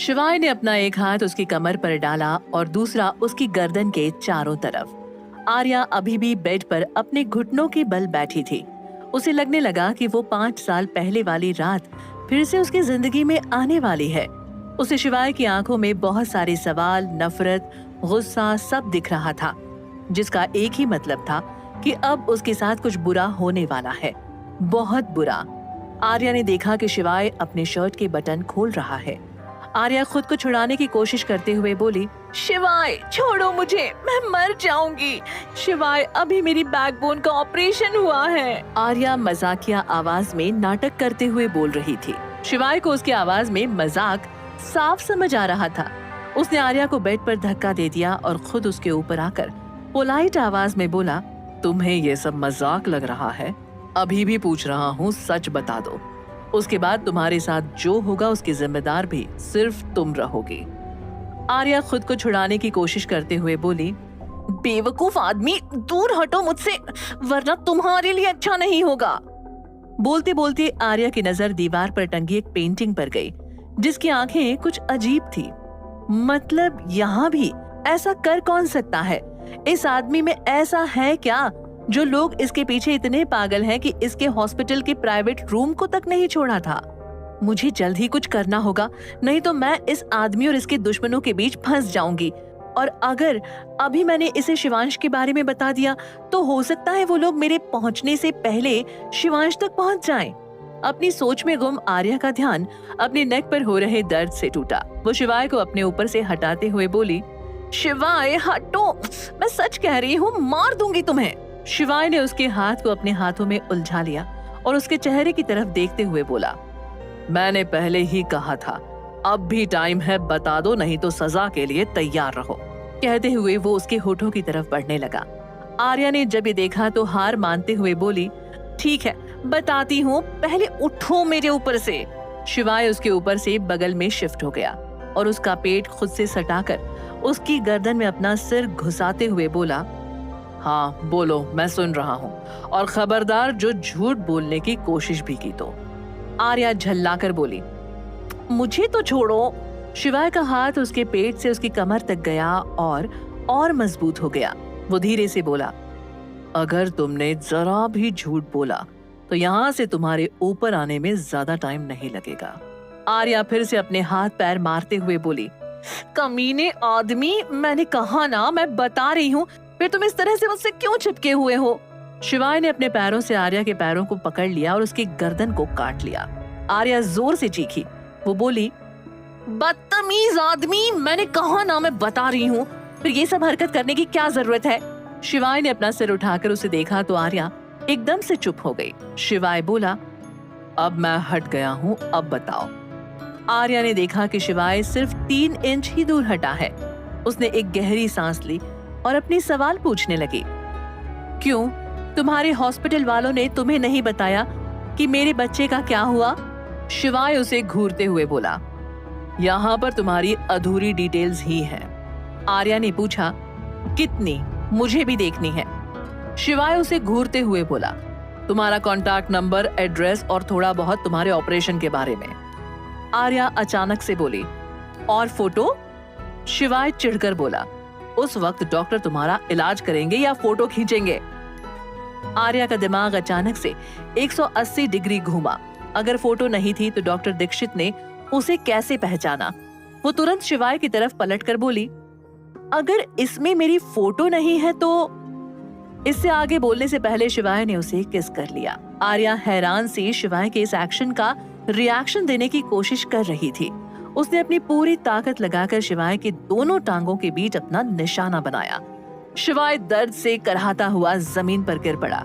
शिवाय ने अपना एक हाथ उसकी कमर पर डाला और दूसरा उसकी गर्दन के चारों तरफ। आर्या अभी भी बेड पर अपने घुटनों के बल बैठी थी। उसे लगने लगा कि वो 5 साल पहले वाली रात फिर से उसकी जिंदगी में आने वाली है। उसे शिवाय की आंखों में बहुत सारे सवाल, नफरत, गुस्सा सब दिख रहा था, जिसका एक ही मतलब था कि अब उसके साथ कुछ बुरा होने वाला है, बहुत बुरा। आर्या ने देखा कि शिवाय अपने शर्ट के बटन खोल रहा है। आर्या खुद को छुड़ाने की कोशिश करते हुए बोली, शिवाय छोड़ो मुझे, मैं मर जाऊंगी। शिवाय अभी मेरी बैकबोन का ऑपरेशन हुआ है। आर्या मजाकिया आवाज में नाटक करते हुए बोल रही थी। शिवाय को उसकी आवाज में मजाक साफ समझ आ रहा था। उसने आर्या को बेड पर धक्का दे दिया और खुद उसके ऊपर आकर पोलाइट आवाज में बोला, तुम्हें ये सब मजाक लग रहा है? अभी भी पूछ रहा हूँ, सच बता दो। उसके बाद तुम्हारे साथ जो होगा उसकी जिम्मेदार भी सिर्फ तुम रहोगी। आर्या खुद को छुड़ाने की कोशिश करते हुए बोली, बेवकूफ आदमी, दूर हटो मुझसे, वरना तुम्हारे लिए अच्छा नहीं होगा। बोलते बोलते आर्या की नजर दीवार पर टंगी एक पेंटिंग पर गई, जिसकी आंखें कुछ अजीब थी। मतलब यहाँ भी ऐसा कर कौन सकता है? इस आदमी में ऐसा है क्या जो लोग इसके पीछे इतने पागल हैं कि इसके हॉस्पिटल के प्राइवेट रूम को तक नहीं छोड़ा था? मुझे जल्द ही कुछ करना होगा, नहीं तो मैं इस आदमी और इसके दुश्मनों के बीच फंस जाऊंगी। और अगर अभी मैंने इसे शिवांश के बारे में बता दिया तो हो सकता है वो लोग मेरे पहुंचने से पहले शिवांश तक पहुंच जाएं। अपनी सोच में गुम आर्या का ध्यान अपने नेक पर हो रहे दर्द से टूटा। वो शिवाय को अपने ऊपर से हटाते हुए बोली, शिवाय हटो, मैं सच कह रही हूँ, मार दूंगी तुम्हें। शिवाय ने उसके हाथ को अपने हाथों में उलझा लिया और उसके चेहरे की तरफ देखते हुए बोला, मैंने पहले ही कहा था, अब भी टाइम है, बता दो, नहीं तो सजा के लिए तैयार रहो। कहते हुए वो उसके होठों की तरफ बढ़ने लगा। आर्या ने जब ये देखा तो हार मानते हुए बोली, ठीक है बताती हूँ, पहले उठो मेरे ऊपर से। शिवाय उसके ऊपर से बगल में शिफ्ट हो गया और उसका पेट खुद से सटाकर उसकी गर्दन में अपना सिर घुसाते हुए बोला, हाँ बोलो, मैं सुन रहा हूँ, और खबरदार जो झूठ बोलने की कोशिश भी की तो। आर्या झल्लाकर बोली, मुझे तो छोड़ो। शिवाय का हाथ उसके पेट से उसकी कमर तक गया और मजबूत हो गया। वो धीरे से बोला, अगर तुमने जरा भी झूठ बोला तो यहाँ से तुम्हारे ऊपर आने में ज्यादा टाइम नहीं लगेगा। आर्या फिर से अपने हाथ पैर मारते हुए बोली, कमीने आदमी, मैंने कहा ना, मैं बता रही हूँ, फिर तुम इस तरह से मुझसे क्यों चिपके हुए हो? शिवाय ने अपने पैरों से आर्या के पैरों को पकड़ लिया और उसकी गर्दन को काट लिया। आर्या जोर से चीखी। वो बोली, बदतमीज आदमी, मैंने कहा ना, मैं बता रही हूँ, फिर ये सब हरकत करने की क्या जरूरत है? शिवाय ने अपना सिर उठाकर उसे देखा तो आर्या एकदम से चुप हो गई। शिवाय बोला, अब मैं हट गया हूँ, अब बताओ। आर्या ने देखा कि शिवाय सिर्फ 3 इंच ही दूर हटा है। उसने एक गहरी सांस ली और अपनी सवाल पूछने लगी, क्यों, तुम्हारे हॉस्पिटल वालों ने तुम्हें नहीं बताया कि मेरे बच्चे का क्या हुआ? शिवाय उसे घूरते हुए बोला, यहाँ पर तुम्हारी अधूरी डिटेल्स ही हैं। आर्या ने पूछा, कितनी, मुझे भी देखनी है। शिवाय उसे घूरते हुए बोला, तुम्हारा कॉन्टैक्ट नंबर, एड्रेस और थोड़ा बहुत तुम्हारे ऑपरेशन के बारे में। आर्या अचानक से बोली, और फोटो? शिवाय चिढ़कर बोला, उस वक्त डॉक्टर तुम्हारा इलाज करेंगे या फोटो खींचेंगे? आर्या का दिमाग अचानक से 180 डिग्री घूमा। अगर फोटो नहीं थी तो डॉक्टर दीक्षित ने उसे कैसे पहचाना? वो तुरंत शिवाय की तरफ पलटकर बोली, अगर इसमें मेरी फोटो नहीं है तो? इससे आगे बोलने से पहले शिवाय ने उसे किस कर लिया। आर्या हैरान से शिवाय के इस एक्शन का रिएक्शन देने की कोशिश कर रही थी। उसने अपनी पूरी ताकत लगाकर शिवाय के दोनों टांगों के बीच अपना निशाना बनाया। शिवाय दर्द से कराहता हुआ जमीन पर गिर पड़ा।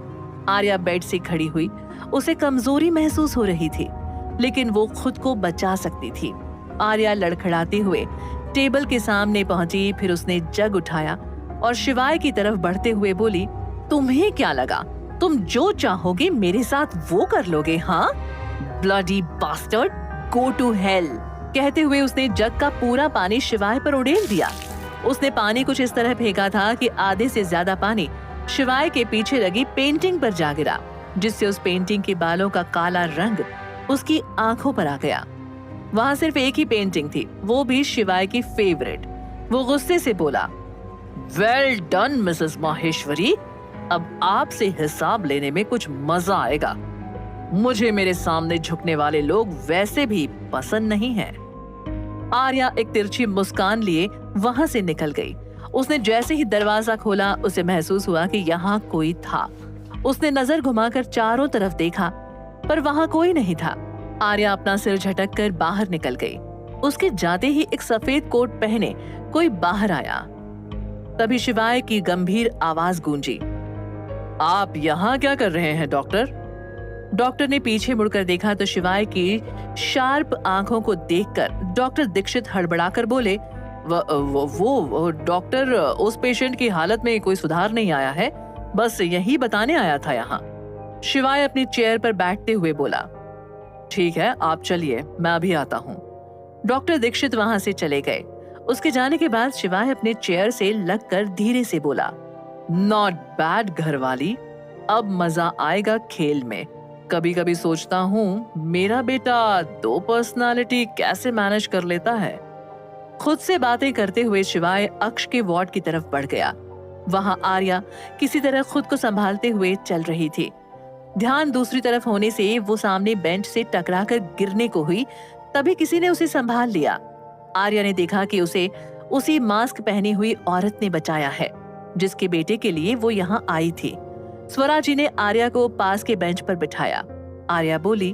आर्या बेड से खड़ी हुई। उसे कमजोरी महसूस हो रही थी, लेकिन वो खुद को बचा सकती थी। आर्या लड़खड़ाते हुए टेबल के सामने पहुंची, फिर उसने जग उठाया और शिवाय की तरफ बढ़ते हुए बोली, तुम्हें क्या लगा, तुम जो चाहोगे मेरे साथ वो कर लोगे, हाँ? Bloody bastard, go to hell. कहते हुए उसने जग का पूरा पानी शिवाय पर उड़ेल दिया। उसने पानी कुछ इस तरह फेंका था कि आधे से ज्यादा पानी शिवाय के पीछे लगी पेंटिंग पर जा गिरा, जिससे उस पेंटिंग के बालों का काला रंग उसकी आंखों पर आ गया। वहां सिर्फ एक ही पेंटिंग थी, वो भी शिवाय की फेवरेट। वो गुस्से से बोला, वेल डन मिसेस माहेश्वरी, अब आपसे हिसाब लेने में कुछ मजा आएगा। मुझे मेरे सामने झुकने वाले लोग वैसे भी पसंद नहीं हैं। आर्या एक तिरछी मुस्कान लिए वहां से निकल गई। उसने जैसे ही दरवाजा खोला, उसे महसूस हुआ कि यहाँ कोई था। उसने नजर घुमाकर चारों तरफ देखा, पर वहां कोई नहीं था। आर्या अपना सिर झटक कर बाहर निकल गई। उसके जाते ही एक सफेद कोट पहने कोई बाहर आया। तभी शिवाय की गंभीर आवाज गूंजी, आप यहाँ क्या कर रहे हैं डॉक्टर? डॉक्टर ने पीछे मुड़कर देखा तो शिवाय की शार्प आंखों को देखकर डॉक्टर दीक्षित हड़बड़ाकर बोले, वो डॉक्टर, उस पेशेंट की हालत में कोई सुधार नहीं आया है, बस यही बताने आया था यहाँ। शिवाय अपनी चेयर पर बैठते हुए बोला, ठीक है आप चलिए, मैं अभी आता हूँ। डॉक्टर दीक्षित वहां से चले गए। उसके जाने के बाद शिवाय अपने चेयर से लगकर धीरे से बोला, नॉट बैड घरवाली, अब मजा आएगा खेल में। कभी कभी सोचता हूँ मेरा बेटा 2 पर्सनालिटी कैसे मैनेज कर लेता है। खुद से बातें करते हुए शिवाय अक्ष के वार्ड की तरफ बढ़ गया। वहां आर्या किसी तरह खुद को संभालते हुए चल रही थी। ध्यान दूसरी तरफ होने से वो सामने बेंच से टकराकर गिरने को हुई। तभी किसी ने उसे संभाल लिया। आर्या ने देखा कि उसे उसी मास्क पहनी हुई औरत ने बचाया है जिसके बेटे के लिए वो यहाँ आई थी। स्वरा जी ने आर्या को पास के बेंच पर बिठाया। आर्या बोली,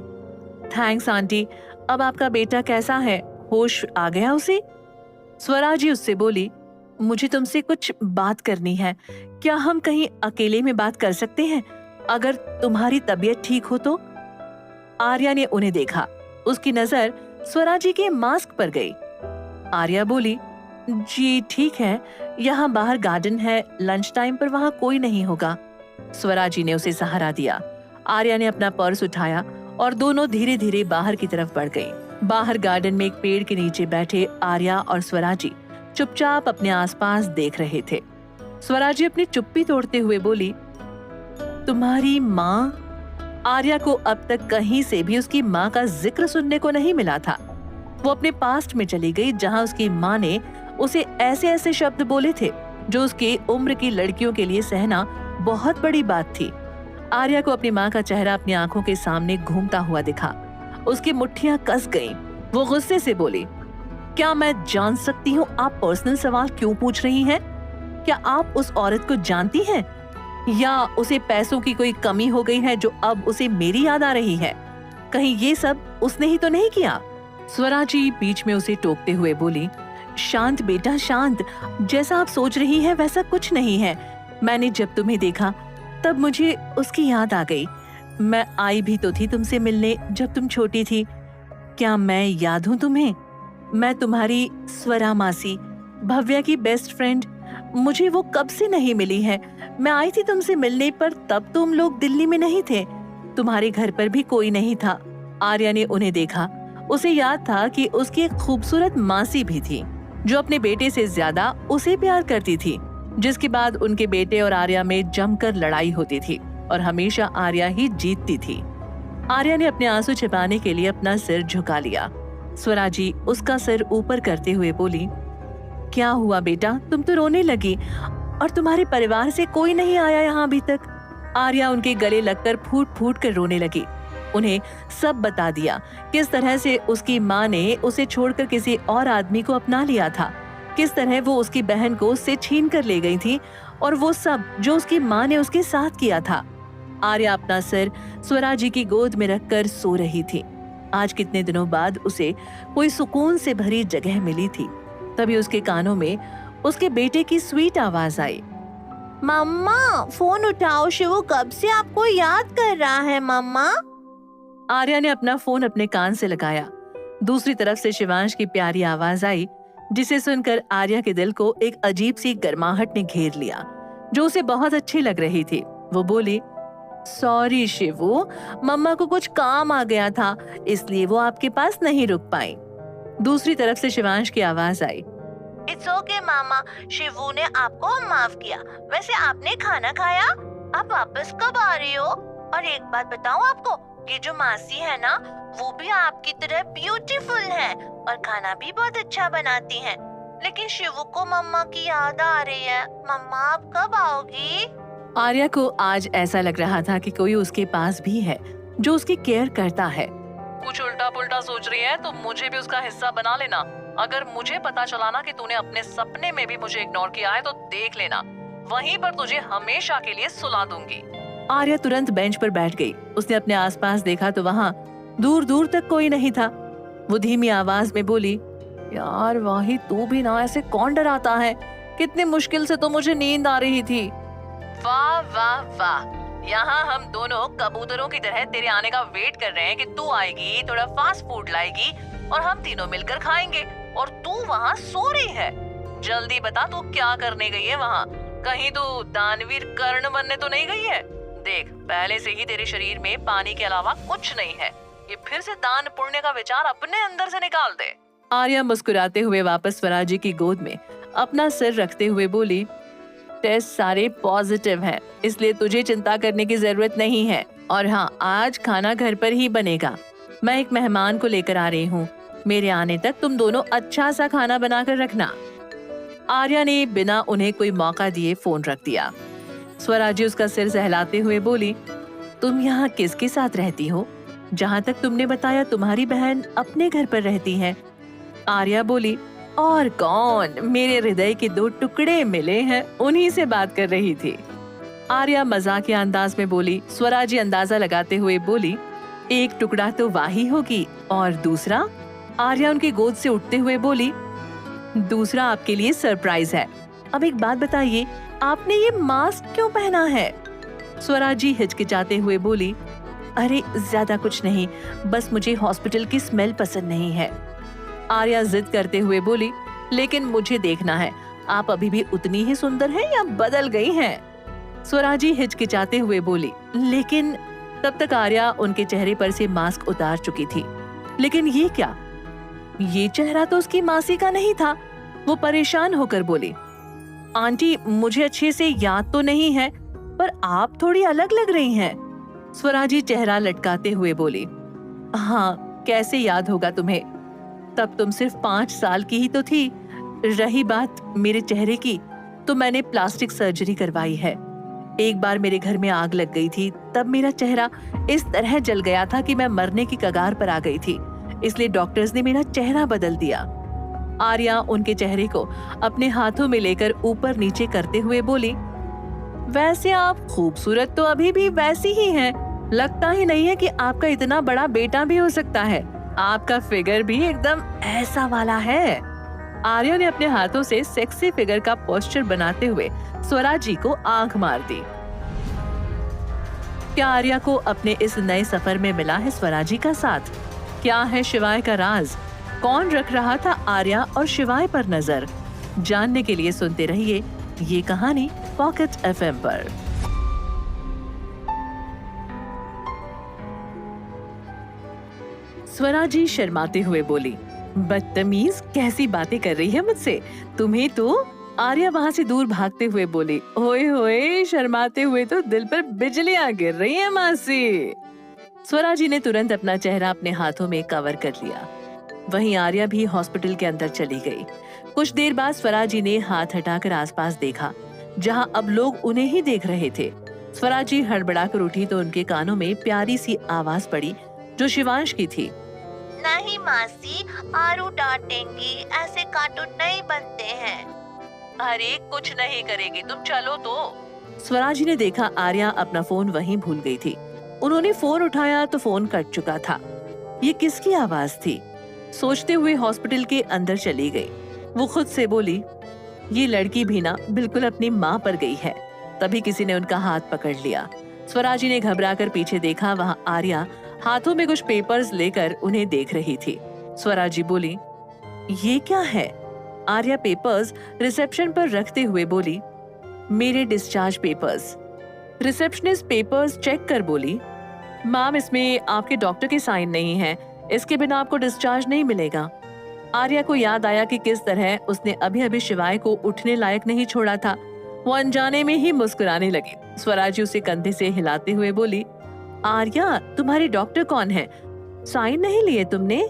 थैंक्स आंटी, अब आपका बेटा कैसा है, होश आ गया उसे? स्वरा जी उससे बोली, मुझे तुमसे कुछ बात करनी है, क्या हम कहीं अकेले में बात कर सकते हैं, अगर तुम्हारी तबीयत ठीक हो तो? आर्या ने उन्हें देखा। उसकी नजर स्वरा जी के मास्क पर गई। आर्या बोली, जी ठीक है, यहाँ बाहर गार्डन है, लंच टाइम पर वहाँ कोई नहीं होगा। स्वरा जी ने उसे सहारा दिया। आर्या ने अपना पर्स उठाया और दोनों धीरे धीरे बाहर की तरफ बढ़ गई। बाहर गार्डन में एक पेड़ के नीचे बैठे आर्या और स्वरा जी चुपचाप अपने आसपास देख रहे थे। स्वरा जी अपनी चुप्पी तोड़ते हुए बोली, तुम्हारी माँ? आर्या को अब तक कहीं से भी उसकी माँ का जिक्र सुनने को नहीं मिला था। वो अपने पास्ट में चली गई जहाँ उसकी माँ ने उसे ऐसे ऐसे शब्द बोले थे जो उसकी उम्र की लड़कियों के लिए सहना बहुत बड़ी बात थी। आर्या को अपनी माँ का चेहरा अपनी आंखों के सामने घूमता हुआ दिखा। उसकी मुट्ठियां कस गईं। वो गुस्से से बोली, क्या मैं जान सकती हूँ आप पर्सनल सवाल क्यों पूछ रही हैं? क्या आप उस औरत को जानती हैं? या उसे पैसों की कोई कमी हो गई है जो अब उसे मेरी याद आ रही है? कहीं ये सब उसने ही तो नहीं किया? स्वरा जी बीच में उसे टोकते हुए बोली, शांत बेटा शांत, जैसा आप सोच रही हैं वैसा कुछ नहीं है। मैंने जब तुम्हें देखा तब मुझे उसकी याद आ गई। मैं आई भी तो थी तुमसे मिलने जब तुम छोटी थी। क्या मैं याद हूँ तुम्हें? मैं तुम्हारी स्वरा मासी, भव्या की बेस्ट फ्रेंड। मुझे वो कब से नहीं मिली है। मैं आई थी तुमसे मिलने पर तब तुम लोग दिल्ली में नहीं थे। तुम्हारे घर पर भी कोई नहीं था। आर्या ने उन्हें देखा। उसे याद था कि उसकी एक खूबसूरत मासी भी थी जो अपने बेटे से ज्यादा उसे प्यार करती थी, जिसके बाद उनके बेटे और आर्या में जमकर लड़ाई होती थी और हमेशा आर्या ही जीतती थी। आर्या ने अपने आंसू छिपाने के लिए अपना सिर झुका लिया। स्वरा जी उसका सिर ऊपर करते हुए बोली, क्या हुआ बेटा, तुम तो रोने लगी और तुम्हारे परिवार से कोई नहीं आया यहाँ अभी तक? आर्या उनके गले लगकर फूट फूट कर रोने लगी। उन्हें सब बता दिया, किस तरह से उसकी माँ ने उसे छोड़कर किसी और आदमी को अपना लिया था, किस तरह वो उसकी बहन को उससे छीन कर ले गई थी और वो सब जो उसकी माँ ने उसके साथ किया था। आर्या अपना सिर स्वरा जी की गोद में रखकर सो रही थी। आज कितने दिनों बाद उसे कोई सुकून से भरी जगह मिली थी। तभी उसके कानों में उसके बेटे की स्वीट आवाज आई, मम्मा फोन उठाओ, शिवू कब से आपको याद कर रहा है मम्मा। आर्या ने अपना फोन अपने कान से लगाया। दूसरी तरफ से शिवांश की प्यारी आवाज आई, जिसे सुनकर आर्या के दिल को एक अजीब सी गर्माहट ने घेर लिया जो उसे बहुत अच्छी लग रही थी। वो बोली, सॉरी शिवू, मम्मा को कुछ काम आ गया था इसलिए वो आपके पास नहीं रुक पाई। दूसरी तरफ से शिवांश की आवाज आई, इट्स ओके मामा, शिवू ने आपको माफ किया। वैसे आपने खाना खाया? आप वापस कब आ रही हो? और एक बात बताऊं आपको, ये जो मासी है ना, वो भी आपकी तरह ब्यूटीफुल है और खाना भी बहुत अच्छा बनाती हैं। लेकिन शिवू को मम्मा की याद आ रही है। मम्मा आप कब आओगी? आर्या को आज ऐसा लग रहा था कि कोई उसके पास भी है जो उसकी केयर करता है। कुछ उल्टा पुल्टा सोच रही है तो मुझे भी उसका हिस्सा बना लेना। अगर मुझे पता चला ना कि तूने अपने सपने में भी मुझे इग्नोर किया है तो देख लेना, वहीं पर तुझे हमेशा के लिए सुला दूंगी। आर्या तुरंत बेंच पर बैठ गई। उसने अपने आसपास देखा तो वहाँ दूर दूर तक कोई नहीं था। वो धीमी आवाज में बोली, यार वही तू भी ना, ऐसे कौन डराता है? कितनी मुश्किल से तो मुझे नींद आ रही थी। वाह वाह वाह, यहाँ हम दोनों कबूतरों की तरह तेरे आने का वेट कर रहे हैं कि तू आएगी, थोड़ा फास्ट फूड लाएगी और हम तीनों मिलकर खाएंगे, और तू वहाँ सो रही है। जल्दी बता तू क्या करने गई है वहाँ? कहीं तू दानवीर कर्ण बनने तो नहीं गई है? देख, पहले से ही तेरे शरीर में पानी के अलावा कुछ नहीं है। ये फिर से दान पुण्य का विचार अपने अंदर से निकाल दे। आर्या मुस्कुराते हुए वापस स्वराजी की गोद में अपना सिर रखते हुए बोली, टेस्ट सारे पॉजिटिव हैं, इसलिए तुझे चिंता करने की जरूरत नहीं है। और हाँ, आज खाना घर पर ही बनेगा। मैं एक मेहमान को लेकर आ रही हूँ। मेरे आने तक तुम दोनों अच्छा सा खाना बनाकर रखना। आर्या ने बिना उन्हें कोई मौका दिए फोन रख दिया। स्वराजी उसका सिर सहलाते हुए बोली, तुम यहाँ किसके साथ रहती हो? जहाँ तक तुमने बताया तुम्हारी बहन अपने घर पर रहती है। आर्या बोली, और कौन, मेरे हृदय के दो टुकड़े मिले हैं, उन्हीं से बात कर रही थी। आर्या मजाकिया अंदाज में बोली। स्वराजी अंदाजा लगाते हुए बोली, एक टुकड़ा तो वाही होगी और दूसरा? आर्या उनकी गोद से उठते हुए बोली, दूसरा आपके लिए सरप्राइज है। अब एक बात बताइए, आपने ये मास्क क्यों पहना है? स्वराजी हिचकिचाते हुए बोली, अरे ज्यादा कुछ नहीं, बस मुझे हॉस्पिटल की स्मेल पसंद नहीं है। आर्या जिद करते हुए बोली, लेकिन मुझे देखना है, आप अभी भी उतनी ही सुंदर हैं या बदल गई हैं? स्वराजी हिचकिचाते हुए बोली, लेकिन तब तक आर्या उनके चेहरे पर से मास्क उतार चुकी थी। लेकिन ये क्या? ये चेहरा तो उसकी मासी का नहीं था। वो परेशान होकर बोली, आंटी मुझे अच्छे से याद तो नहीं है, पर आप थोड़ी अलग लग रही हैं। स्वराजी चेहरा लटकाते हुए बोली, हाँ कैसे याद होगा तुम्हें, तब तुम सिर्फ 5 साल की ही तो थी। रही बात मेरे चेहरे की, तो मैंने प्लास्टिक सर्जरी करवाई है। एक बार मेरे घर में आग लग गई थी, तब मेरा चेहरा इस तरह जल गया था कि मैं मरने की कगार पर आ गई थी, इसलिए डॉक्टर्स ने मेरा चेहरा बदल दिया। आर्या उनके चेहरे को अपने हाथों में लेकर ऊपर नीचे करते हुए बोली, वैसे आप खूबसूरत तो अभी भी वैसी ही हैं। लगता ही नहीं है कि आपका इतना बड़ा बेटा भी हो सकता है। आपका फिगर भी एकदम ऐसा वाला है। आर्या ने अपने हाथों से सेक्सी फिगर का पोस्चर बनाते हुए स्वराजी को आंख मार दी। क्या आर्या को अपने इस नए सफर में मिला है स्वराजी का साथ? क्या है शिवाय का राज? कौन रख रहा था आर्या और शिवाय पर नजर? जानने के लिए सुनते रहिए ये कहानी पॉकेट एफएम पर। स्वराजी शर्माते हुए बोली, बदतमीज, कैसी बातें कर रही है मुझसे? तुम्हें तो। आर्या वहाँ से दूर भागते हुए बोली, ओए होए, शर्माते हुए तो दिल पर बिजलियां गिर रही हैं मासी। स्वराजी ने तुरंत अपना चेहरा अपने हाथों में कवर कर लिया। वहीं आर्या भी हॉस्पिटल के अंदर चली गई। कुछ देर बाद स्वराजी ने हाथ हटाकर आसपास देखा, जहां अब लोग उन्हें ही देख रहे थे। स्वराजी हड़बड़ाकर उठी तो उनके कानों में प्यारी सी आवाज पड़ी, जो शिवांश की थी। नहीं मासी, आरू डांटेंगी, ऐसे कार्टून नहीं बनते हैं। अरे कुछ नहीं करेगी, तुम चलो तो। स्वराजी ने देखा आर्या अपना फोन वहीं भूल गई थी। उन्होंने फोन उठाया तो फोन कट चुका था। ये किसकी आवाज थी? सोचते हुए हॉस्पिटल के अंदर चली गई। वो खुद से बोली, ये लड़की भी ना बिल्कुल अपनी माँ पर गई है। तभी किसी ने उनका हाथ पकड़ लिया। स्वराजी ने घबराकर पीछे देखा, वहाँ आर्या हाथों में कुछ पेपर्स लेकर उन्हें देख रही थी। स्वराजी बोली, ये क्या है? आर्या पेपर्स रिसेप्शन पर रखते हुए बोली, मेरे discharge papers. Receptionist papers check कर बोली, मैम इसमें आपके डॉक्टर के साइन नहीं है, इसके बिना आपको डिस्चार्ज नहीं मिलेगा। आर्या को याद आया कि किस तरह उसने अभी अभी शिवाय को उठने लायक नहीं छोड़ा था। वो अनजाने में ही मुस्कुराने लगी। स्वराजी उसे कंधे से हिलाते हुए बोली, आर्या, तुम्हारे डॉक्टर कौन है? साइन नहीं लिए तुमने?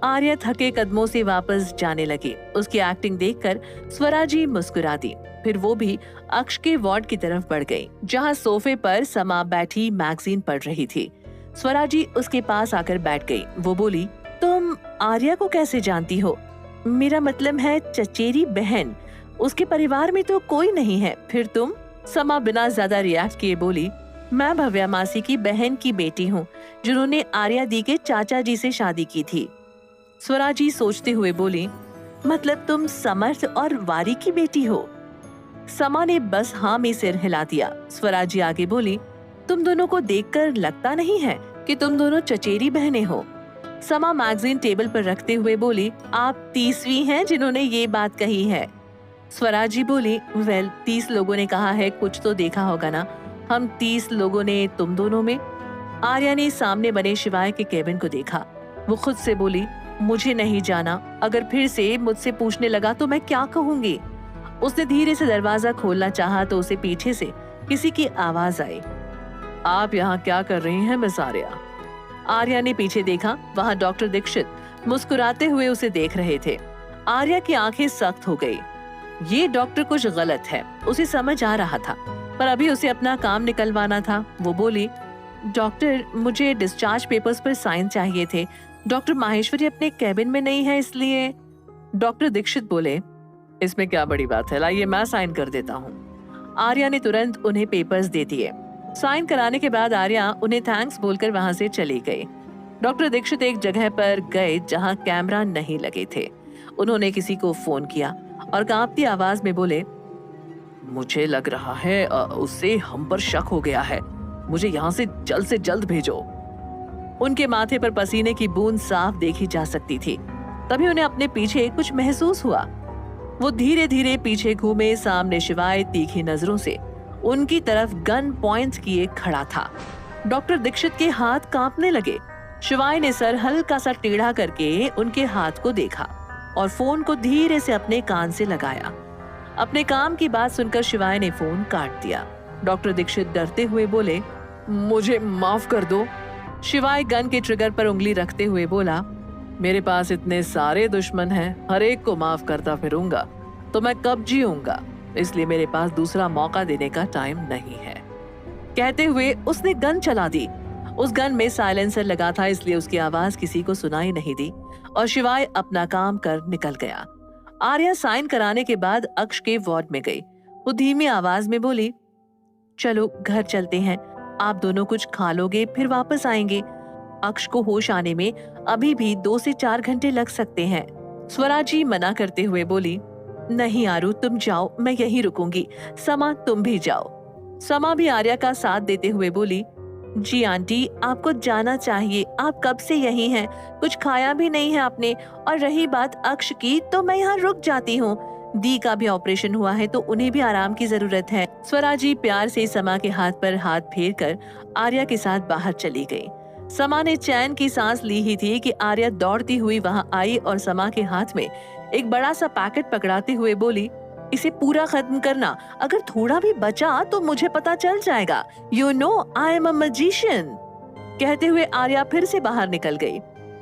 आर्या थके कदमों से वापस जाने लगी। उसकी एक्टिंग देखकर स्वराजी मुस्कुरा दी। फिर वो भी अक्ष के वार्ड की तरफ बढ़ गई, जहाँ सोफे पर समा बैठी मैगजीन पढ़ रही थी। स्वराजी उसके पास आकर बैठ गई। वो बोली, तुम आर्या को कैसे जानती हो? मेरा मतलब है चचेरी बहन, उसके परिवार में तो कोई नहीं है, फिर तुम? समा बिना ज्यादा रिएक्ट किए बोली, मैं भव्या मासी की बहन की बेटी हूँ, जिन्होंने आर्या दी के चाचा जी से शादी की थी। स्वराजी सोचते हुए बोली, मतलब तुम समर्थ और वारी की बेटी हो? समा ने बस हाँ में सिर हिला दिया। स्वराजी आगे बोली, तुम दोनों को देखकर लगता नहीं है कि तुम दोनों चचेरी बहनें हो। समा मैगजीन टेबल पर रखते हुए बोली, आप 30वीं हैं जिन्होंने ये बात कही है। स्वराजी बोली, वेल 30 लोगों ने कहा है, कुछ तो देखा होगा ना। हम 30 लोगों ने तुम दोनों में। आर्या ने सामने बने शिवाय के केबिन को देखा। वो खुद से बोली, मुझे नहीं जाना, अगर फिर से मुझसे पूछने लगा तो मैं क्या कहूंगी। उसने धीरे से दरवाजा खोलना चाहा तो उसे पीछे से किसी की आवाज आई, आप यहाँ क्या कर रही हैं मिस आर्या? आर्या ने पीछे देखा। वहाँ डॉक्टर दीक्षित मुस्कुराते हुए उसे देख रहे थे। आर्या की आंखें सख्त हो गई। ये डॉक्टर कुछ गलत है, उसे समझ आ रहा था, पर अभी उसे अपना काम निकलवाना था। वो बोली, डॉक्टर, मुझे डिस्चार्ज पेपर्स पर साइन चाहिए थे। डॉक्टर माहेश्वरी अपने कैबिन में नहीं है, इसलिए। डॉक्टर दीक्षित बोले, इसमें क्या बड़ी बात है, लाइए मैं साइन कर देता हूँ। आर्या ने तुरंत उन्हें पेपर्स दे दिए। साइन कराने के बाद आर्या उन्हें थैंक्स बोलकर वहां से चली गई। डॉक्टर दीक्षित एक जगह पर गए जहां कैमरा नहीं लगे थे। उन्होंने किसी को फोन किया और कांपती आवाज में बोले, मुझे लग रहा है उससे हम पर शक हो गया है, मुझे यहाँ से जल्द भेजो। उनके माथे पर पसीने की बूंद साफ देखी जा सकती थी। तभी उन्हें अपने पीछे कुछ महसूस हुआ। वो धीरे धीरे पीछे घूमे। सामने शिवाय तीखी नजरों से उनकी तरफ गन पॉइंट किए खड़ा था। डॉक्टर दीक्षित के हाथ कांपने लगे। शिवाय ने सर हल्का सा टेढ़ा करके उनके हाथ को देखा और फोन को धीरे से अपने कान से लगाया। अपने काम की बात सुनकर शिवाय ने फोन काट दिया। डॉक्टर दीक्षित डरते हुए बोले, मुझे माफ कर दो। शिवाय गन के ट्रिगर पर उंगली रखते हुए बोला, मेरे पास इतने सारे दुश्मन हैं, हर एक को माफ करता फिरूंगा तो मैं कब जीऊंगा, इसलिए मेरे पास दूसरा मौका देने का टाइम नहीं है। कहते हुए उसने गन चला दी। उस गन में साइलेंसर लगा था, इसलिए उसकी आवाज किसी को सुनाई नहीं दी और शिवाय अपना काम कर निकल गया। आर्या साइन कराने के बाद अक्ष के वार्ड में गई। वो धीमी आवाज में बोली, चलो घर चलते हैं, आप दोनों कुछ खा लोगे फिर वापस आएंगे। अक्ष को होश आने में अभी भी 2 से 4 घंटे लग सकते हैं। स्वराजी मना करते हुए बोली, नहीं आरू, तुम जाओ, मैं यहीं रुकूंगी। समा, तुम भी जाओ। समा भी आर्या का साथ देते हुए बोली, जी आंटी, आपको जाना चाहिए, आप कब से यहीं हैं, कुछ खाया भी नहीं है आपने, और रही बात अक्ष की, तो मैं यहाँ रुक जाती हूँ। दी का भी ऑपरेशन हुआ है तो उन्हें भी आराम की जरूरत है। स्वराजी प्यार से समा के हाथ पर हाथ फेर कर आर्या के साथ बाहर चली गई। समा ने चैन की सांस ली ही थी कि आर्या दौड़ती हुई वहां आई और समा के हाथ में एक बड़ा सा पैकेट पकड़ाते हुए बोली, इसे पूरा खत्म करना, अगर थोड़ा भी बचा तो मुझे पता चल जाएगा। You know I am a magician. कहते हुए आर्या फिर से बाहर निकल गई।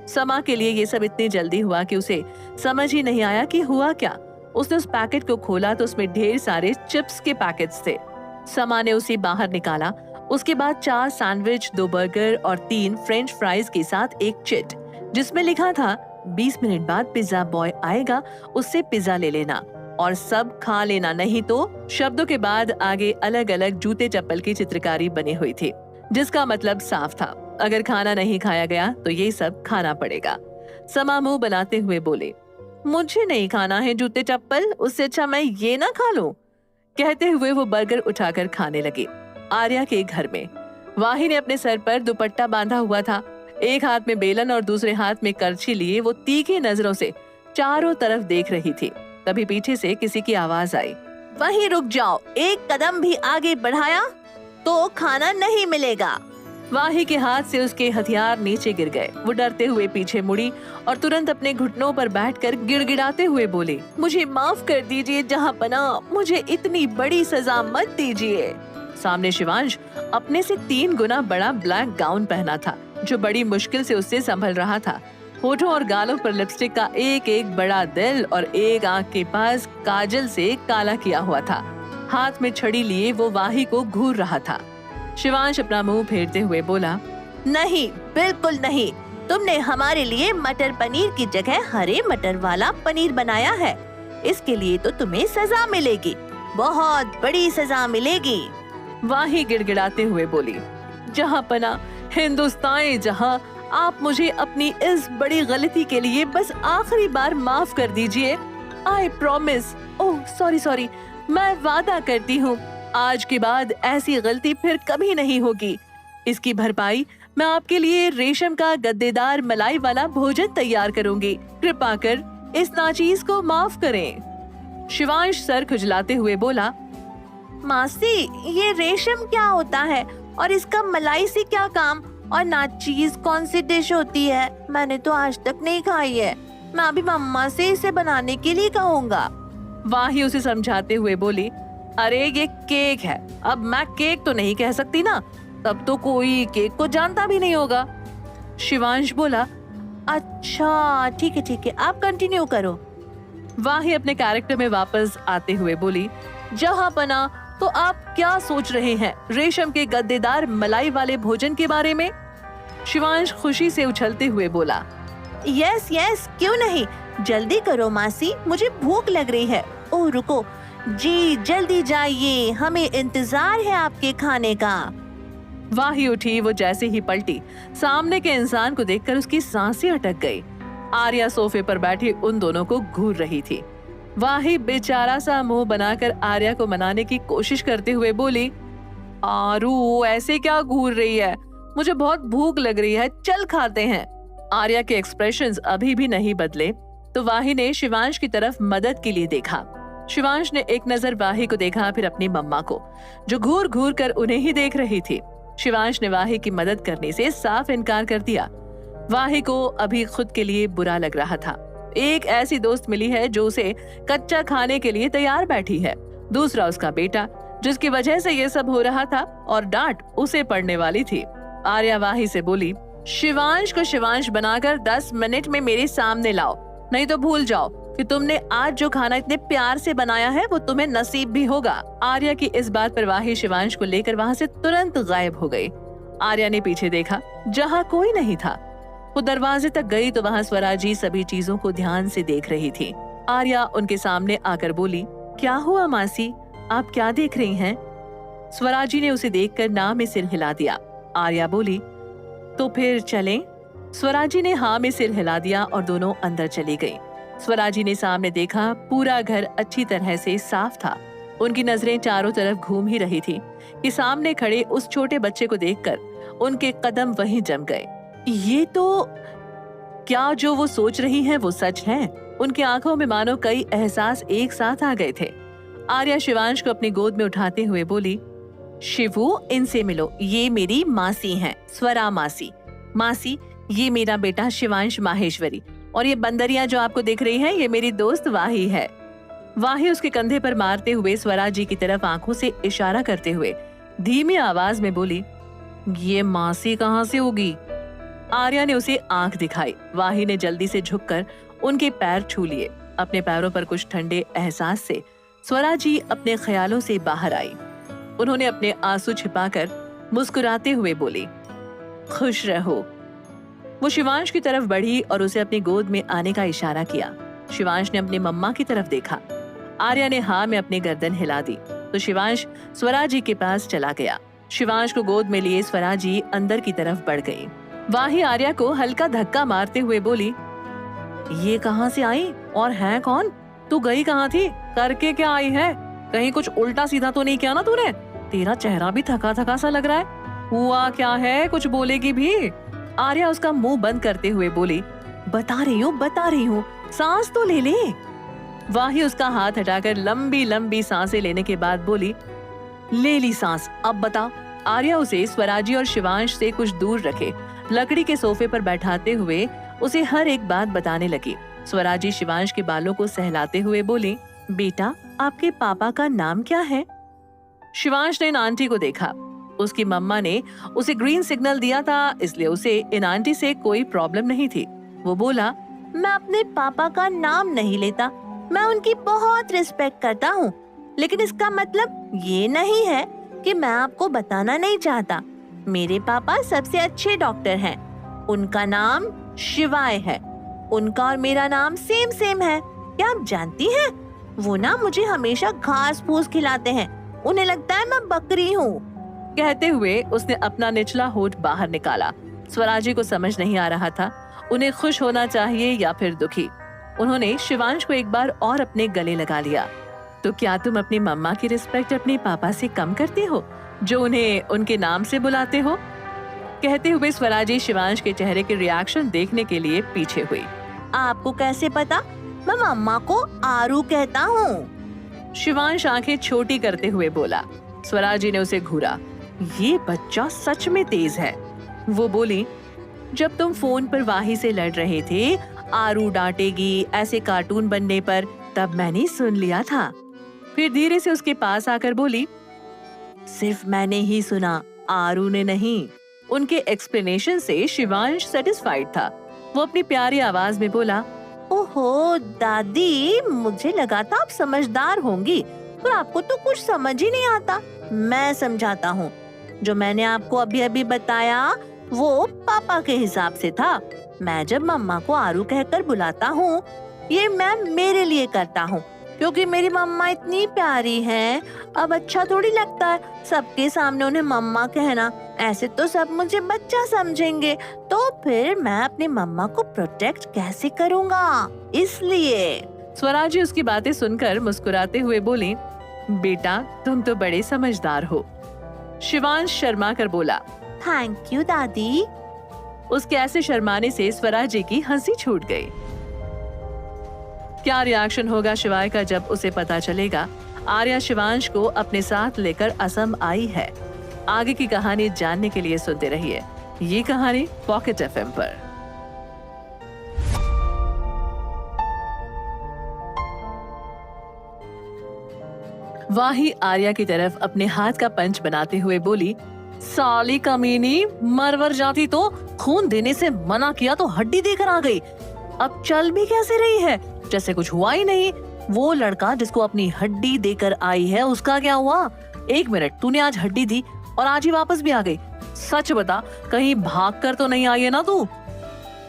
समा के लिए ये सब इतनी जल्दी हुआ कि उसे समझ ही नहीं आया कि हुआ क्या। उसने उस पैकेट को खोला तो उसमें ढेर सारे चिप्स के पैकेट्स थे। समा ने उसे बाहर निकाला। उसके बाद 4 सैंडविच, 2 बर्गर और 3 फ्रेंच फ्राइज के साथ एक चिट, जिसमें लिखा था 20 मिनट बाद पिज्जा बॉय आएगा, उससे पिज्जा ले लेना और सब खा लेना, नहीं तो। शब्दों के बाद आगे अलग अलग जूते चप्पल की चित्रकारी बनी हुई थी, जिसका मतलब साफ था, अगर खाना नहीं खाया गया तो ये सब खाना पड़ेगा। समा मुंह बनाते हुए बोले, मुझे नहीं खाना है जूते चप्पल, उससे अच्छा मैं ये ना खा लूं। कहते हुए वो बर्गर उठाकर खाने लगे। आर्या के घर में वाही ने अपने सर पर दुपट्टा बांधा हुआ था। एक हाथ में बेलन और दूसरे हाथ में करछी लिए वो तीखी नजरों से चारों तरफ देख रही थी। तभी पीछे से किसी की आवाज आई, वहीं रुक जाओ, एक कदम भी आगे बढ़ाया तो खाना नहीं मिलेगा। वाही के हाथ से उसके हथियार नीचे गिर गए। वो डरते हुए पीछे मुड़ी और तुरंत अपने घुटनों पर बैठकर गिड़गिड़ाते हुए बोली, मुझे माफ कर दीजिए जहाँ पना, मुझे इतनी बड़ी सजा मत दीजिए। सामने शिवांश अपने से 3 गुना बड़ा ब्लैक गाउन पहना था, जो बड़ी मुश्किल से उससे संभल रहा था। होठों और गालों पर लिपस्टिक का एक एक बड़ा दिल और एक आंख के पास काजल से काला किया हुआ था। हाथ में छड़ी लिए वो वाही को घूर रहा था। शिवांश अपना मुंह फेरते हुए बोला, नहीं, बिल्कुल नहीं। तुमने हमारे लिए मटर पनीर की जगह हरे मटर वाला पनीर बनाया है। इसके लिए तो तुम्हें सजा मिलेगी, बहुत बड़ी सजा मिलेगी। वाही गिड़गिड़ाते हुए बोली, जहाँ पना हिंदुस्तान जहाँ, आप मुझे अपनी इस बड़ी गलती के लिए बस आखिरी बार माफ कर दीजिए। I promise. ओह सॉरी, मैं वादा करती हूँ आज के बाद ऐसी गलती फिर कभी नहीं होगी। इसकी भरपाई मैं आपके लिए रेशम का गद्देदार मलाई वाला भोजन तैयार करूंगी। कृपा कर इस नाचीज को माफ करें। शिवांश सर खुजलाते हुए बोला, मासी, ये रेशम क्या होता है और इसका मलाई से क्या काम? और नाचीज कौन सी डिश होती है? मैंने तो आज तक नहीं खाई है। मैं अभी मम्मा से इसे बनाने के लिए कहूँगा। वाही उसे समझाते हुए बोली, अरे ये केक है, अब मैं केक तो नहीं कह सकती ना, तब तो कोई केक को जानता भी नहीं होगा। शिवांश बोला, अच्छा ठीक है, आप कंटिन्यू करो। वाही अपने कैरेक्टर में वापस आते हुए बोली, जहाँ पना, तो आप क्या सोच रहे हैं रेशम के गद्देदार मलाई वाले भोजन के बारे में? शिवांश खुशी से उछलते हुए बोला, यस, क्यों नहीं, जल्दी करो मासी, मुझे भूख लग रही है। ओह रुको जी, जल्दी जाइए, हमें इंतजार है आपके खाने का। वाही उठी, वो जैसे ही पलटी, सामने के इंसान को देखकर उसकी सांसें अटक गई। आर्या सोफे पर बैठी उन दोनों को घूर रही थी। वाही बेचारा सा मुंह बनाकर आर्या को मनाने की कोशिश करते हुए बोली, आरू ऐसे क्या घूर रही है, मुझे बहुत भूख लग रही है, चल खाते हैं। आर्या के एक्सप्रेशंस अभी भी नहीं बदले तो वाही ने शिवांश की तरफ मदद के लिए देखा। शिवांश ने एक नजर वाही को देखा, फिर अपनी मम्मा को, जो घूर घूर कर उन्हें ही देख रही थी। शिवांश ने वाही की मदद करने से साफ इनकार कर दिया। वाही को अभी खुद के लिए बुरा लग रहा था। एक ऐसी दोस्त मिली है जो उसे कच्चा खाने के लिए तैयार बैठी है, दूसरा उसका बेटा जिसकी वजह से ये सब हो रहा था, और डांट उसे पड़ने वाली थी। आर्या वाही से बोली, शिवांश को शिवांश बनाकर 10 मिनट में मेरे सामने लाओ, नहीं तो भूल जाओ कि तुमने आज जो खाना इतने प्यार से बनाया है वो तुम्हें नसीब भी होगा। आर्या की इस बात पर वाही शिवांश को लेकर वहाँ से तुरंत गायब हो गई। आर्या ने पीछे देखा, जहाँ कोई नहीं था। वो दरवाजे तक गई तो वहाँ स्वराजी सभी चीजों को ध्यान से देख रही थी। आर्या उनके सामने आकर बोली, क्या हुआ मासी, आप क्या देख रही हैं? स्वराजी ने उसे देखकर ना में सिर हिला दिया। आर्या बोली, तो फिर चलें? स्वराजी ने हाँ में सिर हिला दिया और दोनों अंदर चली गई। स्वराजी ने सामने देखा, पूरा घर अच्छी तरह से साफ था। उनकी नजरें चारों तरफ घूम ही रही थी कि सामने खड़े उस छोटे बच्चे को देखकर उनके कदम वहीं जम गए। ये तो क्या जो वो सोच रही हैं वो सच है? उनकी आंखों में मानो कई एहसास एक साथ आ गए थे। आर्या शिवांश को अपनी गोद में उठाते हुए बोली, शिवू, इनसे मिलो, ये मेरी मासी हैं, स्वरा मासी। मासी, ये मेरा बेटा शिवांश माहेश्वरी, और ये बंदरिया जो आपको दिख रही है, ये मेरी दोस्त वाही है। वाही उसके कंधे पर मारते हुए स्वरा जी की तरफ आंखों से इशारा करते हुए धीमी आवाज में बोली, ये मासी कहाँ से होगी? आर्या ने उसे आंख दिखाई। वाही ने जल्दी से झुककर उनके पैर छू लिए। अपने पैरों पर कुछ ठंडे एहसास से स्वरा जी अपने ख्यालों से बाहर आई। उन्होंने अपने आंसू छिपाकर मुस्कुराते हुए बोली, खुश रहो। वो शिवांश की तरफ बढ़ी और उसे अपनी गोद में आने का इशारा किया। शिवांश ने अपनी मम्मा की तरफ देखा। आर्या ने हाँ में अपनी गर्दन हिला दी तो शिवांश स्वरा जी के पास चला गया। शिवांश को गोद में लिए स्वरा जी अंदर की तरफ बढ़ गई। वाही आर्या को हल्का धक्का मारते हुए बोली, ये कहाँ से आई और है कौन? तू गई कहाँ थी? करके क्या आई है? कहीं कुछ उल्टा सीधा तो नहीं किया ना तूने? तेरा चेहरा भी थका थका सा लग रहा है। हुआ क्या है, कुछ बोलेगी भी? आर्या उसका मुंह बंद करते हुए बोली, बता रही हूँ, सांस तो ले ले। वाही उसका हाथ हटाकर लंबी लंबी सांसें लेने के बाद बोली, ले ली सांस, अब बता। आर्या उसे स्वराजी और शिवांश से कुछ दूर रखे लकड़ी के सोफे पर बैठाते हुए उसे हर एक बात बताने लगी। स्वराजी शिवांश के बालों को सहलाते हुए बोली, बेटा, आपके पापा का नाम क्या है? शिवांश ने इन आंटी को देखा। उसकी मम्मा ने उसे ग्रीन सिग्नल दिया था, इसलिए उसे इन आंटी से कोई प्रॉब्लम नहीं थी। वो बोला, मैं अपने पापा का नाम नहीं लेता, मैं उनकी बहुत रिस्पेक्ट करता हूँ, लेकिन इसका मतलब ये नहीं है कि मैं आपको बताना नहीं चाहता। मेरे पापा सबसे अच्छे डॉक्टर हैं। उनका नाम शिवाय है। उनका और मेरा नाम सेम है। क्या आप जानती हैं? वो ना मुझे हमेशा घास फूस खिलाते हैं। उन्हें लगता है मैं बकरी हूँ। कहते हुए उसने अपना निचला होठ बाहर निकाला। स्वराजी को समझ नहीं आ रहा था उन्हें खुश होना चाहिए या फिर दुखी। उन्होंने शिवांश को एक बार और अपने गले लगा लिया। तो क्या तुम अपनी मम्मा की रिस्पेक्ट अपने पापा से कम करती हो, जो उन्हें उनके नाम से बुलाते हो? कहते हुए स्वराजी शिवांश के चेहरे के रिएक्शन देखने के लिए पीछे हुई। आपको कैसे पता? मैं मम्मा को आरू कहता हूँ। शिवांश आंखें छोटी करते हुए बोला। स्वराजी ने उसे घूरा। ये बच्चा सच में तेज है। वो बोली, जब तुम फोन पर वाही से लड़ रहे थे, आरू डांटेगी ऐसे कार्टून बनने पर, तब मैंने सुन लिया था। फिर धीरे से उसके पास आकर बोली, सिर्फ मैंने ही सुना, आरू ने नहीं। उनके एक्सप्लेनेशन से शिवांश सेटिस्फाइड था। वो अपनी प्यारी आवाज में बोला, ओहो दादी, मुझे लगा था आप समझदार होंगी, पर आपको तो कुछ समझ ही नहीं आता। मैं समझाता हूँ। जो मैंने आपको अभी अभी बताया वो पापा के हिसाब से था। मैं जब मम्मा को आरू कहकर बुलाता हूँ, ये मैं मेरे लिए करता हूँ, क्योंकि मेरी मम्मा इतनी प्यारी हैं। अब अच्छा थोड़ी लगता है सबके सामने उन्हें मम्मा कहना। ऐसे तो सब मुझे बच्चा समझेंगे, तो फिर मैं अपनी मम्मा को प्रोटेक्ट कैसे करूँगा? इसलिए। स्वराजी उसकी बातें सुनकर मुस्कुराते हुए बोली, बेटा तुम तो बड़े समझदार हो। शिवांश शर्मा कर बोला, थैंक यू दादी। उसके ऐसे शर्माने से स्वराजी की हंसी छूट गई। क्या रिएक्शन होगा शिवाय का जब उसे पता चलेगा आर्या शिवांश को अपने साथ लेकर असम आई है? आगे की कहानी जानने के लिए सुनते रहिए ये कहानी पॉकेट एफएम पर। वाही आर्या की तरफ अपने हाथ का पंच बनाते हुए बोली, साली कमीनी, मरवर जाती तो खून देने से मना किया तो हड्डी देकर आ गई। अब चल भी कैसे रही है जैसे कुछ हुआ ही नहीं। वो लड़का जिसको अपनी हड्डी देकर आई है, उसका क्या हुआ? एक मिनट, तूने आज हड्डी दी और आज ही वापस भी आ गई। सच बता, कहीं भाग कर तो नहीं आई है ना तू?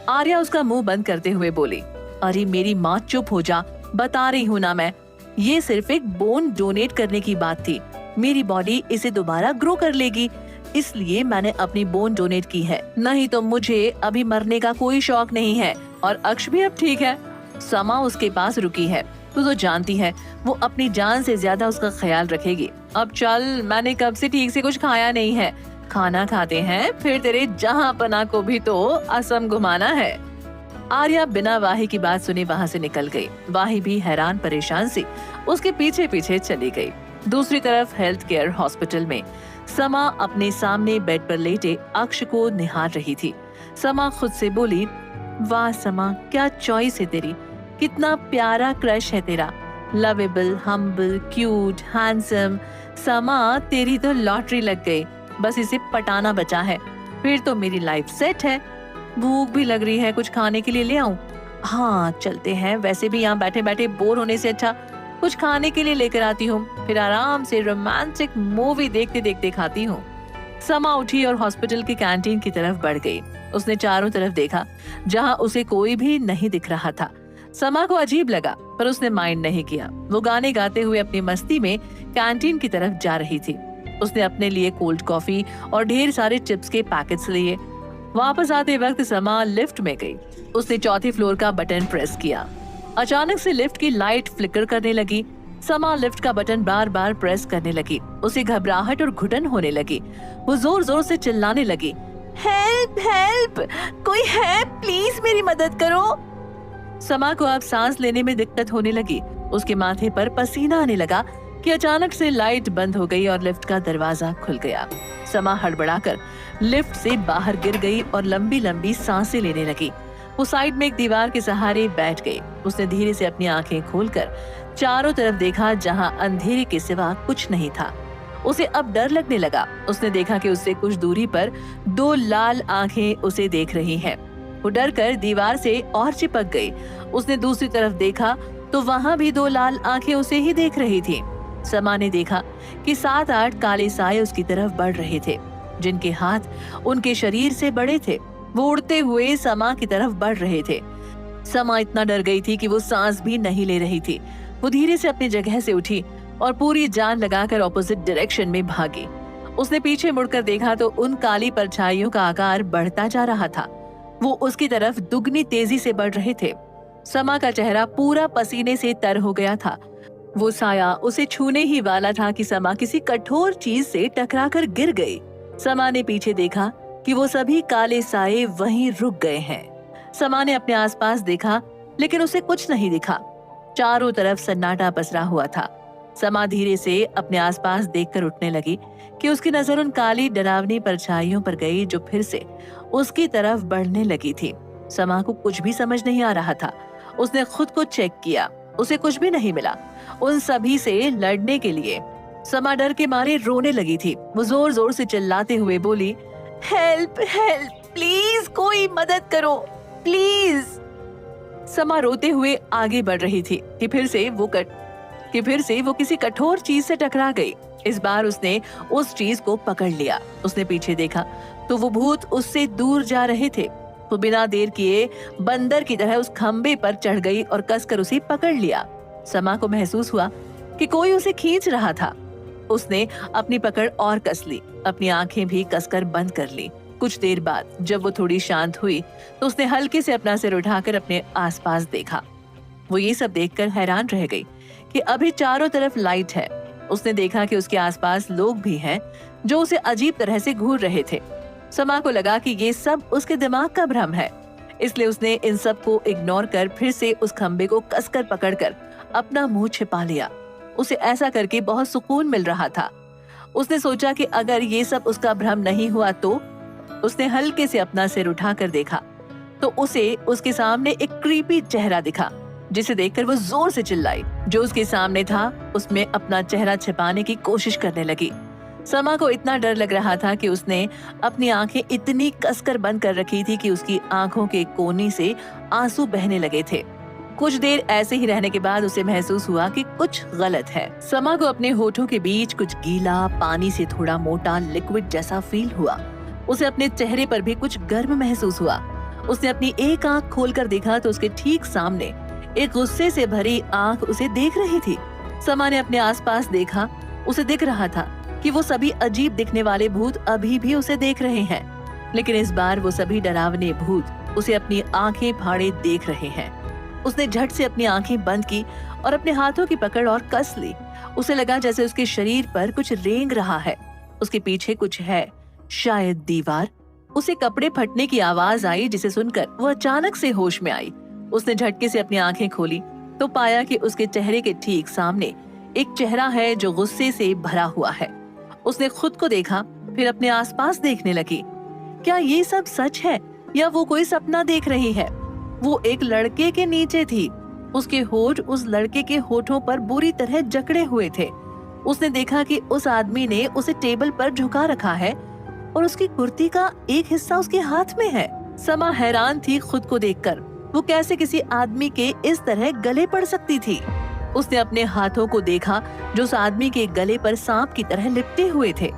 आर्या उसका मुंह बंद करते हुए बोली, अरे मेरी माँ चुप हो जा, बता रही हूँ ना मैं। ये सिर्फ एक बोन डोनेट करने की बात थी। मेरी बॉडी इसे दोबारा ग्रो कर लेगी, इसलिए मैंने अपनी बोन डोनेट की है। नहीं तो मुझे अभी मरने का कोई शौक नहीं है। और अक्ष भी अब ठीक है। समा उसके पास रुकी है। तू तो जानती है वो अपनी जान से ज्यादा उसका ख्याल रखेगी। अब चल, मैंने कब से ठीक से कुछ खाया नहीं है। खाना खाते हैं, फिर तेरे जहां पना को भी तो असम घुमाना है। आर्या बिना वाही की बात सुने वहाँ से निकल गई। वाही भी हैरान परेशान सी उसके पीछे पीछे चली गई। दूसरी तरफ हेल्थ केयर हॉस्पिटल में समा अपने सामने बेड पर लेटे अक्ष को निहार रही थी। समा खुद से बोली, वाह समा, क्या चॉइस है तेरी, कितना प्यारा क्रश है तेरा। Lovable, humble, cute, handsome. समा, तेरी तो लॉटरी लग गई। बस इसे पटाना बचा है, फिर तो मेरी लाइफ सेट है। भूख भी लग रही है, कुछ खाने के लिए ले आऊं? हाँ चलते हैं, वैसे भी यहाँ बैठे बैठे बोर होने से अच्छा कुछ खाने के लिए लेकर आती हूँ, फिर आराम से रोमांटिक मूवी देखते देखते खाती हूँ। समा उठी और हॉस्पिटल की कैंटीन की तरफ बढ़ गई। उसने चारों तरफ देखा, जहाँ उसे कोई भी नहीं दिख रहा था। समा को अजीब लगा, पर उसने माइंड नहीं किया। वो गाने गाते हुए अपनी मस्ती में कैंटीन की तरफ जा रही थी। उसने अपने लिए कोल्ड कॉफी और ढेर सारे चिप्स के पैकेट्स लिए। वापस आते वक्त समा लिफ्ट में गई। उसने चौथे फ्लोर का बटन प्रेस किया। अचानक से लिफ्ट की लाइट फ्लिकर करने लगी। समा लिफ्ट का बटन बार बार प्रेस करने लगी। उसे घबराहट और घुटन होने लगी। वो जोर जोर से चिल्लाने लगी, हेल्प हेल्प, कोई है, प्लीज मेरी मदद करो। समा को अब सांस लेने में दिक्कत होने लगी। उसके माथे पर पसीना आने लगा कि अचानक से लाइट बंद हो गई और लिफ्ट का दरवाजा खुल गया। समा हड़बड़ाकर लिफ्ट से बाहर गिर गई और लंबी लंबी सांसें लेने लगी। वो साइड में एक दीवार के सहारे बैठ गई। उसने धीरे से अपनी आंखें खोलकर चारों तरफ देखा, जहां अंधेरे के सिवा कुछ नहीं था। उसे अब डर लगने लगा। उसने देखा कि उससे कुछ दूरी पर 2 लाल आंखें उसे देख रही हैं। वो डर कर दीवार से और चिपक गई। उसने दूसरी तरफ देखा तो वहां भी 2 लाल आंखें उसे ही देख रही थी। समा ने देखा कि 7-8 काले साए उसकी तरफ बढ़ रहे थे, जिनके हाथ उनके शरीर से बड़े थे। वो उड़ते हुए समा की तरफ बढ़ रहे थे। समा इतना डर गई थी कि वो सांस भी नहीं ले रही थी। वो धीरे से अपनी जगह से उठी और पूरी जान लगाकर ऑपोजिट डायरेक्शन में भागी। उसने पीछे मुड़कर देखा तो उन काली परछाइयों का आकार बढ़ता जा रहा था। वो उसकी तरफ दुगनी तेजी से बढ़ रहे थे। समा का चेहरा पूरा पसीने से तर हो गया था। वो साया उसे छूने ही वाला था कि समा किसी कठोर चीज से टकराकर गिर गई। समा ने पीछे देखा कि वो सभी काले साए वहीं रुक गए हैं। समा ने अपने आसपास देखा लेकिन उसे कुछ नहीं दिखा। चारों तरफ सन्नाटा पसरा हुआ था। समा धीरे से अपने आसपास देखकर उठने लगी कि उसकी नजर उन काली डरावनी परछाइयों पर गई जो फिर से उसकी तरफ बढ़ने लगी थी। समा को कुछ भी समझ नहीं आ रहा था। उसने खुद को चेक किया, उसे कुछ भी नहीं मिला उन सभी से लड़ने के लिए। समा डर के मारे रोने लगी थी। वो जोर जोर से चिल्लाते हुए बोली, हेल्प हेल्प, प्लीज कोई मदद करो प्लीज। समा रोते हुए आगे बढ़ रही थी कि फिर से वो किसी कठोर चीज से टकरा गई। इस बार उसने उस चीज को पकड़ लिया। उसने पीछे देखा तो वो भूत उससे दूर जा रहे थे। वो बिना देर किए बंदर की तरह उस खंबे पर चढ़ गई और कसकर उसे पकड़ लिया। समा को महसूस हुआ कि कोई उसे खींच रहा था। उसने अपनी पकड़ और कस ली, अपनी आंखें भी कसकर बंद कर ली। कुछ देर बाद जब वो थोड़ी शांत हुई तो उसने हल्के से अपना सिर उठाकर अपने आसपास देखा। वो ये सब देखकर हैरान रह गई कि अभी चारों तरफ लाइट है। उसने देखा कि उसके आसपास लोग भी हैं जो उसे अजीब तरह से घूर रहे थे। समा को लगा कि ये सब उसके दिमाग का भ्रम है, इसलिए उसने इन सब को इग्नोर कर फिर से उस खंबे को कसकर पकड़कर अपना मुंह छिपा लिया। उसे ऐसा करके बहुत सुकून मिल रहा था। उसने सोचा कि अगर ये सब उसका भ्रम नहीं हुआ तो। उसने हल्के से अपना सिर उठाकर देखा तो उसे उसके सामने एक क्रीपी चेहरा दिखा, जिसे देखकर वो जोर से चिल्लाई। जो उसके सामने था उसमें अपना चेहरा छिपाने की कोशिश करने लगी। समा को इतना डर लग रहा था कि उसने अपनी आंखें इतनी कसकर बंद कर रखी थी कि उसकी आंखों के कोने से आंसू बहने लगे थे। कुछ देर ऐसे ही रहने के बाद उसे महसूस हुआ कि कुछ गलत है। समा को अपने होठों के बीच कुछ गीला, पानी से थोड़ा मोटा लिक्विड जैसा फील हुआ। उसे अपने चेहरे पर भी कुछ गर्म महसूस हुआ। उसने अपनी एक आंख खोलकर देखा तो उसके ठीक सामने एक गुस्से से भरी आंख उसे देख रही थी। समा ने अपने आसपास देखा। उसे दिख रहा था कि वो सभी अजीब दिखने वाले भूत अभी भी उसे देख रहे हैं, लेकिन इस बार वो सभी डरावने भूत उसे अपनी आंखें फाड़े देख रहे हैं। उसने झट से अपनी आंखें बंद की और अपने हाथों की पकड़ और कस ली। उसे लगा जैसे उसके शरीर पर कुछ रेंग रहा है। उसके पीछे कुछ है, शायद दीवार। उसे कपड़े फटने की आवाज आई, जिसे सुनकर वो अचानक से होश में आई। उसने झटके से अपनी आंखें खोली तो पाया कि उसके चेहरे के ठीक सामने एक चेहरा है जो गुस्से से भरा हुआ है। उसने खुद को देखा, फिर अपने आसपास देखने लगी। क्या ये सब सच है या वो कोई सपना देख रही है? वो एक लड़के के नीचे थी। उसके होठ उस लड़के के होठों पर बुरी तरह जकड़े हुए थे। उसने देखा कि उस आदमी ने उसे टेबल पर झुका रखा है और उसकी कुर्ती का एक हिस्सा उसके हाथ में है। समा हैरान थी खुद को देखकर। वो कैसे किसी आदमी के इस तरह गले पड़ सकती थी? उसने अपने हाथों को देखा जो उस आदमी के गले पर सांप की तरह लिपटे हुए थे।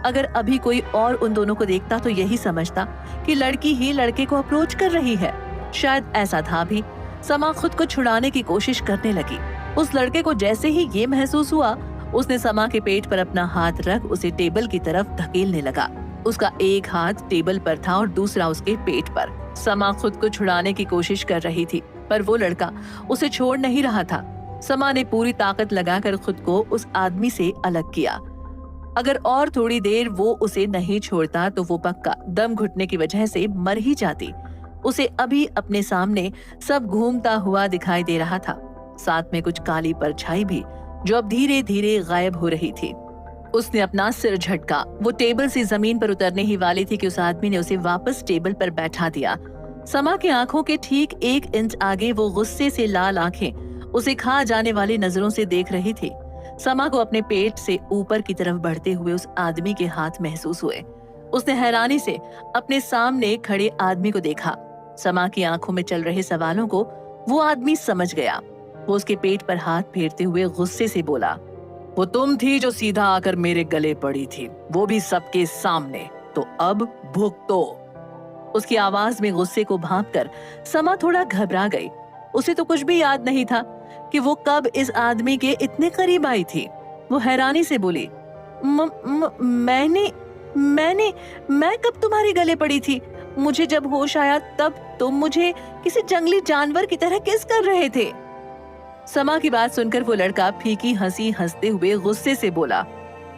अगर अभी कोई और उन दोनों को देखता तो यही समझता कि लड़की ही लड़के को अप्रोच कर रही है। शायद ऐसा था भी। समा खुद को छुड़ाने की कोशिश करने लगी। उस लड़के को जैसे ही ये महसूस हुआ, उसने समा के पेट पर अपना हाथ रख उसे टेबल की तरफ धकेलने लगा। उसका एक हाथ टेबल पर था और दूसरा उसके पेट पर। समा खुद को छुड़ाने की कोशिश कर रही थी, पर वो लड़का उसे छोड़ नहीं रहा था। समा ने पूरी ताकत लगाकर खुद को उस आदमी से अलग किया। अगर और थोड़ी देर वो उसे नहीं छोड़ता तो वो पक्का दम घुटने की वजह से मर ही जाती। उसे अभी अपने सामने सब घूमता हुआ दिखाई दे रहा था, साथ में कुछ काली परछाई भी जो अब धीरे धीरे गायब हो रही थी। उसने अपना सिर झटका। वो टेबल से जमीन पर उतरने ही वाली थी कि उस आदमी ने उसे वापस टेबल पर बैठा दिया। समा की आंखों के ठीक 1 इंच आगे वो गुस्से से लाल आंखें उसे खा जाने वाली नजरों से देख रही थी। समा को अपने पेट से ऊपर की तरफ बढ़ते हुए उस आदमी के हाथ महसूस हुए। उसने हैरानी से अपने सामने खड़े आदमी को देखा। समा की आंखों में चल रहे सवालों को वो आदमी समझ गया। वो उसके पेट पर हाथ फेरते हुए गुस्से से बोला, वो तुम थी जो सीधा आकर मेरे गले पड़ी थी, वो भी सबके सामने, तो अब भुगतो। उसकी आवाज में गुस्से को भांपकर समा थोड़ा घबरा गई। उसे तो कुछ भी याद नहीं था कि वो कब इस आदमी के इतने करीब आई थी। वो हैरानी से बोली, मैं कब तुम्हारे गले पड़ी थी? मुझे जब होश आया तब तुम मुझे किसी जंगली जानवर की तरह किस कर रहे थे। समा की बात सुनकर वो लड़का फीकी हंसी हंसते हुए गुस्से से बोला,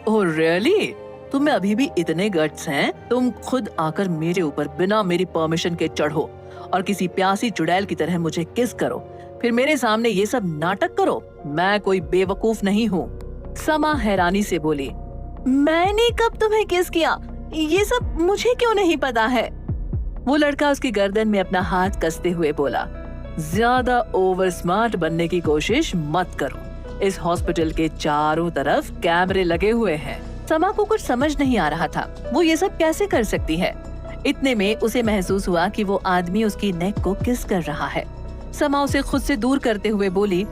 ओह रियली? तुम्हें अभी भी इतने गट्स हैं? तुम खुद आकर मेरे ऊपर बिना मेरी परमिशन के चढ़ो और किसी प्यासी चुड़ैल की तरह मुझे किस करो, फिर मेरे सामने ये सब नाटक करो। मैं कोई बेवकूफ नहीं हूँ। समा हैरानी से बोली, मैंने कब तुम्हें किस किया? ये सब मुझे क्यों नहीं पता है? वो लड़का उसकी गर्दन में अपना हाथ कसते हुए बोला, ज्यादा ओवर स्मार्ट बनने की कोशिश मत करो। इस हॉस्पिटल के चारों तरफ कैमरे लगे हुए हैं। समा को कुछ समझ नहीं आ रहा था, वो ये सब कैसे कर सकती है। इतने में उसे महसूस हुआ कि वो आदमी उसकी नेक को किस कर रहा है। समा उसे खुद से दूर करते हुए बोली,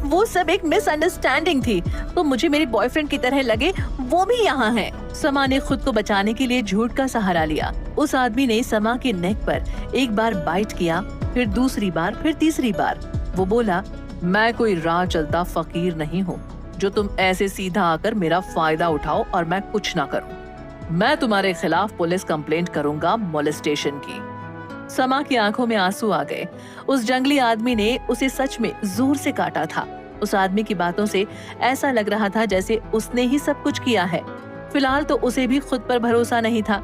वो सब एक मिसअंडरस्टैंडिंग थी, तो मुझे मेरे बॉयफ्रेंड की तरह लगे वो भी यहाँ है। समा ने खुद को बचाने के लिए झूठ का सहारा लिया। उस आदमी ने समा के नेक पर एक बार बाइट किया, फिर दूसरी बार, फिर तीसरी बार। वो बोला, मैं कोई राह चलता फकीर नहीं हूँ जो तुम ऐसे सीधा आकर मेरा फायदा उठाओ और मैं कुछ ना करूँ। मैं तुम्हारे खिलाफ पुलिस कंप्लेंट करूंगा मोलेस्टेशन की। समा की आंखों में आंसू आ गए। उस जंगली आदमी ने उसे सच में जोर से काटा था। उस आदमी की बातों से ऐसा लग रहा था जैसे उसने ही सब कुछ किया है। फिलहाल तो उसे भी खुद पर भरोसा नहीं था,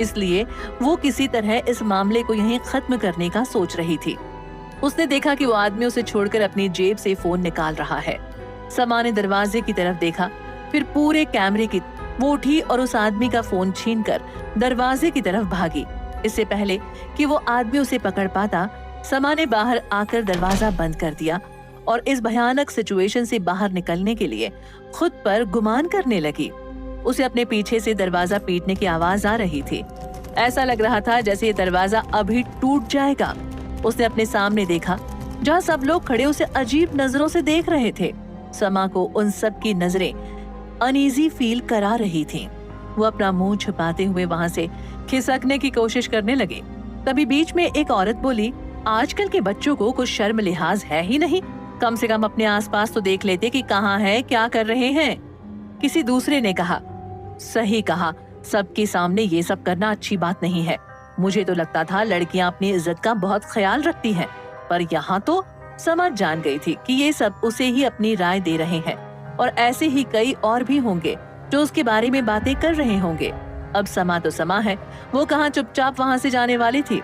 इसलिए वो किसी तरह इस मामले को यहीं खत्म करने का सोच रही थी। उसने देखा कि वो आदमी उसे छोड़कर अपनी जेब से फोन निकाल रहा है। समा ने दरवाजे की तरफ देखा, फिर पूरे कैमरे की। वो उठी और उस आदमी का फोन छीनकर दरवाजे की तरफ भागी। इससे पहले कि वो आदमी उसे पकड़ पाता, समा ने बाहर आकर दरवाजा बंद कर दिया और इस भयानक सिचुएशन से बाहर निकलने के लिए खुद पर गुमान करने लगी। उसे अपने पीछे से दरवाजा पीटने की आवाज आ रही थी। ऐसा लग रहा था जैसे ये दरवाजा अभी टूट जाएगा। उसने अपने सामने देखा, जहाँ सब लोग खड़े उसे अजीब नजरों से देख रहे थे। समा को उन सब की नजरें अनईजी फील करा रही थीं। वो अपना मुंह छुपाते हुए वहाँ से खिसकने की कोशिश करने लगे। तभी बीच में एक औरत बोली, आजकल के बच्चों को कुछ शर्म लिहाज है ही नहीं। कम से कम अपने आसपास तो देख लेते कि कहाँ है, क्या कर रहे हैं। किसी दूसरे ने कहा, सही कहा, सबके सामने ये सब करना अच्छी बात नहीं है। मुझे तो लगता था लड़कियां अपनी इज्जत का बहुत ख्याल रखती हैं, पर यहाँ तो समझ जान गई थी कि ये सब उसे ही अपनी राय दे रहे हैं और ऐसे ही कई और भी होंगे जो उसके बारे में बातें कर रहे होंगे। अब समा तो समा है, वो कहाँ चुपचाप वहाँ से जाने वाली थी।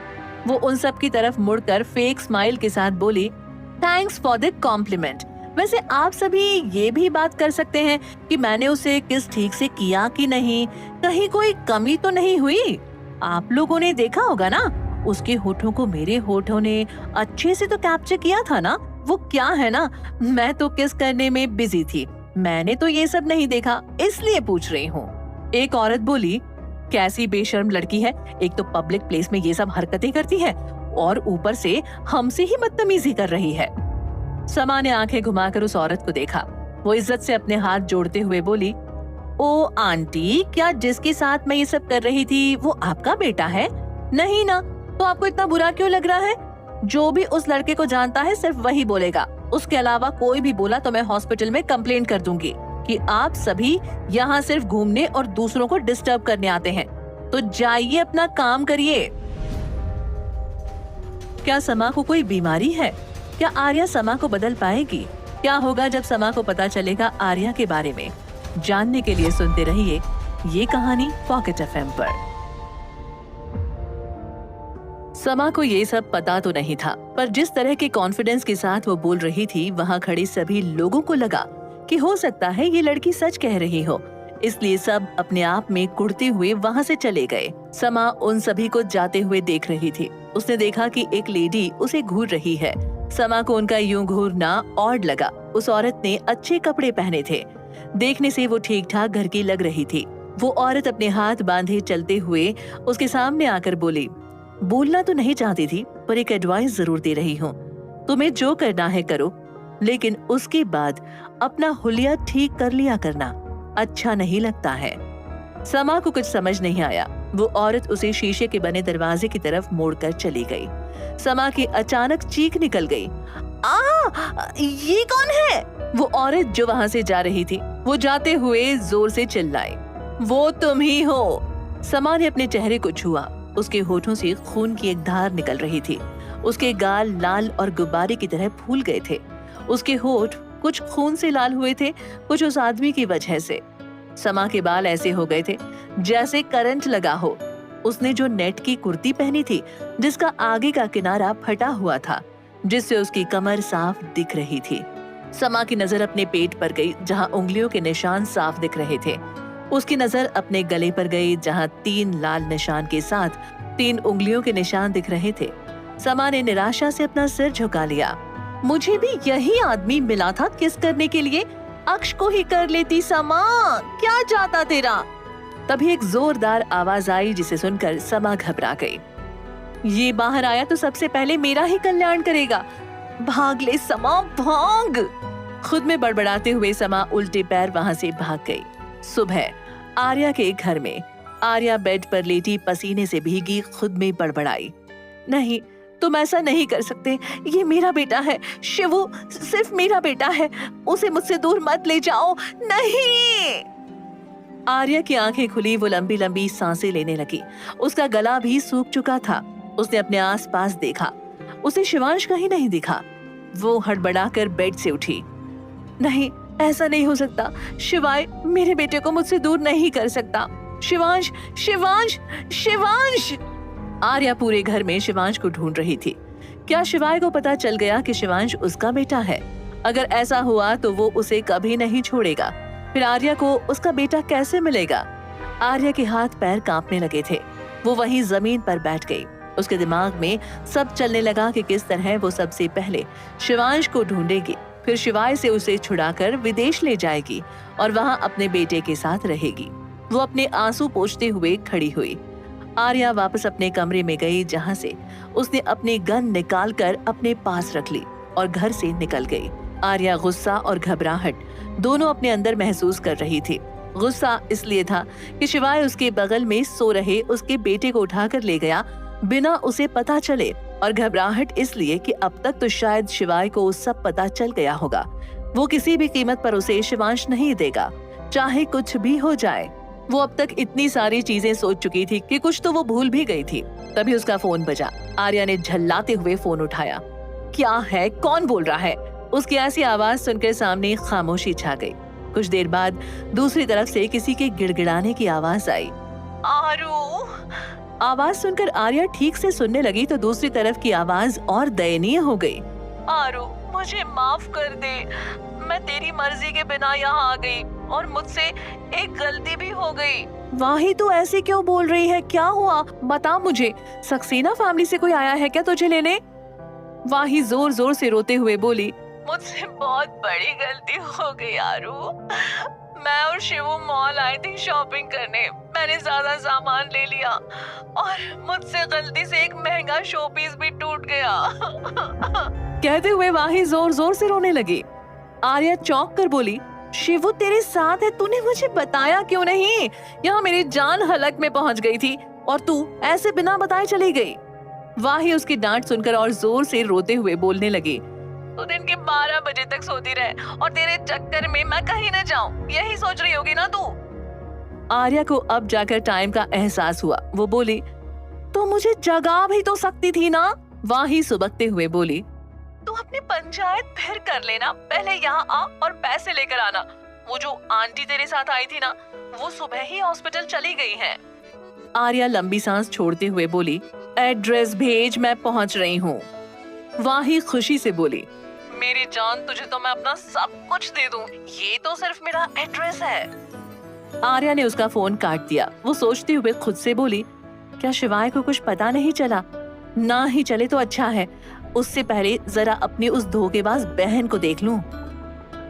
वो उन सब की तरफ मुड़कर फेक स्माइल के साथ बोली, थैंक्स फॉर द कॉम्प्लीमेंट। वैसे आप सभी ये भी बात कर सकते हैं कि मैंने उसे किस ठीक से किया कि नहीं, कहीं कोई कमी तो नहीं हुई। आप लोगों ने देखा होगा ना, उसके होठों को मेरे होठों ने अच्छे से तो कैप्चर किया था ना। वो क्या है ना, मैं तो किस करने में बिजी थी, मैंने तो ये सब नहीं देखा, इसलिए पूछ रही हूँ। एक औरत बोली, कैसी बेशर्म लड़की है, एक तो पब्लिक प्लेस में ये सब हरकतें करती है और ऊपर से हमसे ही बदतमीजी कर रही है। समा ने आंखें घुमाकर उस औरत को देखा। वो इज्जत से अपने हाथ जोड़ते हुए बोली, ओ आंटी, क्या जिसके साथ मैं ये सब कर रही थी वो आपका बेटा है? नहीं ना, तो आपको इतना बुरा क्यों लग रहा है? जो भी उस लड़के को जानता है सिर्फ वही बोलेगा, उसके अलावा कोई भी बोला तो मैं हॉस्पिटल में कंप्लेंट कर दूंगी कि आप सभी यहाँ सिर्फ घूमने और दूसरों को डिस्टर्ब करने आते हैं। तो जाइए अपना काम करिए। क्या समा को कोई बीमारी है? क्या आर्या समा को बदल पाएगी? क्या होगा जब समा को पता चलेगा आर्या के बारे में? जानने के लिए सुनते रहिए ये कहानी पॉकेट एफएम पर। समा को ये सब पता तो नहीं था, पर जिस तरह के कॉन्फिडेंस के साथ वो बोल रही थी, वहाँ खड़े सभी लोगों को लगा कि हो सकता है ये लड़की सच कह रही हो। इसलिए सब अपने आप में कुढ़ते हुए वहाँ से चले गए। समा उन सभी को जाते हुए देख रही थी। उसने देखा कि एक लेडी उसे घूर रही है। समा को उनका यूं घूरना ऑड लगा। उस औरत ने अच्छे कपड़े पहने थे। देखने से वो ठीक ठाक घर की लग रही थी। वो औरत अपने हाथ बांधे चलते हुए उसके सामने आकर बोली, बोलना तो नहीं चाहती थी पर एक एडवाइस जरूर दे रही हूँ। तुम्हें जो करना है करो, लेकिन उसके बाद अपना हुलिया ठीक कर लिया करना, अच्छा नहीं लगता है। समा को कुछ समझ नहीं आया। वो औरत उसे शीशे के बने दरवाजे की तरफ मोड़कर चली गई। समा की अचानक चीख निकल गई, ये कौन है? वो औरत जो वहाँ से जा रही थी, वो जाते हुए जोर से चिल्लाई, वो तुम ही हो। समा ने अपने चेहरे को छुआ। उसके होठों से खून की एक धार निकल रही थी। उसके गाल लाल और गुब्बारे की तरह फूल गए थे। उसके होठ कुछ खून से लाल हुए थे, कुछ उस आदमी की वजह से। समा के बाल ऐसे हो गए थे जैसे करंट लगा हो। उसने जो नेट की कुर्ती पहनी थी, जिसका आगे का किनारा फटा हुआ था, जिससे उसकी कमर साफ दिख रही थी। समा की नजर अपने पेट पर गई, जहां उंगलियों के निशान साफ दिख रहे थे। उसकी नजर अपने गले पर गई, जहां 3 लाल निशान के साथ 3 उंगलियों के निशान दिख रहे थे। समा ने निराशा से अपना सिर झुका लिया। मुझे भी यही आदमी मिला था किस करने के लिए, अक्ष को ही कर लेती। समा, क्या चाहता तेरा? तभी एक जोरदार आवाज आई, जिसे सुनकर समा घबरा गई। ये बाहर आया तो सबसे पहले मेरा ही कल्याण करेगा। भाग ले समा, भाग। खुद में बड़बड़ाते हुए समा उल्टे पैर वहां से भाग गई। सुबह आर्या के घर में आर्या बेड पर लेटी पसीने से भीगी खुद में बड़बड़ाई, नहीं तुम ऐसा नहीं कर सकते, ये मेरा बेटा है शिवू, सिर्फ मेरा बेटा है, उसे मुझसे दूर मत ले जाओ। नहीं। आर्या की आंखें खुली, वो लंबी लंबी सांसें लेने लगी। उसका गला भी सूख चुका था। उसने अपने आसपास देखा, उसे शिवांश कहीं नहीं दिखा। वो हड़बड़ाकर बेड से उठी। नहीं, ऐसा नहीं हो सकता। शिवाय मेरे बेटे को मुझसे दूर नहीं कर सकता। शिवांश, शिवांश, शिवांश। आर्या पूरे घर में शिवांश को ढूंढ रही थी। क्या शिवाय को पता चल गया कि शिवांश उसका बेटा है? अगर ऐसा हुआ तो वो उसे कभी नहीं छोड़ेगा। फिर आर्या को उसका बेटा कैसे मिलेगा? आर्या के हाथ पैर कांपने लगे थे। वो वहीं जमीन पर बैठ गई। उसके दिमाग में सब चलने लगा कि किस तरह वो सबसे पहले शिवांश को ढूंढेगी, फिर शिवाय से उसे छुड़ाकर विदेश ले जाएगी और वहां अपने बेटे के साथ रहेगी। वो अपने आंसू पोंछते हुए खड़ी हुई। आर्या वापस अपने कमरे में गई, जहां से उसने अपनी गन निकालकर अपने पास रख ली और घर से निकल गई। आर्या गुस्सा और घबराहट दोनों अपने अंदर महसूस कर रही थी। गुस्सा इसलिए था कि शिवाय उसके बगल में सो रहे उसके बेटे को उठाकर ले गया बिना उसे पता चले, और घबराहट इसलिए कि अब तक तो शायद शिवाय को सब पता चल गया होगा। वो किसी भी कीमत पर उसे शिवांश नहीं देगा, चाहे कुछ भी हो जाए। वो अब तक इतनी सारी चीजें सोच चुकी थी कि कुछ तो वो भूल भी गई थी। तभी उसका फोन बजा। आर्या ने झल्लाते हुए फोन उठाया। क्या है, कौन बोल रहा है? उसकी ऐसी आवाज सुनकर सामने खामोशी छा गई। कुछ देर बाद दूसरी तरफ से किसी के गिड़गिड़ाने की आवाज आई। आरू। आवाज सुनकर आर्या ठीक से सुनने लगी तो दूसरी तरफ की आवाज और दयनीय हो गई। आरू, मुझे माफ कर दे, मैं तेरी मर्जी के बिना यहाँ आ गई और मुझसे एक गलती भी हो गई। वाही, तू ऐसे क्यों बोल रही है? क्या हुआ, बता मुझे। सक्सेना फैमिली से कोई आया है क्या तुझे लेने? वाही जोर जोर से रोते हुए बोली, मुझसे बहुत बड़ी गलती हो गई आरू। मैं और शिवू मॉल आए थे शॉपिंग करने। मैंने ज्यादा सामान ले लिया और मुझसे गलती से एक महंगा शो पीस भी टूट गया। कहते हुए वाही जोर जोर से रोने लगी। आर्या चौंक कर बोली, शिवू तेरे साथ है, तूने मुझे बताया क्यों नहीं? यहाँ मेरी जान हलक में पहुँच गई थी और तू ऐसे बिना बताए चली गई। वाही उसकी डांट सुनकर और जोर से रोते हुए बोलने लगी, तो दिन के 12 बजे तक सोती रहे और तेरे चक्कर में मैं कहीं न जाऊं, यही सोच रही होगी ना तू? आर्या को अब जाकर टाइम का एहसास हुआ। वो बोली, तो मुझे जगा भी तो सकती थी ना? वाही सुबकते हुए बोली, तू अपनी पंचायत फिर कर लेना, पहले यहाँ आ और पैसे लेकर आना। वो जो आंटी तेरे साथ आई थी ना, वो सुबह ही हॉस्पिटल चली गई है। आर्या लंबी सांस छोड़ते हुए बोली, एड्रेस भेज, मैं पहुँच रही हूँ। वाही खुशी से बोली, मेरी जान, तुझे तो मैं अपना सब कुछ दे दूं, ये तो सिर्फ मेरा एड्रेस है। आर्या ने उसका फोन काट दिया। वो सोचते हुए खुद से बोली, क्या शिवाय को कुछ पता नहीं चला? ना ही चले तो अच्छा है, उससे पहले जरा अपनी उस धोखेबाज बहन को देख लूं।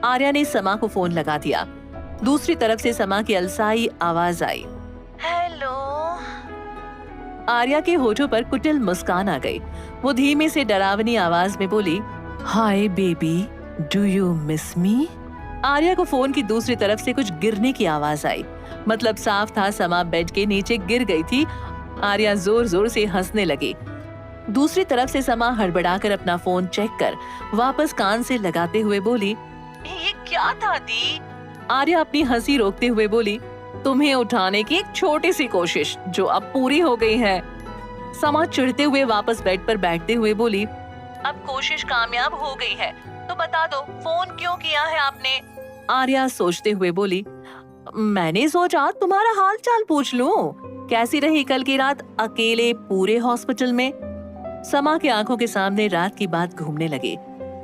आर्या ने समा को फोन लगा दिया। दूसरी तरफ से समा की अलसाई आवाज आई। हेलो। आर्या के होठों पर कुटिल मुस्कान आ गई। वो धीमे से डरावनी आवाज में बोली, hi baby, do you miss मी? आर्या को फोन की दूसरी तरफ से कुछ गिरने की आवाज आई। मतलब साफ था समा बेड के नीचे गिर गई थी। आर्या जोर जोर से हंसने लगी। दूसरी तरफ से समा हड़बड़ाकर अपना फोन चेक कर वापस कान से लगाते हुए बोली, ये क्या था दी? आर्या अपनी हंसी रोकते हुए बोली, तुम्हें उठाने की एक छोटी सी कोशिश जो अब पूरी हो गई है। समा चिढ़ते हुए वापस बेड पर बैठते हुए बोली, अब कोशिश कामयाब हो गई है तो बता दो फोन क्यों किया है आपने? आर्या सोचते हुए बोली, मैंने सोचा तुम्हारा हाल चाल पूछ लूं। कैसी रही कल की रात अकेले पूरे हॉस्पिटल में? समा की आंखों के सामने रात की बात घूमने लगी।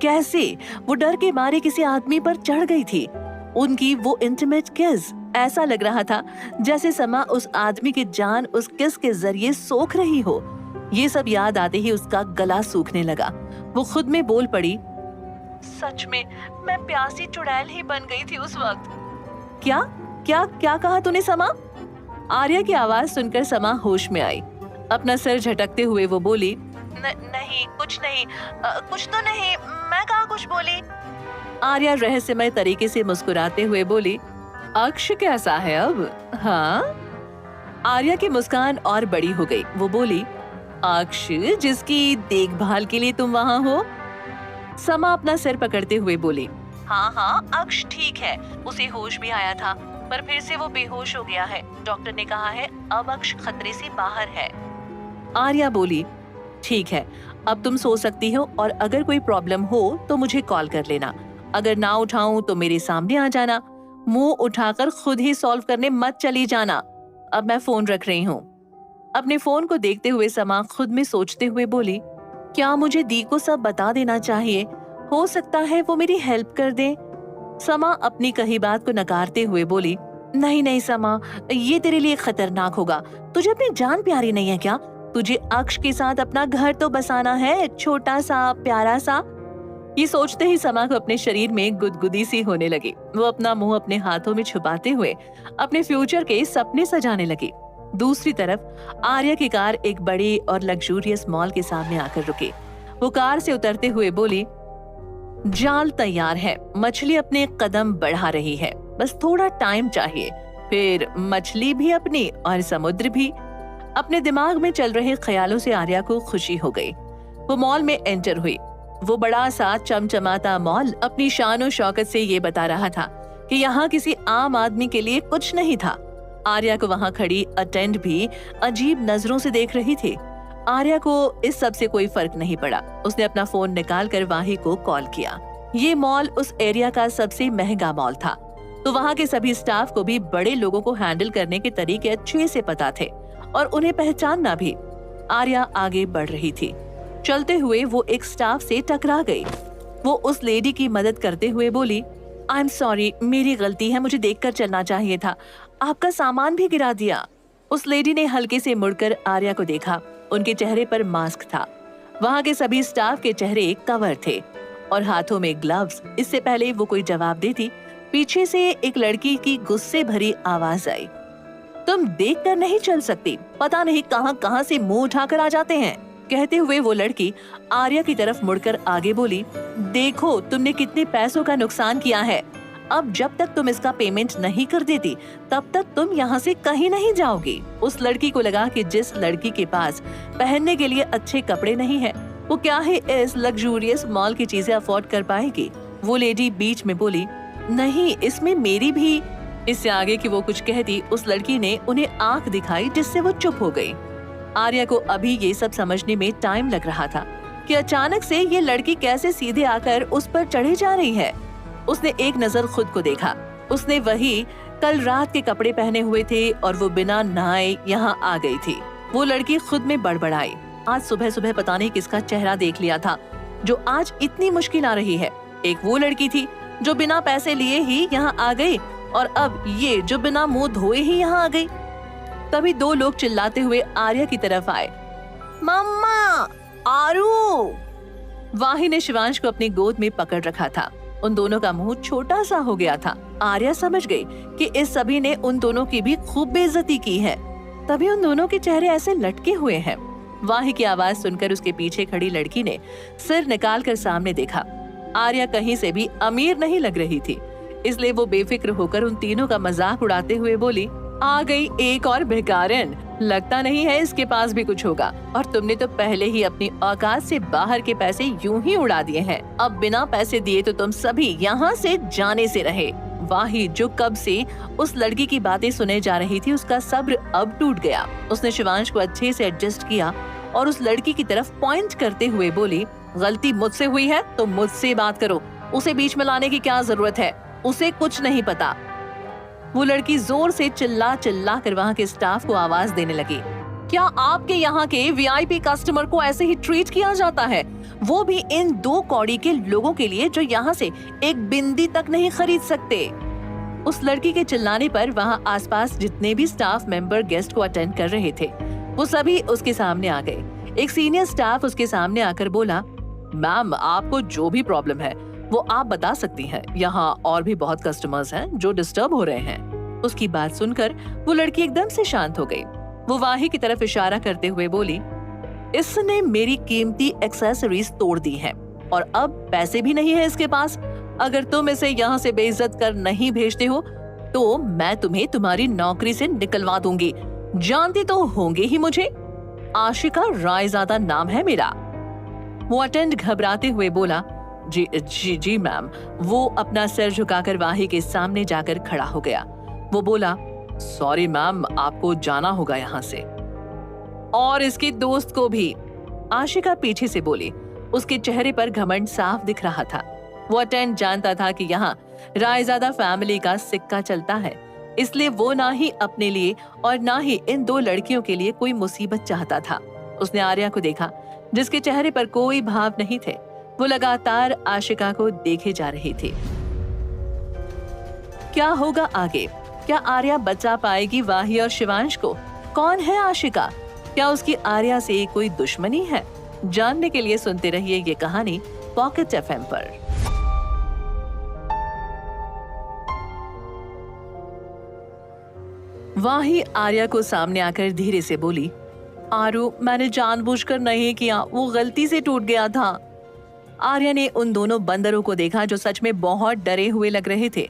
कैसे वो डर के मारे किसी आदमी पर चढ़ गई थी। उनकी वो इंटीमेट किस, ऐसा लग रहा था जैसे समा उस आदमी की जान उस किस के जरिए सोख रही हो। ये सब याद आते ही उसका गला सूखने लगा। वो खुद में बोल पड़ी, सच में मैं प्यासी चुड़ैल ही बन गई थी उस वक्त। क्या क्या क्या कहा तूने समा? आर्या की आवाज सुनकर समा होश में आई। अपना सिर झटकते हुए वो बोली, नहीं कुछ नहीं, कुछ तो नहीं, मैं कहाँ कुछ बोली। आर्या रहस्यमय तरीके से मुस्कुराते हुए बोली, अक्ष कैसा है अब? हाँ? आर्या की मुस्कान और बड़ी हो गई। वो बोली, अक्ष जिसकी देखभाल के लिए तुम वहाँ हो? समा अपना सिर पकड़ते हुए बोली, हाँ हाँ अक्ष ठीक है, उसे होश भी आया था पर फिर से वो बेहोश हो गया है। डॉक्टर ने कहा है अब अक्ष खतरे से बाहर है। आर्या बोली, ठीक है, अब तुम सो सकती हो और अगर कोई प्रॉब्लम हो तो मुझे कॉल कर लेना। अगर ना उठाऊं तो मेरे सामने आ जाना। मुंह उठाकर खुद ही सॉल्व करने मत चली जाना। अब मैं फोन रख रही हूँ। अपने फोन को देखते हुए समा खुद में सोचते हुए बोली, क्या मुझे दी को सब बता देना चाहिए? हो सकता है वो मेरी हेल्प कर दे। समा अपनी कही बात को नकारते हुए बोली, नहीं नहीं समा, ये तेरे लिए खतरनाक होगा। तुझे अपनी जान प्यारी नहीं है क्या? तुझे अक्ष के साथ अपना घर तो बसाना है, छोटा सा प्यारा सा। ये सोचते ही समा को अपने शरीर में गुदगुदी सी होने लगी। वो अपना मुंह अपने हाथों में छुपाते हुए अपने फ्यूचर के सपने सजाने लगी। दूसरी तरफ आर्या की कार एक बड़े और लग्जूरियस मॉल के सामने आकर रुकी। वो कार से उतरते हुए बोली, जाल तैयार है, मछली अपने कदम बढ़ा रही है, बस थोड़ा टाइम चाहिए, फिर मछली भी अपनी और समुद्र भी। अपने दिमाग में चल रहे ख्यालों से आर्या को खुशी हो गई। वो मॉल में एंटर हुई। वो बड़ा सा चमचमाता मॉल अपनी शान शौकत से ये बता रहा था कि यहाँ किसी आम आदमी के लिए कुछ नहीं था। आर्या को वहाँ खड़ी अटेंड भी अजीब नजरों से देख रही थी। आर्या को इस सब से कोई फर्क नहीं पड़ा। उसने अपना फोन निकालकर वाही को कॉल किया। ये मॉल उस एरिया का सबसे महंगा मॉल था, तो वहाँ के सभी स्टाफ को भी बड़े लोगों को हैंडल करने के तरीके अच्छे से पता थे और उन्हें पहचानना भी। आर्या आगे बढ़ रही थी। चलते हुए वो एक स्टाफ से टकरा गई। वो उस लेडी की मदद करते हुए बोली, आई एम सॉरी, मेरी गलती है, मुझे देखकर चलना चाहिए था, आपका सामान भी गिरा दिया। उस लेडी ने हल्के से मुड़कर आर्या को देखा। उनके चेहरे पर मास्क था। वहाँ के सभी स्टाफ के चेहरे कवर थे और हाथों में ग्लव्स। इससे पहले वो कोई जवाब देती, पीछे से एक लड़की की गुस्से भरी आवाज आई, तुम देखकर नहीं चल सकती, पता नहीं कहां से मुंह उठाकर आ जाते हैं। कहते हुए वो लड़की आर्या की तरफ मुड़कर आगे बोली, देखो तुमने कितने पैसों का नुकसान किया है। अब जब तक तुम इसका पेमेंट नहीं कर देती तब तक तुम यहाँ से कहीं नहीं जाओगी। उस लड़की को लगा कि जिस लड़की के पास पहनने के लिए अच्छे कपड़े नहीं है, वो क्या है इस लग्जूरियस मॉल की चीजें अफोर्ड कर पाएगी। वो लेडी बीच में बोली, नहीं इसमें मेरी भी। इससे आगे कि वो कुछ कहती, उस लड़की ने उन्हें आंख दिखाई जिससे वो चुप हो गई। आर्या को अभी ये सब समझने में टाइम लग रहा था कि अचानक से ये लड़की कैसे सीधे आकर उस पर चढ़े जा रही है। उसने एक नजर खुद को देखा। उसने वही कल रात के कपड़े पहने हुए थे और वो बिना नहाए यहाँ आ गई थी। वो लड़की खुद में बड़बड़ाई, आज सुबह सुबह पता नहीं किसका चेहरा देख लिया था जो आज इतनी मुश्किल आ रही है। एक वो लड़की थी जो बिना पैसे लिए ही यहाँ आ गई और अब ये जो बिना मुंह धोए ही यहाँ आ गई। तभी दो लोग चिल्लाते हुए आर्या की तरफ आए, मम्मा, आरू। वाही ने शिवांश को अपनी गोद में पकड़ रखा था। उन दोनों का मुंह छोटा सा हो गया था। आर्या समझ गई कि इस सभी ने उन दोनों की भी खूब बेइज्जती की है, तभी उन दोनों के चेहरे ऐसे लटके हुए हैं। वाही की आवाज सुनकर उसके पीछे खड़ी लड़की ने सिर निकालकर सामने देखा। आर्या कहीं से भी अमीर नहीं लग रही थी, इसलिए वो बेफिक्र होकर उन तीनों का मजाक उड़ाते हुए बोली, आ गई एक और भिखारिन, लगता नहीं है इसके पास भी कुछ होगा, और तुमने तो पहले ही अपनी औकात से बाहर के पैसे यूं ही उड़ा दिए हैं। अब बिना पैसे दिए तो तुम सभी यहाँ से जाने से रहे। वाही, जो कब से उस लड़की की बातें सुने जा रही थी, उसका सब्र अब टूट गया। उसने शिवांश को अच्छे से एडजस्ट किया और उस लड़की की तरफ पॉइंट करते हुए बोली, गलती मुझसे हुई है तो मुझसे बात करो, उसे बीच में लाने की क्या जरूरत है, उसे कुछ नहीं पता। वो लड़की जोर से चिल्ला चिल्ला कर वहाँ के स्टाफ को आवाज देने लगी, क्या आपके यहाँ के वीआईपी कस्टमर को ऐसे ही ट्रीट किया जाता है, वो भी इन 2 कौड़ी के लोगों के लिए जो यहाँ से एक बिंदी तक नहीं खरीद सकते। उस लड़की के चिल्लाने पर वहाँ आसपास जितने भी स्टाफ मेंबर गेस्ट को अटेंड कर रहे थे, वो सभी उसके सामने आ गए। एक सीनियर स्टाफ उसके सामने आकर बोला, मैम, आपको जो भी प्रॉब्लम है वो आप बता सकती हैं, यहाँ और भी बहुत कस्टमर्स हैं जो डिस्टर्ब हो रहे हैं। उसकी बात सुनकर वो लड़की एकदम से शांत हो गई। वो वाही की तरफ इशारा करते हुए बोली, इसने मेरी कीमती एक्सेसरीज तोड़ दी हैं और अब पैसे भी नहीं है इसके पास। अगर तुम इसे यहाँ से बेइज्जत कर नहीं भेजते हो तो मैं तुम्हें तुम्हारी नौकरी से निकलवा दूंगी। जानती तो होंगे ही मुझे, आशिका रायजादा नाम है मेरा। वो अटेंड घबराते हुए बोला, जी जी जी मैम। वो अपना सिर झुकाकर वाही के सामने जाकर खड़ा हो गया। वो बोला, सॉरी मैम, आपको जाना होगा यहाँ से। और इसके दोस्त को भी, आशिका पीछे से बोली। उसके चेहरे पर घमंड साफ दिख रहा था। वो अटेंड जानता था कि यहाँ रायजादा फैमिली का सिक्का चलता है, इसलिए वो ना ही अपने लिए और ना ही इन 2 लड़कियों के लिए कोई मुसीबत चाहता था। उसने आर्या को देखा, जिसके चेहरे पर कोई भाव नहीं थे। वो लगातार आशिका को देखे जा रही थी। क्या होगा आगे? क्या आर्या बचा पाएगी वाही और शिवांश को? कौन है आशिका? क्या उसकी आर्या से कोई दुश्मनी है? जानने के लिए सुनते रहिए ये कहानी पॉकेट एफएम पर। वाही आर्या को सामने आकर धीरे से बोली, आरू, मैंने जानबूझकर नहीं किया, वो गलती से टूट गया था। आर्या ने उन दोनों बंदरों को देखा जो सच में बहुत डरे हुए लग रहे थे।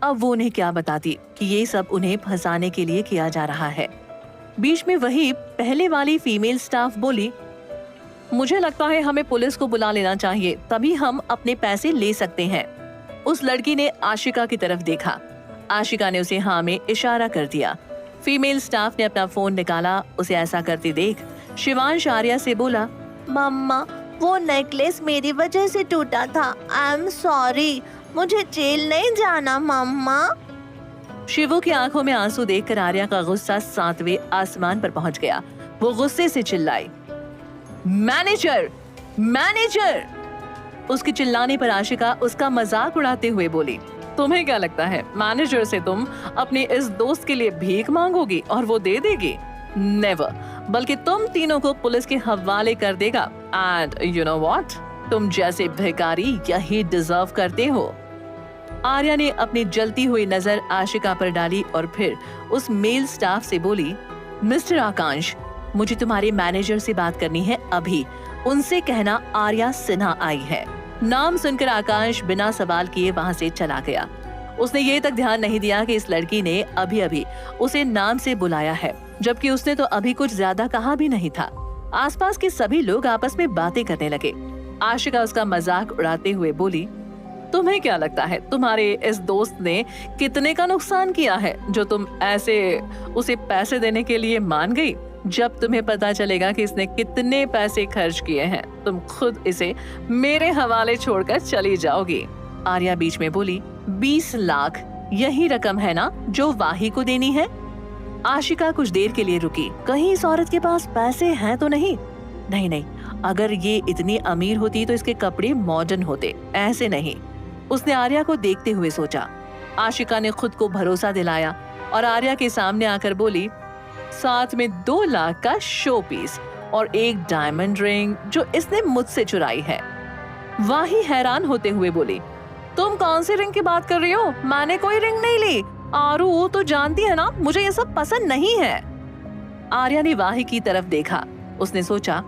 अब वो उन्हें क्या बताती कि ये सब उन्हें फंसाने के लिए किया जा रहा है। बीच में वही पहले वाली फीमेल स्टाफ बोली, मुझे लगता है हमें पुलिस को बुला लेना चाहिए, तभी हम अपने पैसे ले सकते हैं। उस लड़की ने आशिका की तरफ देखा। आशिका ने उसे हाँ में इशारा कर दिया। फीमेल स्टाफ ने अपना फोन निकाला। उसे ऐसा करते देख शिवांश आर्या से बोला, मम्मा, वो नेकलेस मेरी वजह से टूटा था। आई एम सॉरी, मुझे जेल नहीं जाना मम्मा। शिवू की आंखों में आंसू देखकर आर्या का गुस्सा 7वें आसमान पर पहुंच गया। वो गुस्से से चिल्लाई, मैनेजर, मैनेजर! उसके चिल्लाने पर आशिका उसका मजाक उड़ाते हुए बोली, तुम्हें क्या लगता है मैनेजर से तुम अपने इस दोस्त के लिए भीख मांगोगी और वो दे देगी? नेवर, बल्कि तुम तीनों को पुलिस के हवाले कर देगा। एंड यू नो व्हाट, तुम जैसे भिखारी यही डिजर्व करते हो। आर्या ने अपनी जलती हुई नजर आशिका पर डाली और फिर उस मेल स्टाफ से बोली, मिस्टर आकांश, मुझे तुम्हारे मैनेजर से बात करनी है अभी। उनसे कहना आर्या सिन्हा आई है। नाम सुनकर आकांश बिना सवाल किए वहां से चला गया। उसने ये तक ध्यान नहीं दिया कि इस लड़की ने अभी अभी उसे नाम से बुलाया है, जबकि उसने तो अभी कुछ ज्यादा कहा भी नहीं था। आसपास के सभी लोग आपस में बातें करने लगे। आशिका उसका मजाक उड़ाते हुए बोली, तुम्हें क्या लगता है तुम्हारे इस दोस्त ने कितने का नुकसान किया है जो तुम ऐसे उसे पैसे देने के लिए मान गई? जब तुम्हें पता चलेगा कि इसने कितने पैसे खर्च किए हैं, तुम खुद इसे मेरे हवाले छोड़कर चली जाओगी। आर्या बीच में बोली, 20 लाख यही रकम है ना जो वाही को देनी है? आशिका कुछ देर के लिए रुकी, कहीं इस औरत के पास पैसे हैं तो नहीं? नहीं नहीं, अगर ये इतनी अमीर होती तो इसके कपड़े मॉडर्न होते, ऐसे नहीं। उसने आर्या को देखते हुए सोचा। आशिका ने खुद को भरोसा दिलाया और आर्या के सामने आकर बोली, साथ में 2 लाख का शो पीस और एक डायमंड रिंग जो इसने मुझसे चुराई है। वाही हैरान होते हुए बोली, तुम कौन सी रिंग की बात कर रही हो? मैंने कोई रिंग नहीं ली। आरू तो जानती है ना, मुझे ये सब पसंद नहीं है। आर्या ने वाही की तरफ देखा। उसने सोचा,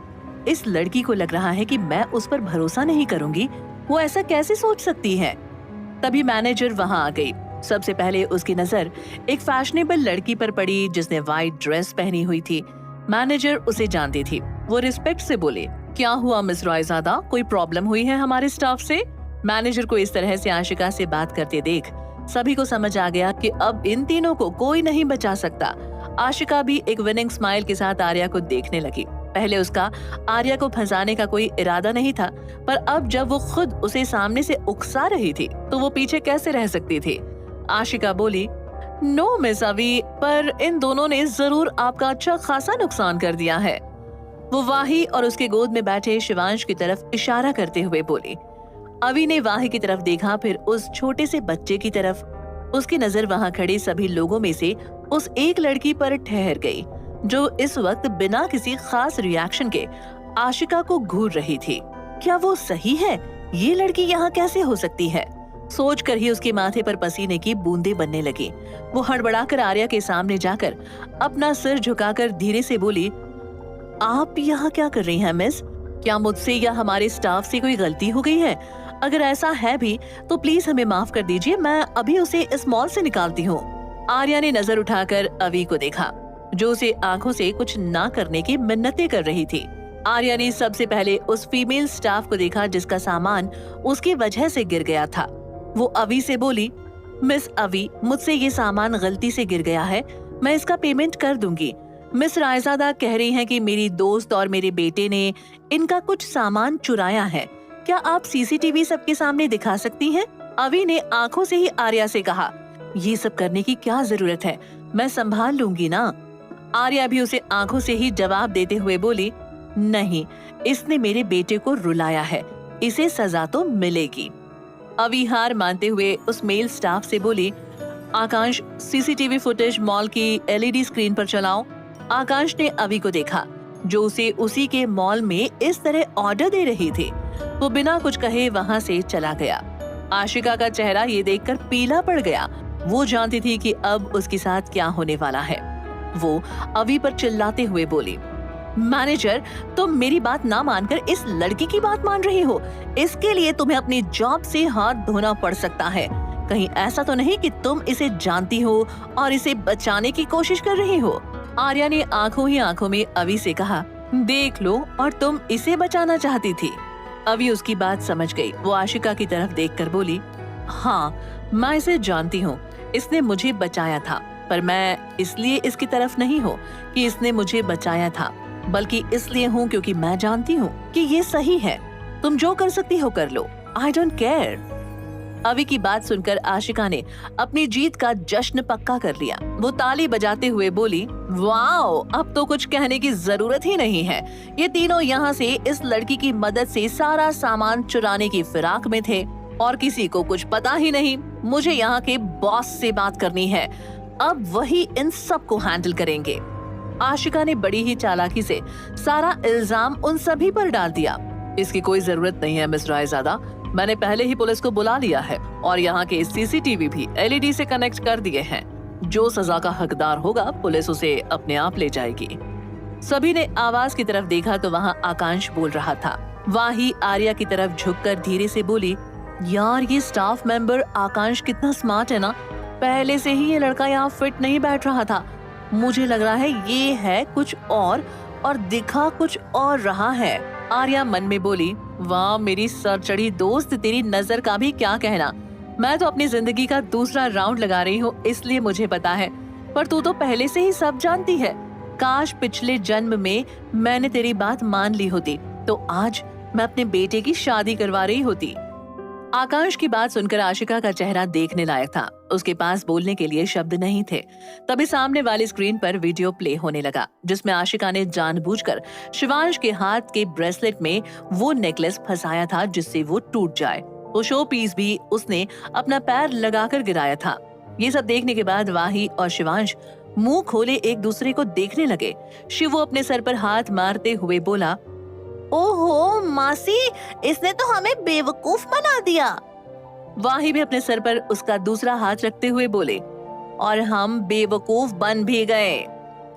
इस लड़की को लग रहा है कि मैं उस पर भरोसा नहीं करूंगी। वो ऐसा कैसे सोच सकती है? तभी मैनेजर वहां आ गई। सबसे पहले उसकी नजर एक फैशनेबल लड़की पर पड़ी जिसने व्हाइट ड्रेस पहनी हुई थी। मैनेजर उसे जानती थी। वो रिस्पेक्ट से बोले, क्या हुआ मिस रॉयज़ादा, कोई प्रॉब्लम हुई है हमारे स्टाफ से? मैनेजर को इस तरह से आशिका से बात करते देख सभी को समझ आ गया कि अब इन तीनों को कोई नहीं बचा सकता। आशिका भी एक विनिंग स्माइल के साथ आर्या को देखने लगी। पहले उसका आर्या को फंसाने का कोई इरादा नहीं था, पर अब जब वो खुद उसे सामने से उकसा रही थी तो वो पीछे कैसे रह सकती थी। आशिका बोली, नो मिस अवी, पर इन दोनों ने जरूर आपका अच्छा खासा नुकसान कर दिया है। वो वाही और उसके गोद में बैठे शिवांश की तरफ इशारा करते हुए बोली। अवी ने वाही की तरफ देखा, फिर उस छोटे से बच्चे की तरफ। उसकी नजर वहां खड़े सभी लोगों में से उस एक लड़की पर ठहर गई जो इस वक्त बिना किसी खास रिएक्शन के आशिका को घूर रही थी। क्या वो सही है? ये लड़की यहाँ कैसे हो सकती है? सोचकर ही उसके माथे पर पसीने की बूंदें बनने लगी। वो हड़बड़ाकर आर्या के सामने जाकर अपना सिर झुकाकर धीरे से बोली, आप यहाँ क्या कर रही हैं मिस? क्या मुझसे या हमारे स्टाफ से कोई गलती हो गई है? अगर ऐसा है भी तो प्लीज हमें माफ कर दीजिए, मैं अभी उसे इस मॉल से निकालती हूँ। आर्या ने नजर उठाकर अवी को देखा जो उसे आंखों से कुछ ना करने की मिन्नतें कर रही थी। आर्या ने सबसे पहले उस फीमेल स्टाफ को देखा जिसका सामान उसकी वजह से गिर गया था। वो अवी से बोली, मिस अवी, मुझसे ये सामान गलती से गिर गया है, मैं इसका पेमेंट कर दूंगी। मिस रायज़ादा कह रही हैं कि मेरी दोस्त और मेरे बेटे ने इनका कुछ सामान चुराया है। क्या आप सीसीटीवी सबके सामने दिखा सकती हैं? अवी ने आंखों से ही आर्या से कहा, ये सब करने की क्या जरूरत है, मैं संभाल लूंगी ना। आर्या भी उसे आंखों से ही जवाब देते हुए बोली, नहीं, इसने मेरे बेटे को रुलाया है, इसे सजा तो मिलेगी। अवी हार मानते हुए उस मेल स्टाफ से बोली, आकांश, सीसीटीवी फुटेज मॉल की एलईडी स्क्रीन पर चलाओ। आकांश ने अवी को देखा जो उसे उसी के मॉल में इस तरह ऑर्डर दे रही थी। वो बिना कुछ कहे वहां से चला गया। आशिका का चेहरा ये देखकर पीला पड़ गया। वो जानती थी कि अब उसके साथ क्या होने वाला है। वो अवी पर चिल्लाते हुए बोली, मैनेजर, तुम मेरी बात ना मानकर इस लड़की की बात मान रही हो। इसके लिए तुम्हें अपनी जॉब से हाथ धोना पड़ सकता है। कहीं ऐसा तो नहीं कि तुम इसे जानती हो और इसे बचाने की कोशिश कर रही हो? आर्या ने आंखों ही आंखों में अवी से कहा, देख लो, और तुम इसे बचाना चाहती थी। अवी उसकी बात समझ गई। वो आशिका की तरफ देखकर बोली, हाँ, मैं इसे जानती हूँ, इसने मुझे बचाया था, पर मैं इसलिए इसकी तरफ नहीं हूँ कि इसने मुझे बचाया था, बल्कि इसलिए हूँ क्योंकि मैं जानती हूँ कि ये सही है। तुम जो कर सकती हो कर लो, आई डोंट केयर। अवी की बात सुनकर आशिका ने अपनी जीत का जश्न पक्का कर लिया। वो ताली बजाते हुए बोली, वाओ, अब तो कुछ कहने की जरूरत ही नहीं है। ये तीनों यहाँ से इस लड़की की मदद से सारा सामान चुराने की फिराक में थे और किसी को कुछ पता ही नहीं। मुझे यहाँ के बॉस से बात करनी है, अब वही इन सब को हैंडल करेंगे। आशिका ने बड़ी ही चालाकी से सारा इल्जाम उन सभी पर डाल दिया। इसकी कोई जरूरत नहीं है मिस रायज़ादा, मैंने पहले ही पुलिस को बुला लिया है और यहाँ के सीसीटीवी भी एलईडी से कनेक्ट कर दिए हैं। जो सजा का हकदार होगा पुलिस उसे अपने आप ले जाएगी। सभी ने आवाज की तरफ देखा तो वहाँ आकांश बोल रहा था। वाही आर्या की तरफ झुककर धीरे से बोली, यार, ये स्टाफ मेंबर आकांश कितना स्मार्ट है ना। पहले से ही ये लड़का यहाँ फिट नहीं बैठ रहा था। मुझे लग रहा है ये है कुछ और दिखा कुछ और रहा है। आर्या मन में बोली, वाह मेरी सर चढ़ी दोस्त, तेरी नजर का भी क्या कहना। मैं तो अपनी जिंदगी का दूसरा राउंड लगा रही हूँ, इसलिए मुझे पता है, पर तू तो पहले से ही सब जानती है। काश पिछले जन्म में मैंने तेरी बात मान ली होती तो आज मैं अपने बेटे की शादी करवा रही होती। आकांश की बात सुनकर आशिका का चेहरा देखने लायक था। उसके पास बोलने के लिए शब्द नहीं थे। तभी सामने वाली स्क्रीन पर वीडियो प्ले होने लगा जिसमें आशिका ने जानबूझकर शिवांश के हाथ के ब्रेसलेट में वो नेकलेस फंसाया था जिससे वो टूट जाए। वो शो पीस भी उसने अपना पैर लगाकर गिराया था। ये सब देखने के बाद वाही और शिवांश मुंह खोले एक दूसरे को देखने लगे। शिवू अपने सर पर हाथ मारते हुए बोला, ओहो मासी, इसने तो हमें बेवकूफ बना दिया। वाही भी अपने सर पर उसका दूसरा हाथ रखते हुए बोले, और हम बेवकूफ बन भी गए।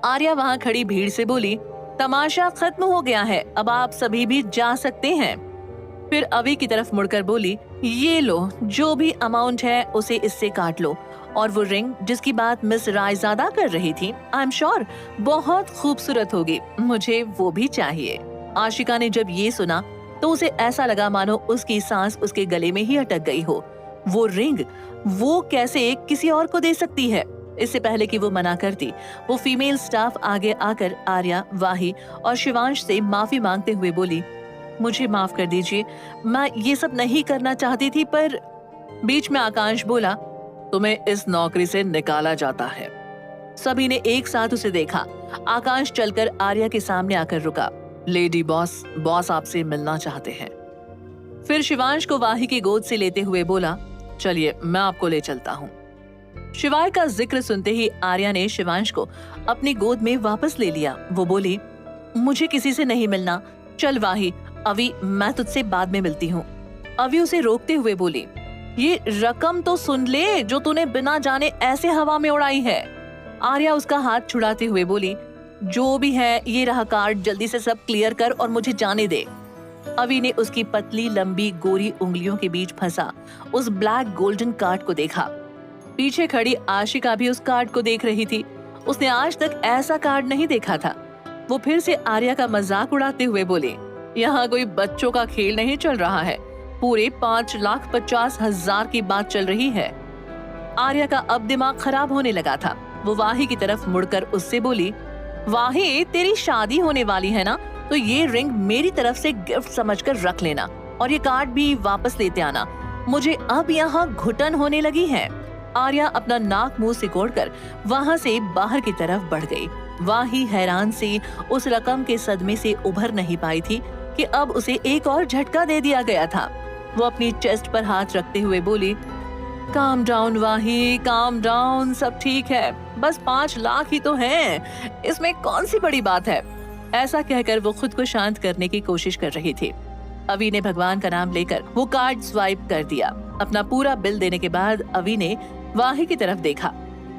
आर्या वहाँ खड़ी भीड़ से बोली, तमाशा खत्म हो गया है, अब आप सभी भी जा सकते हैं। फिर अवी की तरफ मुड़कर बोली, ये लो, जो भी अमाउंट है उसे इससे काट लो, और वो रिंग जिसकी बात मिस रायजादा कर रही थी, आई एम श्योर बहुत खूबसूरत होगी, मुझे वो भी चाहिए। आशिका ने जब ये सुना तो उसे ऐसा लगा मानो उसकी सांस उसके गले में ही अटक गई हो। वो रिंग वो कैसे किसी और को दे सकती है? इससे पहले कि वो मना करती, वो फीमेल स्टाफ आगे आकर आर्या, वाही और शिवांश से माफी मांगते हुए बोली, मुझे माफ कर दीजिए, मैं ये सब नहीं करना चाहती थी, पर बीच में आकांश बोला, तुम्हें इस नौकरी से निकाला जाता है। सभी ने एक साथ उसे देखा। आकांश चलकर आर्या के सामने आकर रुका। लेडी बॉस, बॉस आपसे मिलना चाहते हैं। फिर शिवांश को वाही की गोद से लेते हुए बोला, चलिए मैं आपको ले चलता हूँ। शिवाय का जिक्र सुनते ही आर्या ने शिवांश को अपनी गोद में वापस ले लिया। वो बोली, मुझे किसी से नहीं मिलना, चल वाही, अभी मैं तुझसे बाद में मिलती हूँ। अभी उसे रोकते हुए बोली, ये रकम तो सुन ले जो तूने बिना जाने ऐसे हवा में उड़ाई है। आर्या उसका हाथ छुड़ाते हुए बोली, जो भी है ये रहा कार्ड, जल्दी से सब क्लियर कर और मुझे जाने दे। अवी ने उसकी पतली लंबी गोरी उंगलियों के बीच फंसा उस ब्लैक गोल्डन कार्ड को देखा। पीछे खड़ी आशिका भी उस कार्ड को देख रही थी। उसने आज तक ऐसा कार्ड नहीं देखा था। वो फिर से आर्या का मजाक उड़ाते हुए बोले, यहाँ कोई बच्चों का खेल नहीं चल रहा है, पूरे 5,50,000 की बात चल रही है। आर्या का अब दिमाग खराब होने लगा था। वो वाही की तरफ मुड़कर उससे बोली, वाही, तेरी शादी होने वाली है ना, तो ये रिंग मेरी तरफ से गिफ्ट समझकर रख लेना, और ये कार्ड भी वापस लेते आना, मुझे अब यहाँ घुटन होने लगी है। आर्या अपना नाक मुंह सिकोड़कर वहाँ से बाहर की तरफ बढ़ गई। वाही हैरान से उस रकम के सदमे से उभर नहीं पाई थी कि अब उसे एक और झटका दे दिया गया था। वो अपनी चेस्ट पर हाथ रखते हुए बोली, काम डाउन वाही, काम डाउन, सब ठीक है, बस 5 लाख ही तो हैं, इसमें कौन सी बड़ी बात है। ऐसा कहकर वो खुद को शांत करने की कोशिश कर रही थी। अवी ने भगवान का नाम लेकर वो कार्ड स्वाइप कर दिया। अपना पूरा बिल देने के बाद अवी ने वाही की तरफ देखा।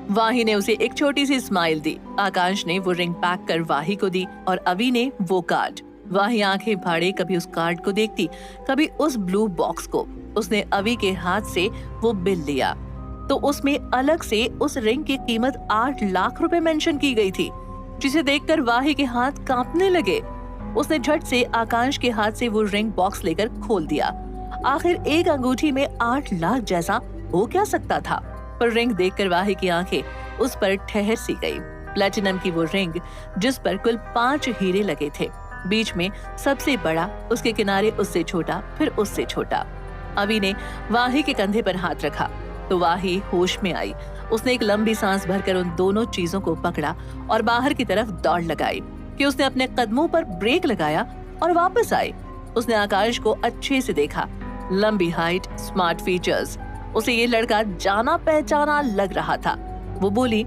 वाही ने उसे एक छोटी सी स्माइल दी। आकांश ने वो रिंग पैक कर वाही को दी और अवी ने वो कार्ड। वाही आंखें फाड़े कभी उस कार्ड को देखती, कभी उस ब्लू बॉक्स को। उसने अवी के हाथ से वो बिल लिया तो उसमें अलग से उस रिंग की कीमत 8 लाख रुपए मेंशन की गई थी, जिसे देखकर वाही के हाथ कांपने लगे। उसने झट से आकांश के हाथ से वो रिंग बॉक्स लेकर खोल दिया। आखिर एक अंगूठी में 8 लाख जैसा हो क्या सकता था, पर रिंग देखकर वाही की आंखें उस पर ठहर सी गई। प्लेटिनम की वो रिंग जिस पर कुल 5 हीरे लगे थे, बीच में सबसे बड़ा, उसके किनारे उससे छोटा, फिर उससे छोटा। अवी ने वाही के कंधे पर हाथ रखा तो वाही होश में आई। उसने एक लंबी सांस भरकर उन दोनों चीजों को पकड़ा और बाहर की तरफ दौड़ लगाई कि उसने अपने कदमों पर ब्रेक लगाया और वापस आई। उसने आकाश को अच्छे से देखा, लंबी हाइट, स्मार्ट फीचर्स, उसे ये लड़का जाना पहचाना लग रहा था। वो बोली,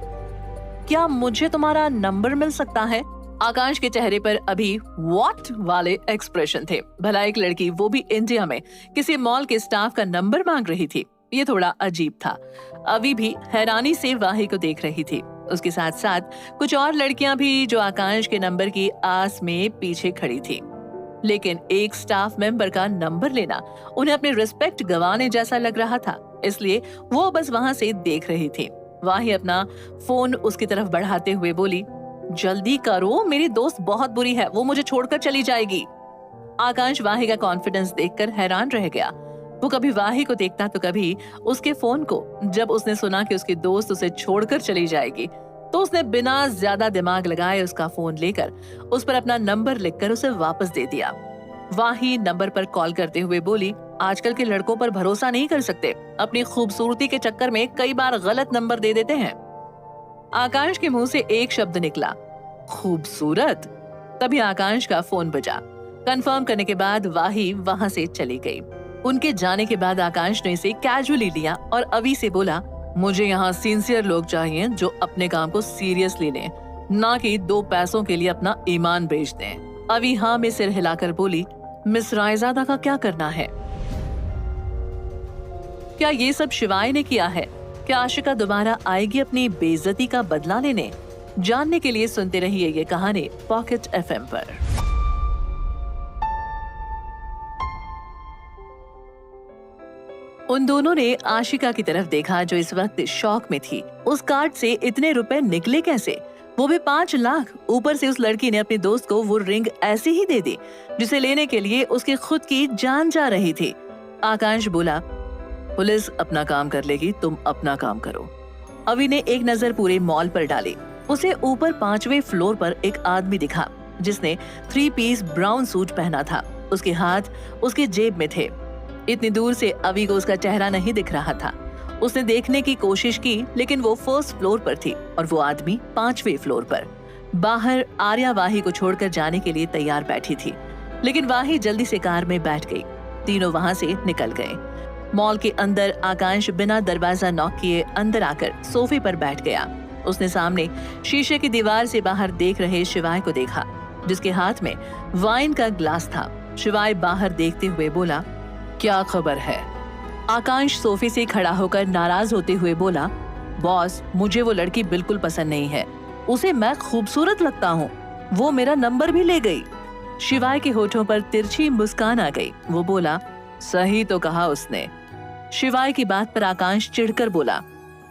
क्या मुझे तुम्हारा नंबर मिल सकता है? आकाश के चेहरे पर अभी व्हाट वाले एक्सप्रेशन थे। भला एक लड़की, वो भी इंडिया में, किसी मॉल के स्टाफ का नंबर मांग रही थी। ये थोड़ा अजीब था। अभी भी हैरानी से वाही को देख रही थी। उसके साथ साथ कुछ और लड़कियां भी जो आकाश के नंबर की आस में पीछे खड़ी थी। लेकिन एक स्टाफ मेंबर का नंबर लेना उन्हें अपनी रिस्पेक्ट गंवाने जैसा लग रहा था, इसलिए वो बस वहां से देख रही थी। वाही अपना फोन उसकी तरफ बढ़ाते हुए बोली, जल्दी करो, मेरी दोस्त बहुत बुरी है, वो मुझे छोड़कर चली जाएगी। आकाश वाही का कॉन्फिडेंस देखकर हैरान रह गया। वो कभी वाही को देखता तो कभी उसके फोन को। जब उसने सुना कि उसकी दोस्त उसे छोड़कर चली जाएगी तो उसने बिना ज्यादा दिमाग लगाए उसका फोन लेकर उस पर अपना नंबर लिखकर उसे वापस दे दिया। वाही नंबर पर कॉल करते हुए बोली, आजकल के लड़कों पर भरोसा नहीं कर सकते, अपनी खूबसूरती के चक्कर में कई बार गलत नंबर दे देते हैं। आकाश के मुंह से एक शब्द निकला, खूबसूरत। तभी आकाश का फोन बजा। कंफर्म करने के बाद वाही वहां से चली गई। उनके जाने के बाद आकाश ने इसे कैजुअली लिया और अवी से बोला, मुझे यहाँ सिंसियर लोग चाहिए जो अपने काम को सीरियसली लें, ना कि 2 पैसों के लिए अपना ईमान बेच दें। अवी हाँ में सिर हिलाकर बोली, मिस रायजादा का क्या करना है? क्या ये सब शिवाय ने किया है? क्या आशिका दोबारा आएगी अपनी बेइज्जती का बदला लेने? जानने के लिए सुनते रहिए ये कहानी पॉकेट एफएम पर। उन दोनों ने आशिका की तरफ देखा जो इस वक्त शॉक में थी। उस कार्ड से इतने रुपए निकले कैसे? वो भी 5 लाख। ऊपर से उस लड़की ने अपने दोस्त को वो रिंग ऐसे ही दे दी जिसे लेने के लिए उसकी खुद की जान जा रही थी। आकांश बोला, पुलिस अपना काम कर लेगी, तुम अपना काम करो। अवि ने एक नजर पूरे मॉल पर डाली। उसे ऊपर 5वें फ्लोर पर एक आदमी दिखा जिसने 3 पीस ब्राउन सूट पहना था। उसके हाथ उसके जेब में थे। इतनी दूर से अवि को उसका चेहरा नहीं दिख रहा था। उसने देखने की कोशिश की लेकिन वो 1st फ्लोर पर थी और वो आदमी 5वें फ्लोर पर। बाहर आर्या वाही को छोड़कर जाने के लिए तैयार बैठी थी, लेकिन वाही जल्दी से कार में बैठ गई। तीनों वहां से निकल गए। मॉल के अंदर आकांश बिना दरवाजा नॉक किए अंदर आकर सोफे पर बैठ गया। उसने सामने शीशे की दीवार से बाहर देख रहे शिवाय को देखा जिसके हाथ में वाइन का ग्लास था। शिवाय बाहर देखते हुए बोला, क्या खबर है? आकांश सोफे से खड़ा होकर नाराज होते हुए बोला, बॉस, मुझे वो लड़की बिल्कुल पसंद नहीं है। उसे मैं खूबसूरत लगता हूँ। वो मेरा नंबर भी ले गई। शिवाय के होठों पर तिरछी मुस्कान आ गई। वो बोला, सही तो कहा उसने। शिवाय की बात पर आकांश चिढ़कर बोला,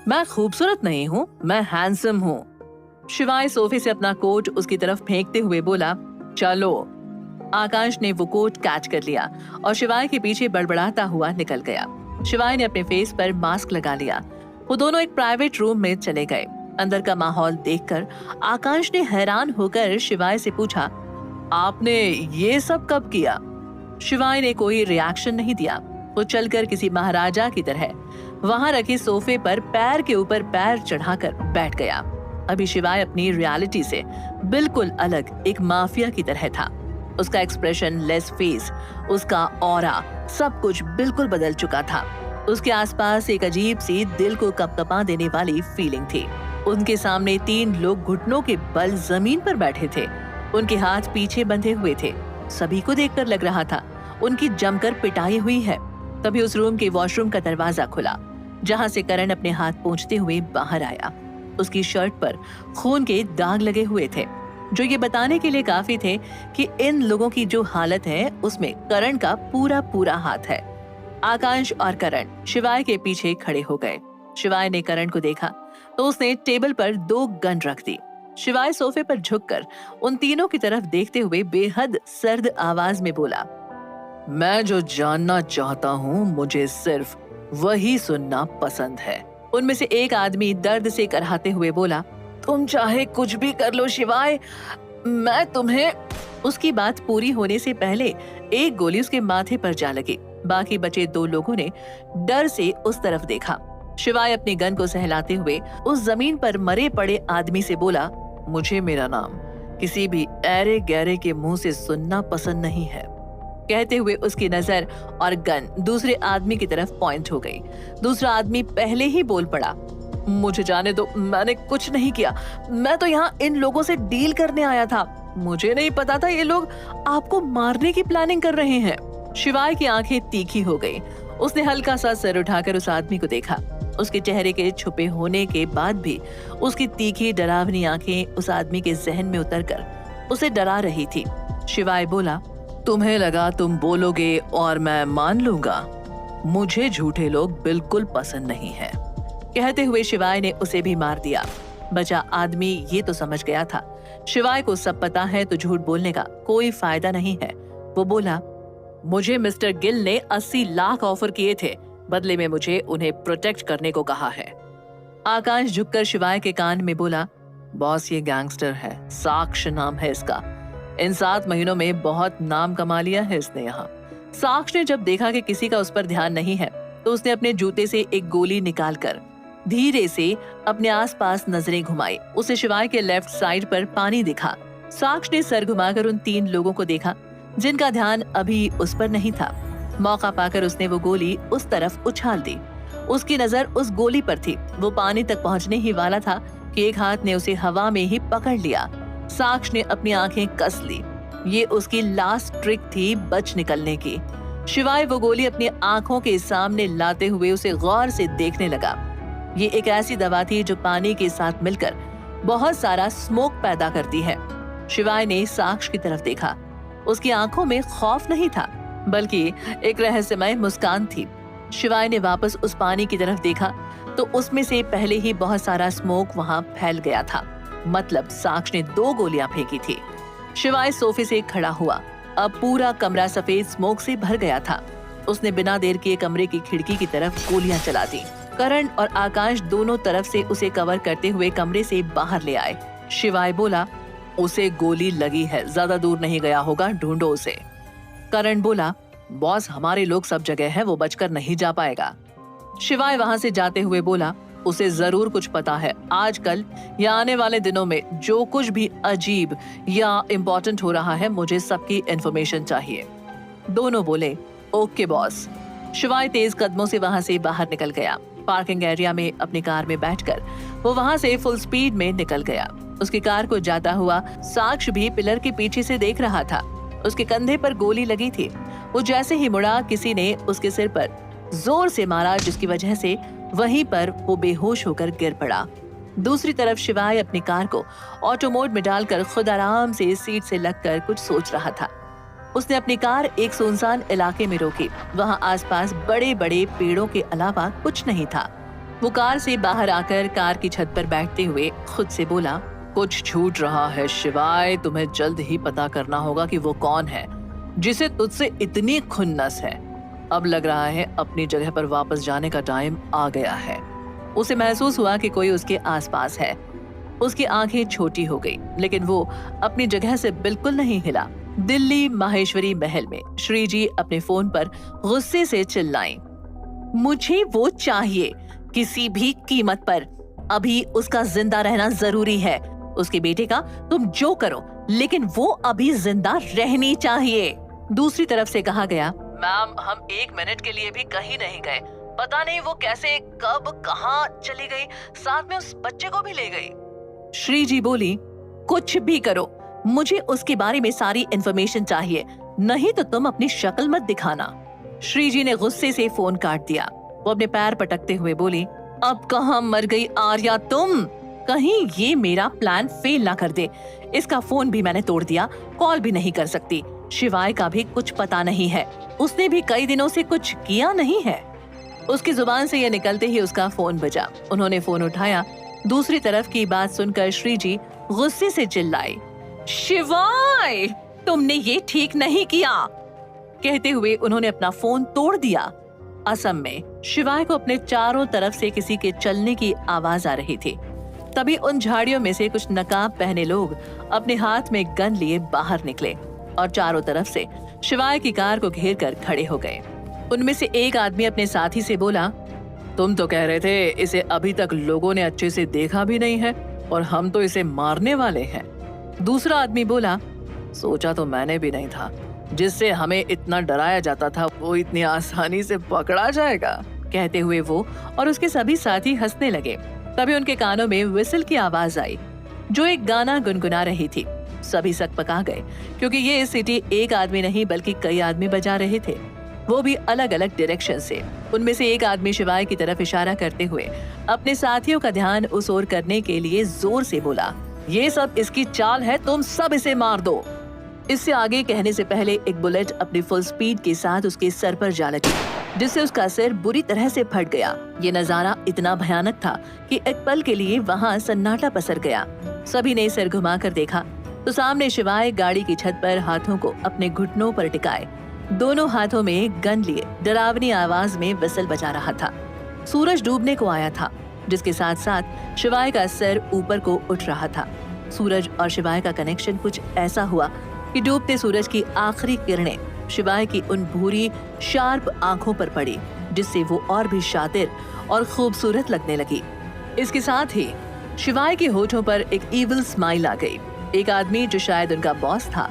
मैं खूबसूरत नहीं हूँ, मैं हैंडसम हूँ। शिवाय सोफे से अपना कोट उसकी तरफ फेंकते हुए बोला, चलो। आकांश ने वो कोट कैच कर लिया और शिवाय के पीछे बड़बड़ाता हुआ निकल गया। शिवाय ने अपने फेस पर मास्क लगा लिया। वो दोनों एक प्राइवेट रूम में चले गए। अंदर का माहौल देखकर आकांश ने हैरान होकर शिवाय से पूछा, आपने ये सब कब किया? शिवाय ने कोई रिएक्शन नहीं दिया। वो चलकर किसी महाराजा की तरह वहां रखे सोफे पर पैर के ऊपर पैर चढ़ाकर बैठ गया। अभी शिवाय अपनी रियलिटी से बिल्कुल अलग एक माफिया की तरह था। उसका एक्सप्रेशन, लेस फेस, उसका ऑरा, सब कुछ बिल्कुल बदल चुका था। उसके आसपास एक अजीब सी दिल को कपकपा देने वाली फीलिंग थी। उनके सामने 3 लोग घुटनों के बल जमीन पर बैठे थे। उनके हाथ पीछे बंधे हुए थे। सभी को देखकर लग रहा था उनकी जमकर पिटाई हुई है। तभी उस रूम के वॉशरूम का दरवाजा खुला जहां से करण अपने हाथ पोंछते हुए बाहर आया। उसकी शर्ट पर खून के दाग लगे हुए थे जो ये बताने के लिए काफी थे कि इन लोगों की जो हालत है उसमें करण का पूरा हाथ है। आकांश और करण शिवाय के पीछे खड़े हो गए। शिवाय ने करण को देखा तो उसने टेबल पर 2 गन रख दी। शिवाय सोफे पर झुककर उन तीनों की तरफ देखते हुए बेहद सर्द आवाज में बोला, मैं जो जानना चाहता हूँ मुझे सिर्फ वही सुनना पसंद है। उनमें से एक आदमी दर्द से कराहते हुए बोला, तुम चाहे कुछ भी कर लो शिवाय, मैं तुम्हें। उसकी बात पूरी होने से पहले एक गोली उसके माथे पर जा लगी। बाकी बचे 2 लोगों ने डर से उस तरफ देखा। शिवाय अपनी गन को सहलाते हुए उस जमीन पर मरे पड़े आदमी से बोला, मुझे मेरा नाम किसी भी ऐरे गहरे के मुंह से सुनना पसंद नहीं है। कहते हुए उसकी नजर और गन दूसरे आदमी की तरफ पॉइंट हो गई। दूसरा आदमी पहले ही बोल पड़ा, मुझे जाने दो, मैंने कुछ नहीं किया। मैं तो यहाँ इन लोगों से डील करने आया था। मुझे नहीं पता था ये लोग आपको मारने की प्लानिंग कर रहे हैं। शिवाय की आंखें तीखी हो गई। उसने हल्का सा सर उठाकर उस आदमी को देखा। उसके चेहरे के छुपे होने के बाद भी उसकी तीखी डरावनी आंखें उस आदमी के जहन में उतरकर उसे डरा रही थी। शिवाय बोला, तुम्हें लगा तुम बोलोगे और मैं मान लूंगा? मुझे झूठे लोग बिल्कुल पसंद नहीं है। कहते हुए शिवाय ने उसे भी मार दिया। बचा आदमी ये तो समझ गया था शिवाय को सब पता है तो झूठ बोलने का कोई फायदा नहीं है। वो बोला, मुझे मिस्टर गिल ने 80 लाख ऑफर किए थे, बदले में मुझे उन्हें प्रोटेक्ट करने को कहा है। आकांश झुककर शिवाय के कान में बोला, बॉस ये गैंगस्टर है, साक्ष्य नाम है इसका। इन 7 महीनों में बहुत नाम कमा लिया है इसने यहाँ। साक्ष्य ने जब देखा कि किसी का उस पर ध्यान नहीं है तो उसने अपने जूते से एक गोली निकालकर धीरे से अपने आसपास नजरें घुमाई। उसे शिवाय के लेफ्ट साइड पर पानी दिखा। साक्ष्य ने सर घुमाकर उन 3 लोगों को देखा जिनका ध्यान अभी उस पर नहीं था। मौका पाकर उसने वो गोली उस तरफ उछाल दी। उसकी नजर उस गोली पर थी। वो पानी तक पहुंचने ही वाला था कि एक हाथ ने उसे हवा में ही पकड़ लिया। साक्ष्य ने अपनी आंखें कस ली। ये उसकी लास्ट ट्रिक थी बच निकलने की। शिवाय वो गोली अपनी आंखों के सामने लाते हुए उसे गौर से देखने लगा। ये एक ऐसी दवा थी जो पानी के साथ मिलकर बहुत सारा स्मोक पैदा करती है। शिवाय ने साक्ष की तरफ देखा। उसकी आंखों में खौफ नहीं था, बल्कि एक रहस्यमय मुस्कान थी। शिवाय ने वापस उस पानी की तरफ देखा तो उसमें से पहले ही बहुत सारा स्मोक वहां फैल गया था। मतलब साक्ष ने 2 गोलियां फेंकी थी। शिवाय सोफे से खड़ा हुआ। अब पूरा कमरा सफेद स्मोक से भर गया था। उसने बिना देर किए कमरे की खिड़की की तरफ गोलियां चला दी। करण और आकाश दोनों तरफ से उसे कवर करते हुए कमरे से बाहर ले आए। शिवाय बोला, उसे गोली लगी है, ज्यादा दूर नहीं गया होगा, ढूंढो उसे। करण बोला, बॉस हमारे लोग सब जगह है, वो बचकर नहीं जा पाएगा। शिवाय वहां से जाते हुए बोला, उसे जरूर कुछ पता है। आजकल या आने वाले दिनों में जो कुछ भी अजीब या इम्पोर्टेंट हो रहा है, मुझे सबकी इंफॉर्मेशन चाहिए। दोनों बोले, ओके बॉस। शिवाय तेज कदमों से वहां से बाहर निकल गया। पार्किंग एरिया में अपनी कार में बैठकर वो वहां से फुल स्पीड में निकल गया। उसकी कार को जाता हुआ साक्ष भी पिलर के पीछे से देख रहा था। उसके कंधे पर गोली लगी थी। वो जैसे ही मुड़ा, किसी ने उसके सिर पर जोर से मारा, जिसकी वजह से वहीं पर वो बेहोश होकर गिर पड़ा। दूसरी तरफ शिवाय अपनी कार को ऑटो मोड में डालकर खुद आराम से सीट से लगकर कुछ सोच रहा था। उसने अपनी कार एक सुनसान इलाके में रोकी। वहां आसपास बड़े बड़े पेड़ों के अलावा कुछ नहीं था। वो कार से बाहर आकर कार की छत पर बैठते हुए खुद से बोला, कुछ छूट रहा है शिवाय, तुम्हें जल्द ही पता करना होगा कि वो कौन है जिसे तुझसे इतनी खुन्नस है। अब लग रहा है अपनी जगह पर वापस जाने का टाइम आ गया है। उसे महसूस हुआ कि कोई उसके आसपास है। उसकी आंखें छोटी हो गई, लेकिन वो अपनी जगह से बिल्कुल नहीं हिला। दिल्ली माहेश्वरी महल में श्रीजी अपने फोन पर गुस्से से चिल्लाई, मुझे वो चाहिए किसी भी कीमत पर। अभी उसका जिंदा रहना जरूरी है। उसके बेटे का तुम जो करो, लेकिन वो अभी जिंदा रहनी चाहिए। दूसरी तरफ से कहा गया, मैम हम 1 मिनट के लिए भी कहीं नहीं गए। पता नहीं वो कैसे, कब, कहां चली गई, साथ में उस बच्चे को भी ले गई। श्रीजी बोली, कुछ भी करो, मुझे उसके बारे में सारी इन्फॉर्मेशन चाहिए, नहीं तो तुम अपनी शक्ल मत दिखाना। श्रीजी ने गुस्से से फोन काट दिया। वो अपने पैर पटकते हुए बोली, अब कहां मर गई आर्या तुम? कहीं ये मेरा प्लान फेल ना कर दे। इसका फोन भी मैंने तोड़ दिया, कॉल भी नहीं कर सकती। शिवाय का भी कुछ पता नहीं है, उसने भी कई दिनों से कुछ किया नहीं है। उसकी जुबान से यह निकलते ही उसका फोन बजा। उन्होंने फोन उठाया। दूसरी तरफ की बात सुनकर श्रीजी गुस्से से चिल्लाई, शिवाय तुमने ये ठीक नहीं किया। कहते हुए उन्होंने अपना फोन तोड़ दिया। असम में शिवाय को अपने चारों तरफ से किसी के चलने की आवाज आ रही थी। तभी उन झाड़ियों में से कुछ नकाब पहने लोग अपने हाथ में गन लिए बाहर निकले और चारों तरफ से शिवाय की कार को घेर कर खड़े हो गए। उनमें से एक आदमी अपने साथी से बोला, तुम तो कह रहे थे इसे अभी तक लोगों ने अच्छे से देखा भी नहीं है और हम तो इसे मारने वाले हैं। दूसरा आदमी बोला, सोचा तो मैंने भी नहीं था, जिससे हमें इतना डराया जाता था वो इतनी आसानी से पकड़ा जाएगा। कहते हुए वो और उसके सभी साथी हंसने लगे। तभी उनके कानों में विसल की आवाज आई जो एक गाना गुनगुना रही थी। सभी सकपका गए क्योंकि ये सिटी एक आदमी नहीं बल्कि कई आदमी बजा रहे थे, वो भी अलग अलग डायरेक्शन से। उनमें से एक आदमी शिवाय की तरफ इशारा करते हुए अपने साथियों का ध्यान उस ओर करने के लिए जोर से बोला, ये सब इसकी चाल है, तुम सब इसे मार दो। इससे आगे कहने से पहले एक बुलेट अपनी फुल स्पीड के साथ उसके सर पर जा लगी, जिससे उसका सिर बुरी तरह से फट गया। ये नजारा इतना भयानक था कि एक पल के लिए वहाँ सन्नाटा पसर गया। सभी ने सिर घुमाकर देखा तो सामने शिवाय गाड़ी की छत पर हाथों को अपने घुटनों पर टिकाए, दोनों हाथों में गन लिए डरावनी आवाज में विसल बजा रहा था। सूरज डूबने को आया था, जिसके साथ साथ शिवाय का सिर ऊपर को उठ रहा था। सूरज और शिवाय का कनेक्शन कुछ ऐसा हुआ कि डूबते सूरज की आखिरी किरणें शिवाय की उन भूरी शार्प आंखों पर पड़ी, जिससे वो और भी शातिर और खूबसूरत लगने लगी। इसके साथ ही शिवाय के होठों पर एक इविल स्माइल आ गई। एक आदमी जो शायद उनका बॉस था,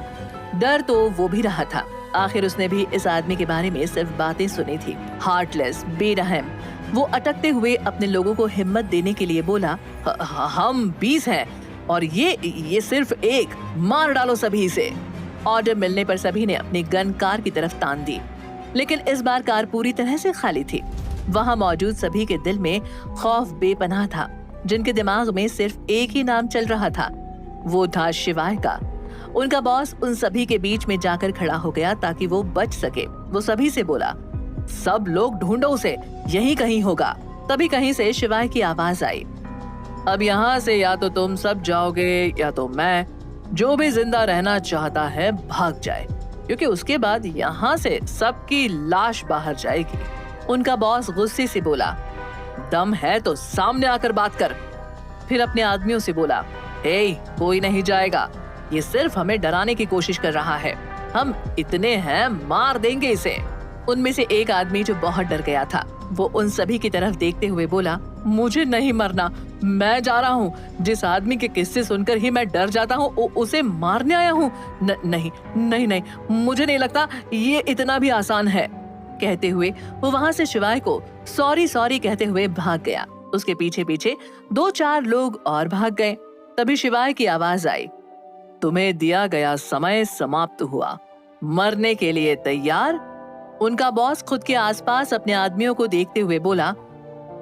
डर तो वो भी रहा था। आखिर उसने भी इस आदमी के बारे में सिर्फ बातें सुनी थी, हार्टलेस, बेरहम। वो अटकते हुए अपने लोगों को हिम्मत देने के लिए बोला, हम 20 हैं और ये सिर्फ एक, मार डालो सभी इसे। ऑर्डर मिलने पर सभी ने अपनी गन कार की तरफ तान दी। लेकिन इस बार कार पूरी तरह से खाली थी। वहां मौजूद सभी के दिल में खौफ बेपनाह था, जिनके दिमाग में सिर्फ एक ही नाम चल रहा था, वो था शिवाय का। उनका बॉस उन सभी के बीच में जाकर खड़ा हो गया ताकि वो बच सके। वो सभी से बोला, सब लोग ढूंढो उसे, यहीं कहीं होगा। तभी कहीं से शिवाय की आवाज आई, अब यहाँ से या तो तुम सब जाओगे या तो मैं, जो भी जिंदा रहना चाहता है भाग जाए, क्योंकि उसके बाद यहाँ से सबकी लाश बाहर जाएगी। उनका बॉस गुस्से से बोला, दम है तो सामने आकर बात कर। फिर अपने आदमियों से बोला, हे, कोई नहीं जाएगा, ये सिर्फ हमें डराने की कोशिश कर रहा है, हम इतने हैं, मार देंगे इसे। उनमें से एक आदमी जो बहुत डर गया था, वो उन सभी की तरफ देखते हुए बोला, मुझे नहीं मरना, मैं जा रहा हूँ। जिस आदमी के किस्से सुनकर ही मैं डर जाता हूँ, उसे मारने आया हूँ। नहीं नहीं नहीं, मुझे नहीं लगता ये इतना भी आसान है। कहते हुए वो वहाँ से शिवाय को सॉरी सॉरी कहते हुए भाग गया। उसके पीछे पीछे 2-4 लोग और भाग गए। तभी शिवाय की आवाज आई, तुम्हें दिया गया समय समाप्त हुआ, मरने के लिए तैयार? उनका बॉस खुद के आसपास अपने आदमियों को देखते हुए बोला,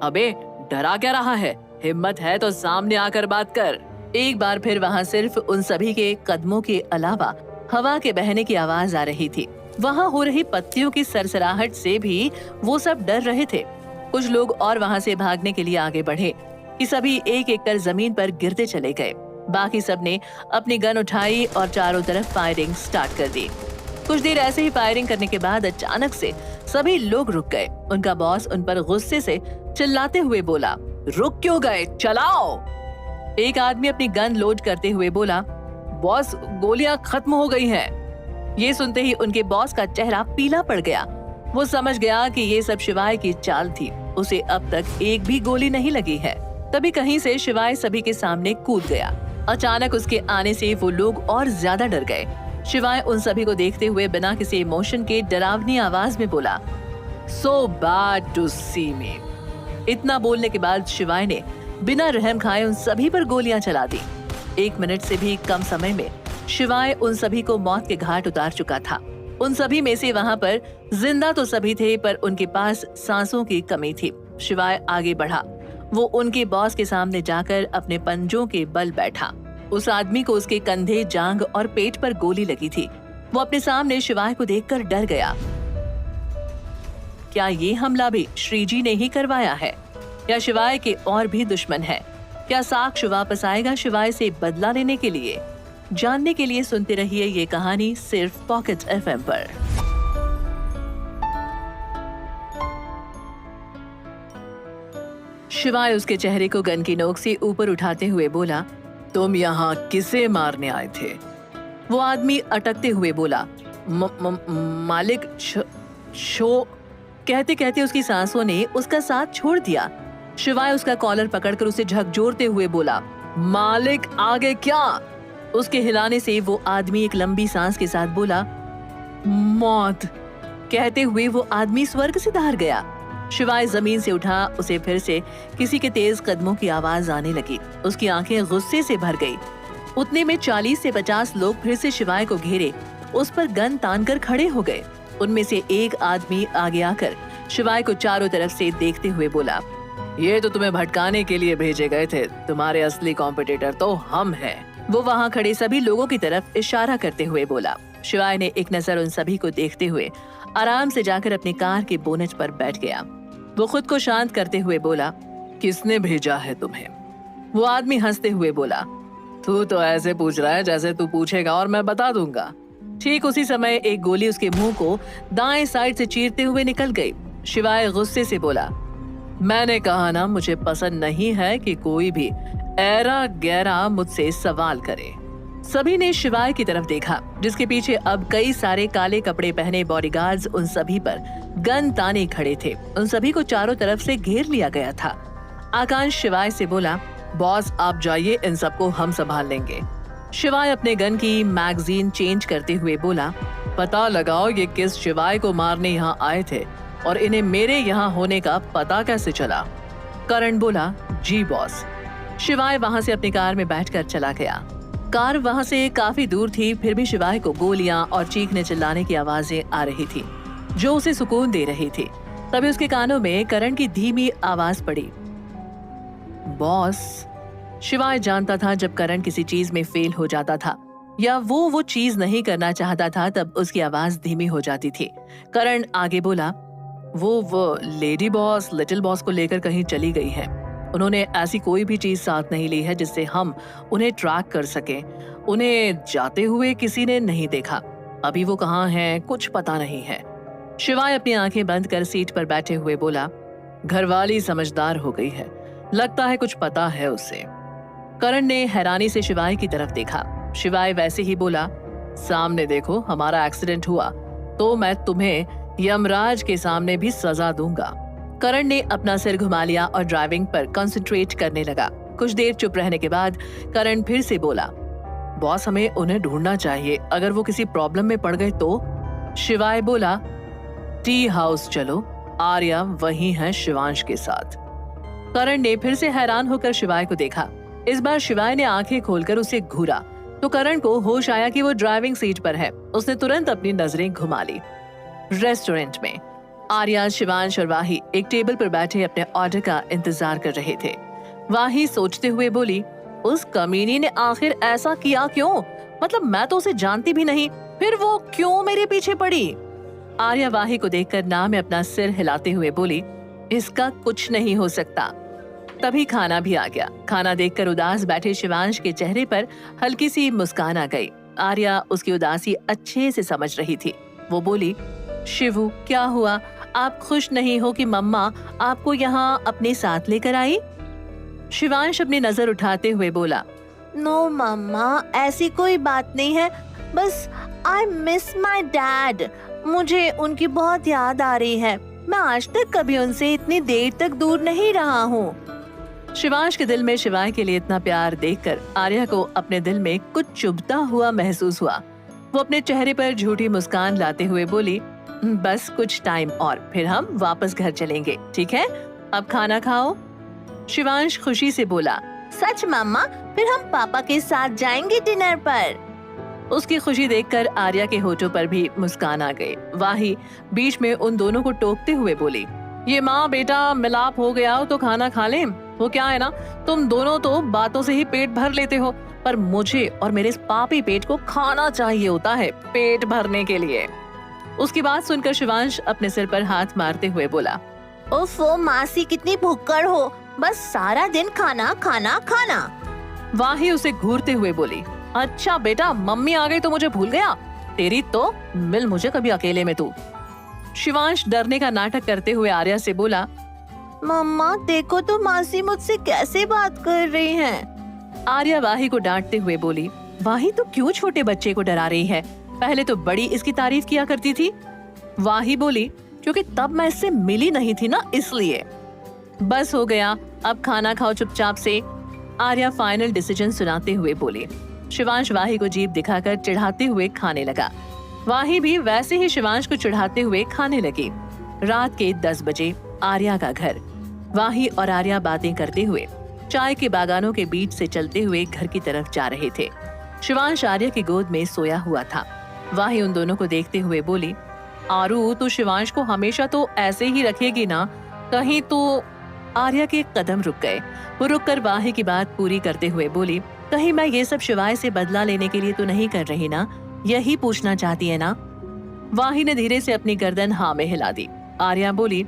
अबे डरा क्या रहा है, हिम्मत है तो सामने आकर बात कर। एक बार फिर वहाँ सिर्फ उन सभी के कदमों के अलावा हवा के बहने की आवाज आ रही थी। वहाँ हो रही पत्तियों की सरसराहट से भी वो सब डर रहे थे। कुछ लोग और वहाँ से भागने के लिए आगे बढ़े कि सभी एक एक कर जमीन पर गिरते चले गए। बाकी सब ने अपनी गन उठाई और चारों तरफ फायरिंग स्टार्ट कर दी। कुछ देर ऐसे ही फायरिंग करने के बाद अचानक से सभी लोग रुक गए। उनका बॉस उन पर गुस्से से चिल्लाते हुए बोला, रुक क्यों गए, चलाओ। एक आदमी अपनी गन लोड करते हुए बोला, बॉस गोलियां खत्म हो गई हैं। ये सुनते ही उनके बॉस का चेहरा पीला पड़ गया। वो समझ गया कि ये सब शिवाय की चाल थी, उसे अब तक एक भी गोली नहीं लगी है। तभी कहीं से शिवाय सभी के सामने कूद गया। अचानक उसके आने से वो लोग और ज्यादा डर गए। शिवाय उन सभी को देखते हुए बिना किसी इमोशन के डरावनी आवाज में बोला, सो बैड टू सी मी। इतना बोलने के बाद शिवाय ने बिना रहम खाए उन सभी पर गोलियां चला दी। 1 मिनट से भी कम समय में शिवाय उन सभी को मौत के घाट उतार चुका था। उन सभी में से वहाँ पर जिंदा तो सभी थे, पर उनके पास सांसों की कमी थी। शिवाय आगे बढ़ा। वो उनके बॉस के सामने जाकर अपने पंजों के बल बैठा। उस आदमी को उसके कंधे, जांघ और पेट पर गोली लगी थी। वो अपने सामने शिवाय को देखकर डर गया। क्या ये हमला भी श्रीजी ने ही करवाया है, या शिवाय के और भी दुश्मन हैं? क्या साक्ष वापस आएगा शिवाय से बदला लेने के लिए? जानने के लिए सुनते रहिए ये कहानी सिर्फ पॉकेट एफएम पर। शिवाय उसके चेहरे को गन की नोक से ऊपर उठाते हुए बोला, तुम यहाँ किसे मारने आए थे? वो आदमी अटकते हुए बोला, मालिक शो। कहते कहते उसकी सांसों ने उसका साथ छोड़ दिया। शिवाय उसका कॉलर पकड़कर उसे झकझोरते हुए बोला, मालिक आगे क्या? उसके हिलाने से वो आदमी एक लंबी सांस के साथ बोला, मौत। कहते हुए वो आदमी स्वर्ग से दहाड़ गया। शिवाय जमीन से उठा। उसे फिर से किसी के तेज कदमों की आवाज आने लगी। उसकी आंखें गुस्से से भर गई। उतने में 40 से 50 लोग फिर से शिवाय को घेरे उस पर गन तानकर खड़े हो गए। उनमें से एक आदमी आगे आकर शिवाय को चारों तरफ से देखते हुए बोला, ये तो तुम्हें भटकाने के लिए भेजे गए थे, तुम्हारे असली कॉम्पिटिटर तो हम हैं। वो वहाँ खड़े सभी लोगों की तरफ इशारा करते हुए बोला। शिवाय ने एक नजर उन सभी को देखते हुए आराम से जाकर अपनी कार के बोनट पर बैठ गया। वो खुद को शांत करते हुए बोला, किसने भेजा है तुम्हें? वो आदमी हंसते हुए बोला, तू तो ऐसे पूछ रहा है जैसे तू पूछेगा और मैं बता दूंगा। ठीक उसी समय एक गोली उसके मुंह को दाएं साइड से चीरते हुए निकल गई। शिवाय गुस्से से बोला, मैंने कहा ना, मुझे पसंद नहीं है कि कोई भी ऐरा गैरा मुझसे सवाल करे। सभी ने शिवाय की तरफ देखा, जिसके पीछे अब कई सारे काले कपड़े पहने बॉडीगार्ड्स उन सभी पर गन ताने खड़े थे। उन सभी को चारों तरफ से घेर लिया गया था। आकांश शिवाय से बोला, बॉस आप जाइए, इन सबको हम संभाल लेंगे। शिवाय अपने गन की मैगजीन चेंज करते हुए बोला, पता लगाओ ये किस शिवाय को मारने यहाँ आए थे और इन्हें मेरे यहाँ होने का पता कैसे चला? करण बोला, जी बॉस। शिवाय वहाँ से अपनी कार में बैठकर चला गया। कार वहाँ से काफी दूर थी, फिर भी शिवाय को गोलियां और चीखने चिल्लाने की आवाजें आ रही थी। जो उसे सुकून दे रही थी। तभी उसके कानों में करण की धीमी आवाज पड़ी, बॉस। शिवाय जानता था जब करण किसी चीज में फेल हो जाता था या वो चीज नहीं करना चाहता था तब उसकी आवाज धीमी हो जाती थी। करण आगे बोला, वो लेडी बॉस लिटिल बॉस को लेकर कहीं चली गई है। उन्होंने ऐसी कोई भी चीज साथ नहीं ली है जिससे हम उन्हें ट्रैक कर सकें। उन्हें जाते हुए किसी ने नहीं देखा। अभी वो कहाँ हैं कुछ पता नहीं है। शिवाय अपनी आंखें बंद कर सीट पर बैठे हुए बोला, घरवाली समझदार हो गई है, लगता है कुछ पता है उससे। करण ने हैरानी से शिवाय की तरफ देखा। शिवाय वैसे ही बोला, सामने देखो, हमारा एक्सीडेंट हुआ तो मैं तुम्हें यमराज के सामने भी सजा दूंगा। करण ने अपना सिर घुमा लिया और ड्राइविंग पर कंसंट्रेट करने लगा। कुछ देर चुप रहने के बाद करण फिर से बोला, बॉस हमें उन्हें ढूंढना चाहिए, अगर वो किसी प्रॉब्लम में पड़ गए तो। शिवाय बोला, टी हाउस चलो, आर्या वही है शिवांश के साथ। करण ने फिर से हैरान होकर शिवाय को देखा। इस बार शिवाय ने आंखें खोलकर उसे घूरा तो करण को होश आया कि वो ड्राइविंग सीट पर है। उसने तुरंत अपनी नजरें घुमा ली। रेस्टोरेंट में आर्या, शिवांश और वाही एक टेबल पर बैठे अपने ऑर्डर का इंतजार कर रहे थे। वाही सोचते हुए बोली, उस कमीनी ने आखिर ऐसा किया क्यों? मतलब मैं तो उसे जानती भी नहीं, फिर वो क्यों मेरे पीछे पड़ी? आर्या वाही को देखकर ना में अपना सिर हिलाते हुए बोली, इसका कुछ नहीं हो सकता। तभी खाना भी आ गया। खाना देखकर उदास बैठे शिवांश के चेहरे पर हल्की सी मुस्कान आ गई। आर्या उसकी उदासी अच्छे से समझ रही थी। वो बोली, शिवू क्या हुआ? आप खुश नहीं हो कि मम्मा आपको यहाँ अपने साथ लेकर आई? शिवांश अपनी नजर उठाते हुए बोला, नो मम्मा, ऐसी कोई बात नहीं है, बस आई मिस माई डैड। मुझे उनकी बहुत याद आ रही है। मैं आज तक कभी उनसे इतनी देर तक दूर नहीं रहा हूँ। शिवांश के दिल में शिवाय के लिए इतना प्यार देखकर आर्या को अपने दिल में कुछ चुभता हुआ महसूस हुआ। वो अपने चेहरे पर झूठी मुस्कान लाते हुए बोली, बस कुछ टाइम और फिर हम वापस घर चलेंगे, ठीक है? अब खाना खाओ। शिवांश खुशी से बोला, सच मम्मा? फिर हम पापा के साथ जाएंगे डिनर पर। उसकी खुशी देखकर आर्या के होठों पर भी मुस्कान आ गई। वाही बीच में उन दोनों को टोकते हुए बोली, ये माँ बेटा मिलाप हो गया हो तो खाना खा लें। वो क्या है ना, तुम दोनों तो बातों से ही पेट भर लेते हो, पर मुझे और मेरे इस पापी पेट को खाना चाहिए होता है पेट भरने के लिए। उसकी बात सुनकर शिवांश अपने सिर पर हाथ मारते हुए बोला, ओफो मासी, कितनी भुक्कड़ हो, बस सारा दिन खाना खाना खाना। वाही उसे घूरते हुए बोली, अच्छा बेटा, मम्मी आ गई तो मुझे भूल गया? तेरी तो, मिल मुझे कभी अकेले में तू। शिवांश डरने का नाटक करते हुए आर्या से बोला, मम्मा देखो तो मासी मुझसे कैसे बात कर रही हैं। आर्या वाही को डांटते हुए बोली, वाही तो क्यों छोटे बच्चे को डरा रही है? पहले तो बड़ी इसकी तारीफ किया करती थी। वाही बोली, क्योंकि तब मैं इससे मिली नहीं थी ना, इसलिए। बस हो गया, अब खाना खाओ चुपचाप से। आर्या फाइनल डिसीजन सुनाते हुए बोली। शिवांश वाही को जीभ दिखाकर चिढ़ाते हुए खाने लगा। वाही भी वैसे ही शिवांश को चिढ़ाते हुए खाने लगी। रात के 10 बजे आर्या का घर। वाही और आर्या बातें करते हुए चाय के बागानों के बीच से चलते हुए घर की तरफ जा रहे थे। शिवांश आर्या की गोद में सोया हुआ था। वाही उन दोनों को देखते हुए बोली, आरू तू शिवांश को हमेशा तो ऐसे ही रखेगी ना, कहीं तो। आर्या के कदम रुक गए। वो रुककर वाही की बात पूरी करते हुए बोली, कहीं मैं ये सब शिवाय से बदला लेने के लिए तो नहीं कर रही ना? यही पूछना चाहती है ना? वाही ने धीरे से अपनी गर्दन हाँ में हिला दी। आर्या बोली,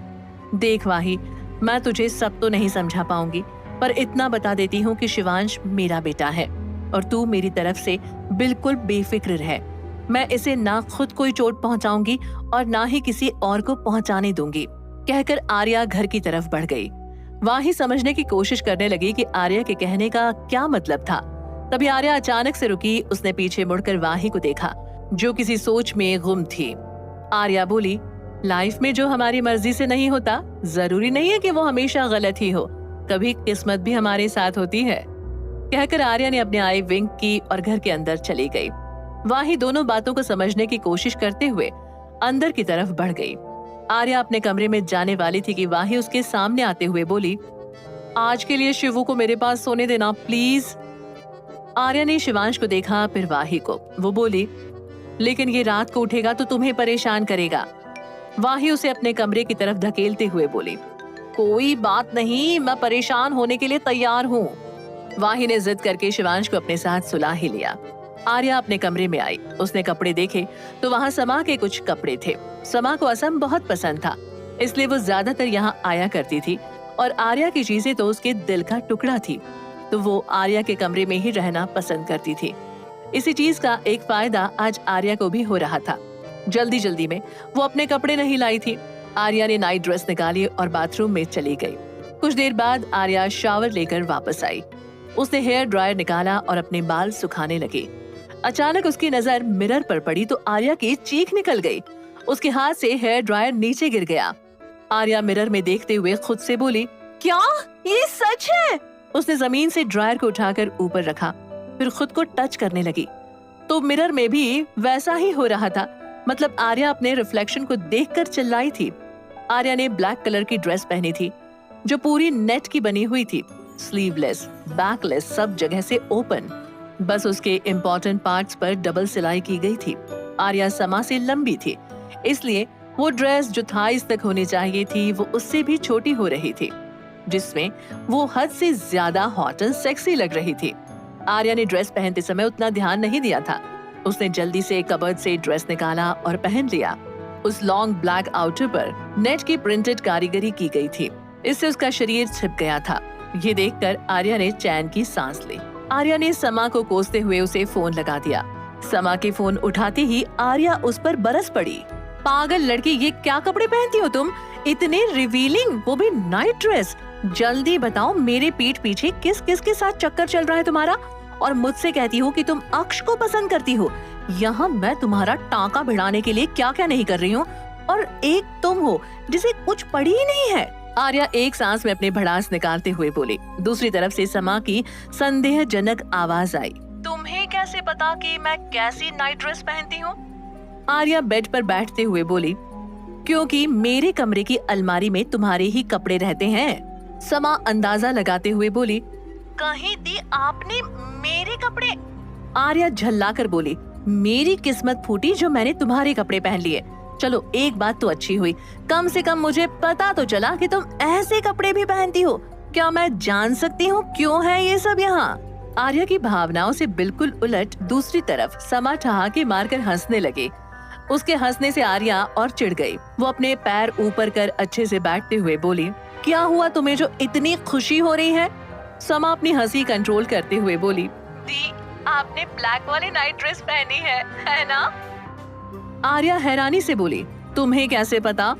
देख वाही, मैं तुझे सब तो नहीं समझा पाऊंगी, पर इतना बता देती हूँ कि शिवांश मेरा बेटा है और तू मेरी तरफ से बिल्कुल बेफिक्र रह। मैं इसे ना खुद कोई चोट पहुंचाऊंगी और ना ही किसी और को पहुंचाने दूंगी। कहकर आर्या घर की तरफ बढ़ गई। वाही समझने की कोशिश करने लगी कि आर्या के कहने का क्या मतलब था। तभी आर्या अचानक से रुकी। उसने पीछे मुड़कर वाही को देखा, जो किसी सोच में गुम थी। आर्या बोली, लाइफ में जो हमारी मर्जी से नहीं होता, जरूरी नहीं है कि वो हमेशा गलत ही हो, कभी किस्मत भी हमारे साथ होती है। कहकर आर्या ने अपने आई विंक की और घर के अंदर चली गई। वाही दोनों बातों को समझने की कोशिश करते हुए अंदर की तरफ बढ़ गई। आर्या अपने कमरे में जाने वाली थी कि वाही उसके सामने आते हुए बोली, आज के लिए शिवू को मेरे पास सोने देना प्लीज। आर्या ने शिवांश को देखा, फिर वाही को। वो बोली, लेकिन ये रात को उठेगा तो तुम्हें परेशान करेगा। वाही उसे अपने कमरे की तरफ धकेलते हुए बोली, कोई बात नहीं, मैं परेशान होने के लिए तैयार हूँ। वाही ने जिद करके शिवांश को अपने साथ सुला ही लिया। आर्या अपने कमरे में आई। उसने कपड़े देखे तो वहाँ समा के कुछ कपड़े थे। समा को असम बहुत पसंद था, इसलिए वो ज्यादातर यहाँ आया करती थी और आर्या की चीजें तो उसके दिल का टुकड़ा थी, तो वो आर्या के कमरे में ही रहना पसंद करती थी। इसी चीज का एक फायदा आज आर्या को भी हो रहा था। जल्दी जल्दी में वो अपने कपड़े नहीं लाई थी। आर्या ने नाइट ड्रेस निकाली और बाथरूम में चली गई। कुछ देर बाद आर्या शावर लेकर वापस आई। उसने हेयर ड्रायर निकाला और अपने बाल सुखाने लगी। अचानक उसकी नजर मिरर पर पड़ी तो आर्या की चीख निकल गई। उसके हाथ से हेयर ड्रायर नीचे गिर गया। आर्या मिरर में देखते हुए खुद से बोली, क्या ये सच है? उसने जमीन से ड्रायर को उठाकर ऊपर रखा, फिर खुद को टच करने लगी तो मिरर में भी वैसा ही हो रहा था। मतलब आर्या अपने रिफ्लेक्शन को देखकर चिल्लाई थी। आर्या ने ब्लैक कलर की ड्रेस पहनी थी जो पूरी नेट की बनी हुई थी, स्लीवलेस, बैकलेस, सब जगह से ओपन। बस उसके इम्पोर्टेंट पार्ट्स पर डबल सिलाई की गई थी। आर्या समा से लंबी थी, इसलिए वो ड्रेस जो थाइस तक होनी चाहिए थी वो उससे भी छोटी हो रही थी, जिसमें वो हद से ज्यादा हॉट एंड सेक्सी लग रही थी। आर्या ने ड्रेस पहनते समय उतना ध्यान नहीं दिया था। उसने जल्दी से कबर्ड से ड्रेस निकाला और पहन लिया। उस लॉन्ग ब्लैक आउटर पर नेट की प्रिंटेड कारीगरी की गई थी, इससे उसका शरीर छिप गया था। ये देखकर आर्या ने चैन की सांस ली। आर्या ने समा को कोसते हुए उसे फोन लगा दिया। समा के फोन उठाते ही आर्या उस पर बरस पड़ी। पागल लड़की, ये क्या कपड़े पहनती हो तुम? इतने रिवीलिंग, वो भी नाइट ड्रेस। जल्दी बताओ, मेरे पीठ पीछे किस किस के साथ चक्कर चल रहा है तुम्हारा? और मुझसे कहती हो कि तुम अक्ष को पसंद करती हो। यहाँ मैं तुम्हारा टांका भिड़ाने के लिए क्या क्या नहीं कर रही हूँ, और एक तुम हो जिसे कुछ पड़ी ही नहीं है। आर्या एक सांस में अपने भड़ास निकालते हुए बोली। दूसरी तरफ से समा की संदेहजनक आवाज आई, तुम्हें कैसे पता कि मैं कैसी नाइट ड्रेस पहनती हूँ? आर्या बेड पर बैठते हुए बोली, क्योंकि मेरे कमरे की अलमारी में तुम्हारे ही कपड़े रहते हैं। समा अंदाजा लगाते हुए बोली, कहीं दी आपने मेरे कपड़े? आर्या झल्लाकर बोली, मेरी किस्मत फूटी जो मैंने तुम्हारे कपड़े पहन लिए। चलो एक बात तो अच्छी हुई, कम से कम मुझे पता तो चला कि तुम ऐसे कपड़े भी पहनती हो। क्या मैं जान सकती हूँ क्यों है ये सब यहाँ? आर्या की भावनाओं से बिल्कुल उलट दूसरी तरफ समा ठहाके मारकर हंसने लगी। उसके हंसने से आर्या और चिढ़ गई। वो अपने पैर ऊपर कर अच्छे से बैठते हुए बोली, क्या हुआ तुम्हें जो इतनी खुशी हो रही है? समा अपनी हंसी कंट्रोल करते हुए बोली, दी आपने ब्लैक वाली नाइट ड्रेस पहनी है ना? आर्या हैरानी से बोली, तुम्हें कैसे पता?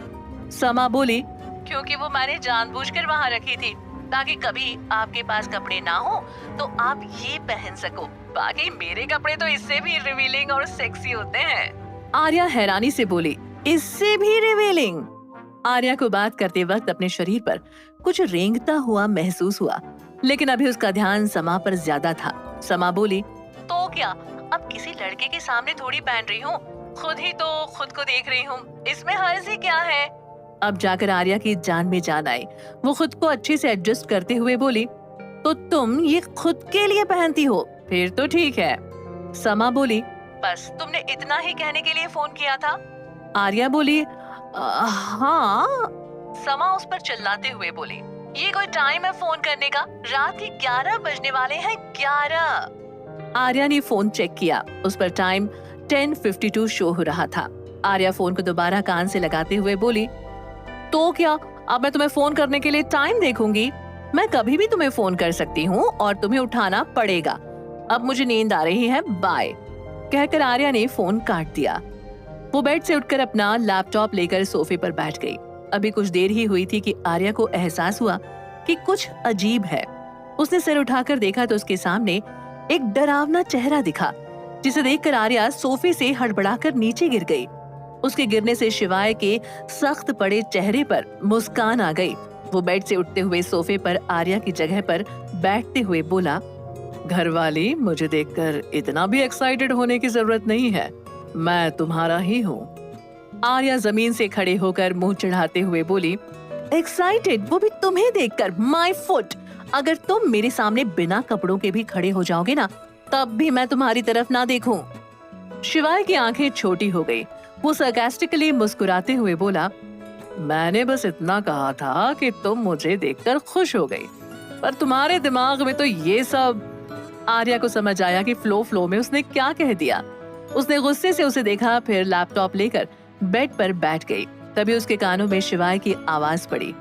समा बोली, क्योंकि वो मैंने जानबूझकर वहाँ रखी थी ताकि कभी आपके पास कपड़े ना हो तो आप ये पहन सको। बाकी मेरे कपड़े तो इससे भी रिवीलिंग और सेक्सी होते हैं। आर्या हैरानी से बोली, इससे भी रिवीलिंग? आर्या को बात करते वक्त अपने शरीर पर कुछ रेंगता हुआ महसूस हुआ, लेकिन अभी उसका ध्यान समा पर ज्यादा था। समा बोली, तो क्या, अब किसी लड़के के सामने थोड़ी पहन रही हूँ, खुद ही तो खुद को देख रही हूँ, इसमें हर्ज ही क्या है? अब जाकर आर्या की जान में जान आई। वो खुद को अच्छे से एडजस्ट करते हुए बोली, तो तुम ये खुद के लिए पहनती हो? फिर तो ठीक है। समा बोली, बस तुमने इतना ही कहने के लिए फोन किया था? आर्या बोली, हाँ। समा उस पर चिल्लाते हुए बोली, ये कोई टाइम है फोन करने का? रात के 11 बजने वाले हैं, 11। आर्या ने फोन चेक किया, उस पर टाइम 10:52 शो हो रहा था। आर्या फोन को दोबारा कान से लगाते हुए बोली, तो क्या, अब मैं तुम्हें फोन करने के लिए टाइम देखूंगी? मैं कभी भी तुम्हें फोन कर सकती हूँ और तुम्हें उठाना पड़ेगा। अब मुझे नींद आ रही है, बाय। कहकर आर्या ने फोन काट दिया। वो बेड से उठकर अपना लैपटॉप लेकर सोफे पर बैठ गई। अभी कुछ देर ही हुई थी कि आर्या को एहसास हुआ कि कुछ अजीब है। उसने सिर उठाकर देखा तो उसके सामने एक डरावना चेहरा दिखा, जिसे देखकर आर्या सोफे से हड़बड़ाकर नीचे गिर गई। उसके गिरने से शिवाय के सख्त पड़े चेहरे पर मुस्कान आ गई। वो बेड से उठते हुए सोफे पर आर्या की जगह पर बैठते हुए बोला, घरवाली, मुझे देखकर इतना भी एक्साइटेड होने की जरूरत नहीं है, मैं तुम्हारा ही हूँ। आर्या जमीन से खड़े होकर मुंह चढ़ाते हुए बोली, एक्साइटेड? वो भी तुम्हें देखकर? My foot! अगर तुम मेरे सामने बिना कपड़ों के भी खड़े हो जाओगे ना, तब भी मैं तुम्हारी तरफ ना देखूं। शिवाय की आंखें छोटी हो गई। वो सरकास्टिकली मुस्कुराते हुए बोला, मैंने बस इतना कहा था कि तुम मुझे देखकर खुश हो गई, पर तुम्हारे दिमाग में तो ये सब। आर्या को समझ आया कि फ्लो में उसने क्या कह दिया। उसने गुस्से से उसे देखा, फिर लैपटॉप लेकर बेड पर बैठ गई। तभी उसके कानों में शिवाय की आवाज पड़ी,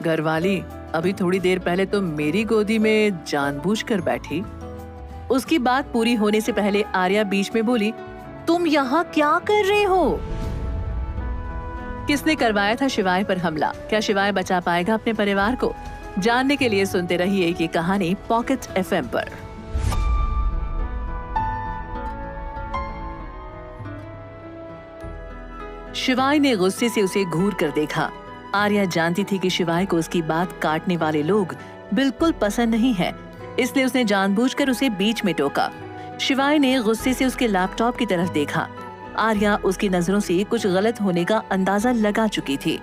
घरवाली, अभी थोड़ी देर पहले तुम मेरी गोदी में जानबूझकर बैठी। उसकी बात पूरी होने से पहले आर्या बीच में बोली, तुम यहाँ क्या कर रहे हो? किसने करवाया था शिवाय पर हमला? क्या शिवाय बचा पाएगा अपने परिवार को? जानने के लिए सुनते रहिए ये कहानी पॉकेट एफएम पर। शिवाय ने गुस्से से उसे घूर कर देखा। आर्या जानती थी कि शिवाय को उसकी बात काटने वाले लोग बिल्कुल पसंद नहीं है, इसलिए उसने जानबूझकर उसे बीच में टोका। शिवाय ने गुस्से से उसके लैपटॉप की तरफ देखा। आर्या उसकी नजरों से कुछ गलत होने का अंदाजा लगा चुकी थी।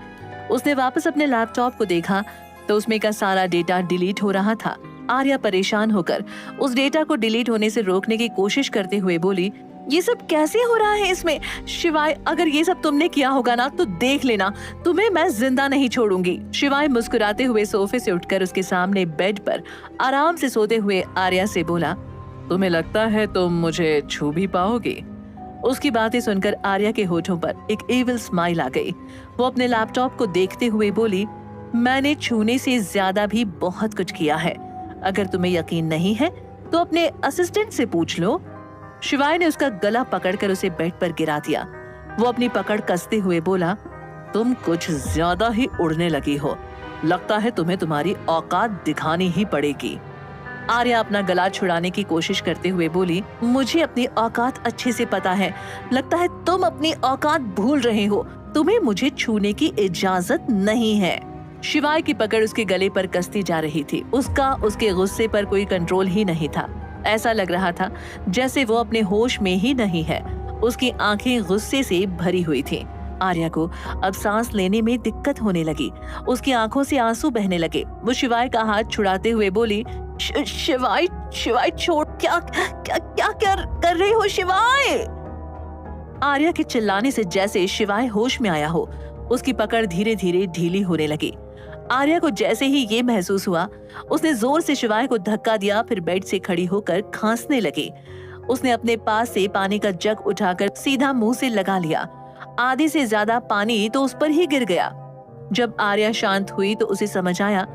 उसने वापस अपने लैपटॉप को देखा तो उसमें का सारा डेटा डिलीट हो रहा था। आर्या परेशान होकर उस डेटा को डिलीट होने से रोकने की कोशिश करते हुए बोली, ये सब कैसे हो रहा है इसमें? शिवाय, अगर ये सब तुमने किया होगा ना तो देख लेना, तुम्हें मैं जिंदा नहीं छोड़ूंगी। शिवाय मुस्कुराते हुए सोफे से उठकर उसके सामने बेड पर आराम से सोते हुए आर्या से बोला, तुम्हें लगता है तुम मुझे छू भी पाओगी? उसकी बातें सुनकर आर्या के होठों पर एक एविल स्माइल आ गई। वो अपने लैपटॉप को देखते हुए बोली, मैंने छूने से ज्यादा भी बहुत कुछ किया है। अगर तुम्हें यकीन नहीं है तो अपने असिस्टेंट से पूछ लो। शिवाय ने उसका गला पकड़कर उसे बेड पर गिरा दिया। वो अपनी पकड़ कसते हुए बोला, तुम कुछ ज्यादा ही उड़ने लगी हो। लगता है तुम्हें तुम्हारी औकात दिखानी ही पड़ेगी। आर्या अपना गला छुड़ाने की कोशिश करते हुए बोली, मुझे अपनी औकात अच्छे से पता है। लगता है तुम अपनी औकात भूल रहे हो। तुम्हें मुझे छूने की इजाजत नहीं है। शिवाय की पकड़ उसके गले पर कसती जा रही थी। उसका उसके गुस्से पर कोई कंट्रोल ही नहीं था। ऐसा लग रहा था जैसे वो अपने होश में ही नहीं है। उसकी आंखें गुस्से से भरी हुई थी। आर्या को अब सांस लेने में दिक्कत होने लगी। उसकी आंखों से आंसू बहने लगे। वो शिवाय का हाथ छुड़ाते हुए बोली, शिवाय, शिवाय छोड़, क्या क्या क्या कर रहे हो शिवाय? आर्या के चिल्लाने से जैसे शिवाय होश में आया हो, उसकी पकड़ धीरे धीरे ढीली होने लगी। आर्या को जैसे ही ये महसूस हुआ, उसने जोर से शिवाय को धक्का दिया, फिर बेड से खड़ी होकर खांसने लगी। उसने अपने पास से पानी का जग उठाकर सीधा मुंह से लगा लिया। आधे से ज्यादा पानी तो उस पर ही गिर गया। जब आर्या शांत हुई तो उसे समझ आया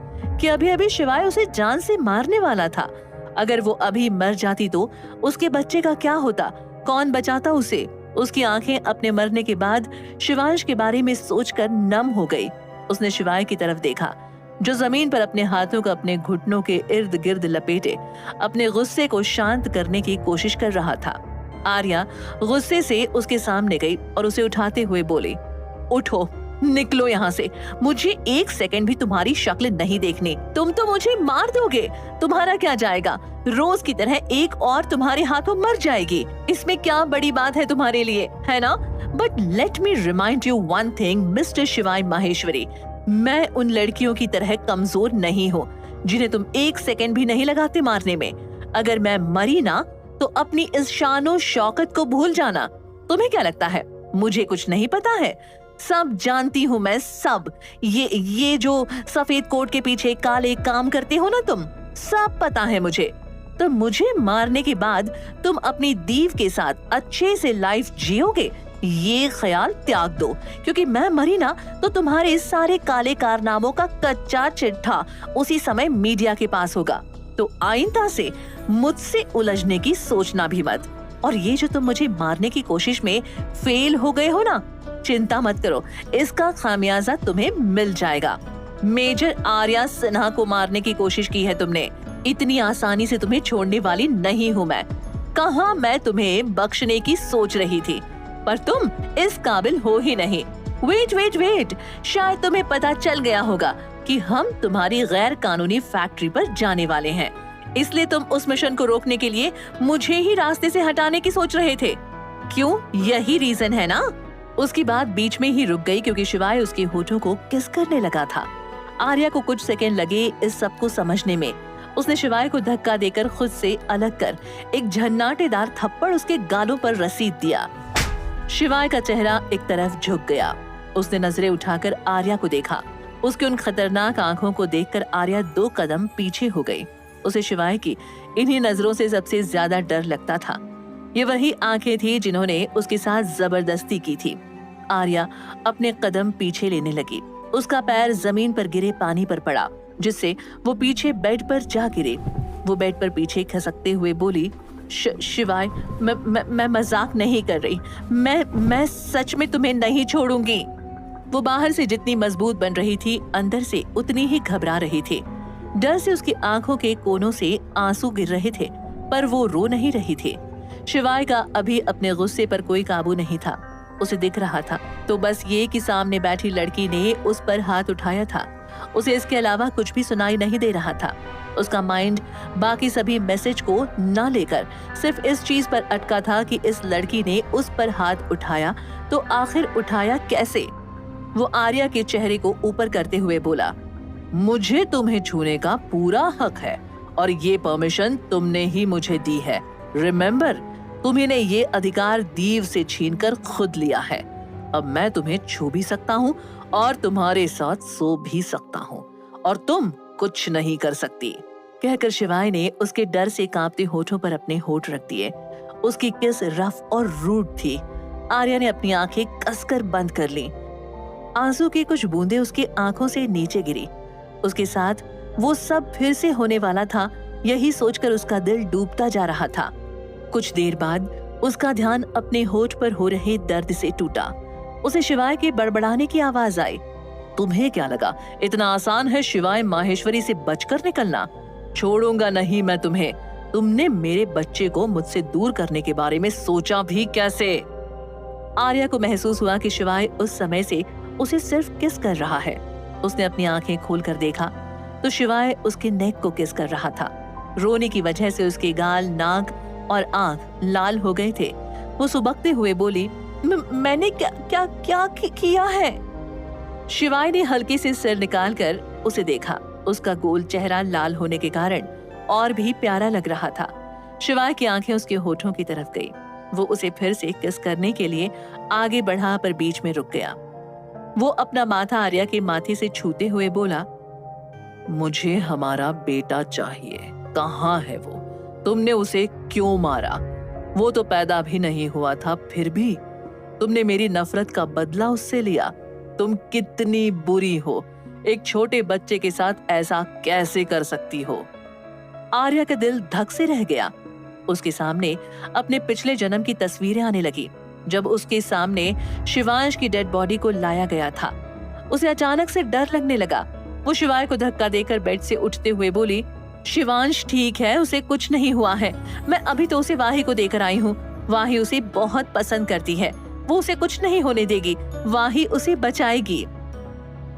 कि अभी अभी शिवाय उसे जान से मारने वाला था। अगर वो अभी मर जाती तो उसके बच्चे का क्या होता? कौन बचाता उसे? उसकी आंखें अपने मरने के बाद शिवांश के बारे में सोचकर नम हो गई। उसने शिवाय की तरफ देखा, जो जमीन पर अपने हाथों को अपने घुटनों के इर्द गिर्द लपेटे अपने गुस्से को शांत करने की कोशिश कर रहा था। आर्या गुस्से से उसके सामने गई और उसे उठाते हुए बोली, उठो, निकलो यहाँ से। मुझे एक सेकंड भी तुम्हारी शक्ल नहीं देखनी। तुम तो मुझे मार दोगे। तुम्हारा क्या जाएगा? रोज की तरह एक और तुम्हारे हाथों मर जाएगी। इसमें क्या बड़ी बात है तुम्हारे लिए, है ना? But let me remind you one thing mister शिवाय माहेश्वरी, मैं उन लड़कियों की तरह कमजोर नहीं हूँ जिन्हें तुम एक सेकंड भी नहीं लगाते मारने में। अगर मैं मरी ना तो अपनी इस शानो शौकत को भूल जाना। तुम्हें क्या लगता है मुझे कुछ नहीं पता है? सब जानती हूँ मैं, सब। ये जो सफेद कोट के पीछे काले काम करते हो ना तुम, सब पता है मुझे। तो मुझे मारने के बाद तुम अपनी दीव के साथ अच्छे से लाइफ जियोगे, ये ख्याल त्याग दो। क्योंकि मैं मरी ना तो तुम्हारे इस सारे काले कारनामों का कच्चा चिट्ठा उसी समय मीडिया के पास होगा। तो आइंदा से मुझसे उलझने की सोचना भी मत। और ये जो तुम मुझे मारने की कोशिश में फेल हो गए हो ना, चिंता मत करो, इसका खामियाजा तुम्हें मिल जाएगा। मेजर आर्या सिन्हा को मारने की कोशिश की है तुमने। इतनी आसानी से तुम्हें छोड़ने वाली नहीं हूँ मैं। कहाँ मैं तुम्हें बख्शने की सोच रही थी, पर तुम इस काबिल हो ही नहीं। वेट, शायद तुम्हें पता चल गया होगा कि हम तुम्हारी गैर कानूनी फैक्ट्री पर जाने वाले हैं, इसलिए तुम उस मिशन को रोकने के लिए मुझे ही रास्ते से हटाने की सोच रहे थे। क्यों? यही रीजन है ना? उसकी बात बीच में ही रुक गई क्योंकि शिवाय उसके होठों को किस करने लगा था। आर्या को कुछ सेकंड लगे इस सब को समझने में। उसने शिवाय को धक्का देकर खुद से अलग कर एक झन्नाटेदार थप्पड़ उसके गालों पर रसीद दिया। शिवाय का चेहरा एक तरफ झुक गया। उसने नजरें उठाकर आर्या को देखा। उसकी उन खतरनाक आंखों को देखकर आर्या 2 कदम पीछे हो गई। उसे शिवाय की इन्हीं नजरों से सबसे ज्यादा डर लगता था। ये वही आंखें थी जिन्होंने उसके साथ जबरदस्ती की थी। आर्या अपने कदम पीछे लेने लगी। उसका पैर जमीन पर गिरे पानी पर पड़ा, जिससे वो पीछे बेड पर जा गिरे। वो बेड पर पीछे खसकते हुए बोली, शिवाय, मैं मजाक नहीं कर रही। मैं सच में तुम्हें नहीं छोड़ूंगी। वो बाहर से जितनी मजबूत बन रही थी, अंदर से उतनी ही घबरा रही थी। डर से उसकी आंखों के कोनों से आंसू गिर रहे थे, पर वो रो नहीं रही थी। शिवाय का अभी अपने गुस्से पर कोई काबू नहीं था। उसे दिख रहा था तो बस ये कि सामने बैठी लड़की ने उस पर हाथ उठाया था। उसे इसके अलावा कुछ भी सुनाई नहीं दे रहा था। उसका माइंड बाकी सभी मैसेज को न लेकर सिर्फ इस चीज पर अटका था कि इस लड़की ने उस पर हाथ उठाया तो आखिर उठाया कैसे। वो आर्या के चेहरे को ऊपर करते हुए बोला, मुझे तुम्हें छूने का पूरा हक है और ये परमिशन तुमने ही मुझे दी है। रिमेम्बर, तुम्ही ने ये अधिकार दीव से छीनकर खुद लिया है। अब मैं तुम्हें छू भी सकता हूँ और तुम्हारे साथ सो भी सकता हूँ और तुम कुछ नहीं कर सकती। कहकर शिवाय ने उसके डर से कांपते होठों पर अपने होठ रख दिए। उसकी किस रफ और रूड थी। आर्या ने अपनी आंखें कसकर बंद कर ली। आंसू की कुछ बूंदें उसकी आंखों से नीचे गिरी। उसके साथ वो सब फिर से होने वाला था, यही सोचकर उसका दिल डूबता जा रहा था। कुछ देर बाद उसका ध्यान अपने होठ पर हो रहे दर्द से टूटा। उसे शिवाय के बड़बड़ाने की आवाज आई, तुम्हें क्या लगा इतना आसान है शिवाय माहेश्वरी से बचकर निकलना? छोड़ूंगा नहीं मैं तुम्हें। तुमने मेरे बच्चे को मुझसे दूर करने के बारे में सोचा भी कैसे? आर्या को महसूस हुआ कि शिवाय उस समय से उसे सिर्फ किस कर रहा है। उसने अपनी आंखें खोलकर देखा तो शिवाय उसके नेक को किस कर रहा था। रोने की वजह से उसके गाल, नाक और आंख लाल हो गए थे। वो सुबकते हुए बोली, मैंने क्या किया है? शिवाय ने हल्के से सिर निकालकर उसे देखा। उसका गोल चेहरा लाल होने के कारण और भी प्यारा लग रहा था। शिवाय की आंखें उसके होठों की तरफ गई। वो उसे फिर से किस करने के लिए आगे बढ़ा पर बीच में रुक गया। वो अपना माथा आर्या के माथे से छूते हुए बोला, मुझे हमारा बेटा चाहिए। कहाँ है वो? तुमने उसे क्यों मारा? वो तो पैदा भी नहीं हुआ था, फिर भी तुमने मेरी नफरत का बदला उससे लिया। तुम कितनी बुरी हो। एक छोटे बच्चे के साथ ऐसा कैसे कर सकती हो? आर्या का दिल धक से रह गया। उसके सामने अपने पिछले जन्म की तस्वीरें आने लगी, जब उसके सामने शिवांश की डेड बॉडी को लाया गया था। उसे अचानक से डर लगने लगा। वो शिवाय को धक्का देकर बेड से उठते हुए बोली, शिवांश ठीक है, उसे कुछ नहीं हुआ है। मैं अभी तो उसे वाही को देकर आई हूँ। वाही उसे बहुत पसंद करती है। वो उसे कुछ नहीं होने देगी। वाही उसे बचाएगी।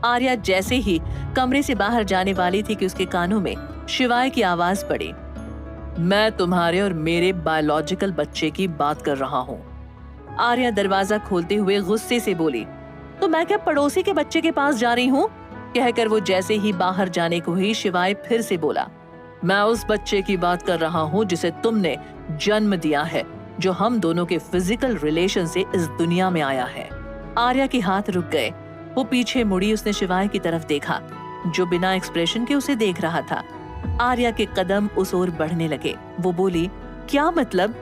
आर्या जैसे ही कमरे से बाहर जाने वाली थी कि उसके कानों में शिवाय की आवाज पड़ी, मैं तुम्हारे और मेरे बायोलॉजिकल बच्चे की बात कर रहा हूँ। आर्या दरवाजा खोलते हुए गुस्से से बोली, तो मैं क्या पड़ोसी के बच्चे के पास जा रही हूँ? कहकर वो जैसे ही बाहर जाने को ही शिवाय फिर से बोला, मैं उस बच्चे की बात कर रहा हूँ जिसे तुमने जन्म दिया है, जो हम दोनों के फिजिकल रिलेशन से इस दुनिया में आया है। आर्या के हाथ रुक गए। वो पीछे मुड़ी। उसने शिवाय की तरफ देखा, जो बिना एक्सप्रेशन के उसे देख रहा था। आर्या के कदम उस ओर बढ़ने लगे। वो बोली, क्या मतलब?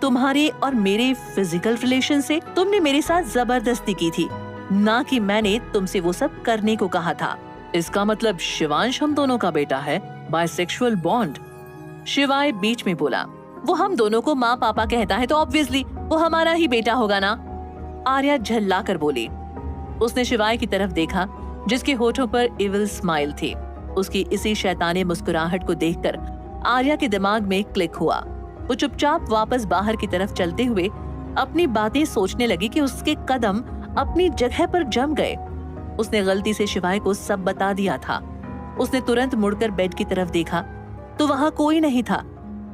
तुम्हारे और मेरे फिजिकल रिलेशन से? तुमने मेरे साथ जबरदस्ती की थी, ना कि मैंने तुमसे वो सब करने को कहा था। इसका मतलब शिवांश हम दोनों का बेटा है, बायसेक्सुअल बॉन्ड। शिवाय बीच में बोला, वो हम दोनों को माँ पापा कहता है तो ऑब्वियसली वो हमारा ही बेटा होगा ना। आर्या झल्ला कर बोली। उसने शिवाय की तरफ देखा, जिसके होठों पर इविल स्माइल थी। उसकी इसी शैतानी मुस्कुराहट को देखकर आर्या के दिमाग में क्लिक हुआ। वो चुपचाप वापस बाहर की तरफ चलते हुए अपनी बातें सोचने लगी कि उसके कदम अपनी जगह पर जम गए। उसने गलती से शिवाय को सब बता दिया था। उसने तुरंत मुड़कर बेड की तरफ देखा तो वहां कोई नहीं था।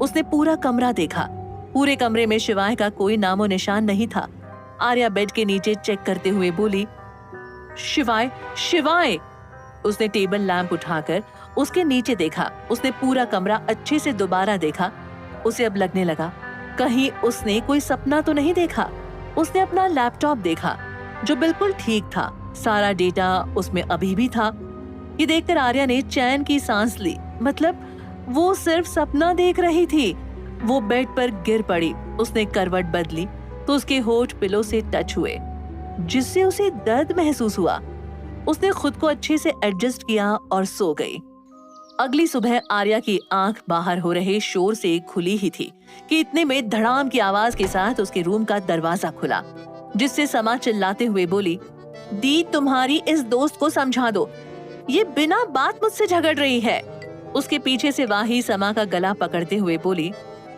उसने पूरा कमरा देखा। पूरे कमरे में शिवाय का कोई नामो निशान नहीं था। आर्या बेड के नीचे चेक करते हुए बोली, शिवाय, शिवाय। उसने टेबल लैंप उठाकर उसके नीचे देखा। उसने पूरा कमरा अच्छे से दोबारा देखा। उसे अब लगने लगा, कहीं उसने कोई सपना तो नहीं देखा। उसने अपना लैपटॉप देखा जो बिल्कुल ठीक था। सारा डेटा उसमें अभी भी था। ये देखकर आर्या ने चैन की सांस ली। मतलब वो सिर्फ सपना देख रही थी। वो बेड पर गिर पड़ी। उसने करवट बदली तो उसके होठ पिलो से टच हुए, जिससे उसे दर्द महसूस हुआ। उसने खुद को अच्छे से एडजस्ट किया और सो गई। अगली सुबह आर्या की आंख बाहर हो रहे शोर से खुली ही थी कि इतने में धड़ाम की आवाज के साथ उसके रूम का दरवाजा खुला, जिससे समा चिल्लाते हुए बोली, दी तुम्हारी इस दोस्त को समझा दो, ये बिना बात मुझसे झगड़ रही है। उसके पीछे से वाही समा का गला पकड़ते हुए बोली,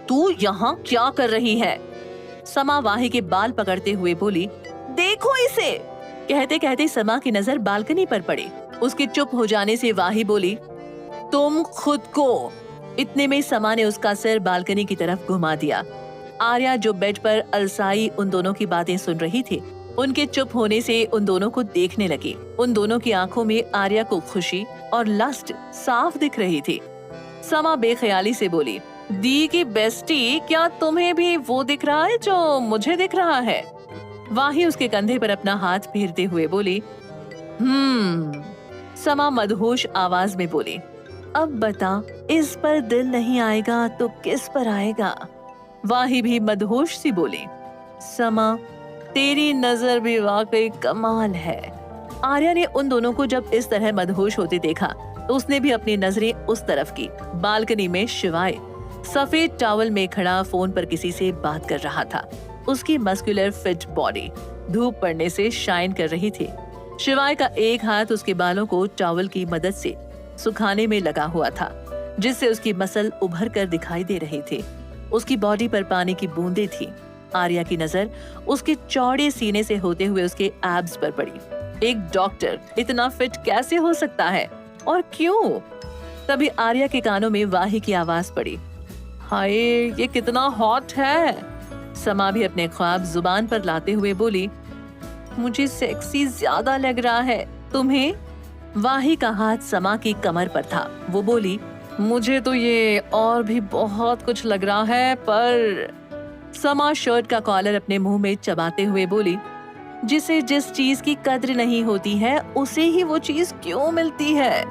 तू यहाँ क्या कर रही है? समा वाही के बाल पकड़ते हुए बोली, देखो इसे। कहते कहते समा की नजर बालकनी पर पड़ी। उसके चुप हो जाने से वाही बोली, तुम खुद को। इतने में समा ने उसका सिर बालकनी की तरफ घुमा दिया। आर्या जो बेड पर अलसाई उन दोनों की बातें सुन रही थी, उनके चुप होने से उन दोनों को देखने लगी। उन दोनों की आंखों में आर्या को खुशी और लस्ट साफ दिख रही थी। समा बेख्याली से बोली, दी की बेस्टी, क्या तुम्हें भी वो दिख रहा है जो मुझे दिख रहा है? वाही उसके कंधे पर अपना हाथ फेरते हुए बोली, समा मदहोश आवाज में बोली, अब बता, इस पर दिल नहीं आएगा तो किस पर आएगा? वाही भी मदहोश सी बोली, समा तेरी नजर भी वाकई कमाल है। आर्या ने उन दोनों को जब इस तरह मदहोश होते देखा तो उसने भी अपनी नजरें उस तरफ की। बालकनी में शिवाय सफेद टॉवल में खड़ा फोन पर किसी से बात कर रहा था। उसकी मस्कुलर फिट बॉडी धूप पड़ने से शाइन कर रही थी। शिवाय का एक हाथ उसके बालों को टॉवल की मदद से सुखाने में लगा हुआ था, जिससे उसकी मसल उभर कर दिखाई दे रही थी। उसकी बॉडी पर पानी की बूंदें थी। आर्या की नजर उसके चौड़े सीने से होते हुए उसके एब्स पर पड़ी। एक डॉक्टर इतना फिट कैसे हो सकता है और क्यों? तभी आर्या के कानों में वाही की आवाज पड़ी, हाय ये कितना हॉट है। समा भी अपने ख्वाब जुबान पर लाते हुए बोली, मुझे सेक्सी ज्यादा लग रहा है, तुम्हें? वाही का हाथ समा की कमर पर था। वो बोली, मुझे तो ये और भी बहुत कुछ लग रहा है, पर समा शर्ट का कॉलर अपने मुंह में चबाते हुए बोली, जिसे जिस चीज की कद्र नहीं होती है उसे ही वो चीज क्यों मिलती है?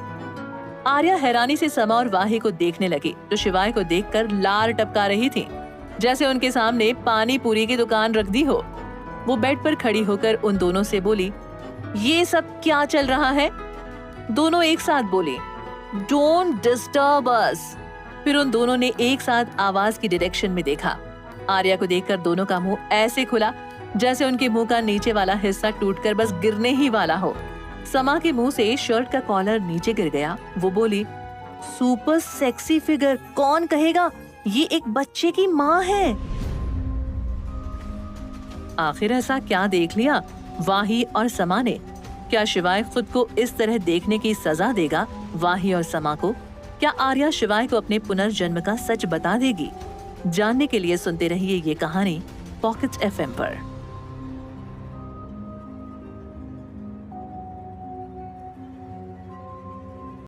आर्या हैरानी से समा और वाही को देखने लगी, जो शिवाय को देखकर लार टपका रही थी, जैसे उनके सामने पानी पूरी की दुकान रख दी हो। वो बेड पर खड़ी होकर उन दोनों से बोली, ये सब क्या चल रहा है? दोनों एक साथ बोले, डोंट डिस्टर्ब अस। फिर उन दोनों ने एक साथ आवाज की डायरेक्शन में देखा। आर्या को देखकर दोनों का मुंह ऐसे खुला जैसे उनके मुंह का नीचे वाला हिस्सा टूटकर बस गिरने ही वाला हो। समा के मुंह से शर्ट का कॉलर नीचे गिर गया। वो बोली, सुपर सेक्सी फिगर, कौन कहेगा ये एक बच्चे की माँ है? आखिर ऐसा क्या देख लिया वाही और समा ने? क्या शिवाय खुद को इस तरह देखने की सजा देगा वाही और समा को? क्या आर्या शिवाय को अपने पुनर्जन्म का सच बता देगी? जानने के लिए सुनते रहिए ये कहानी पॉकेट FM पर।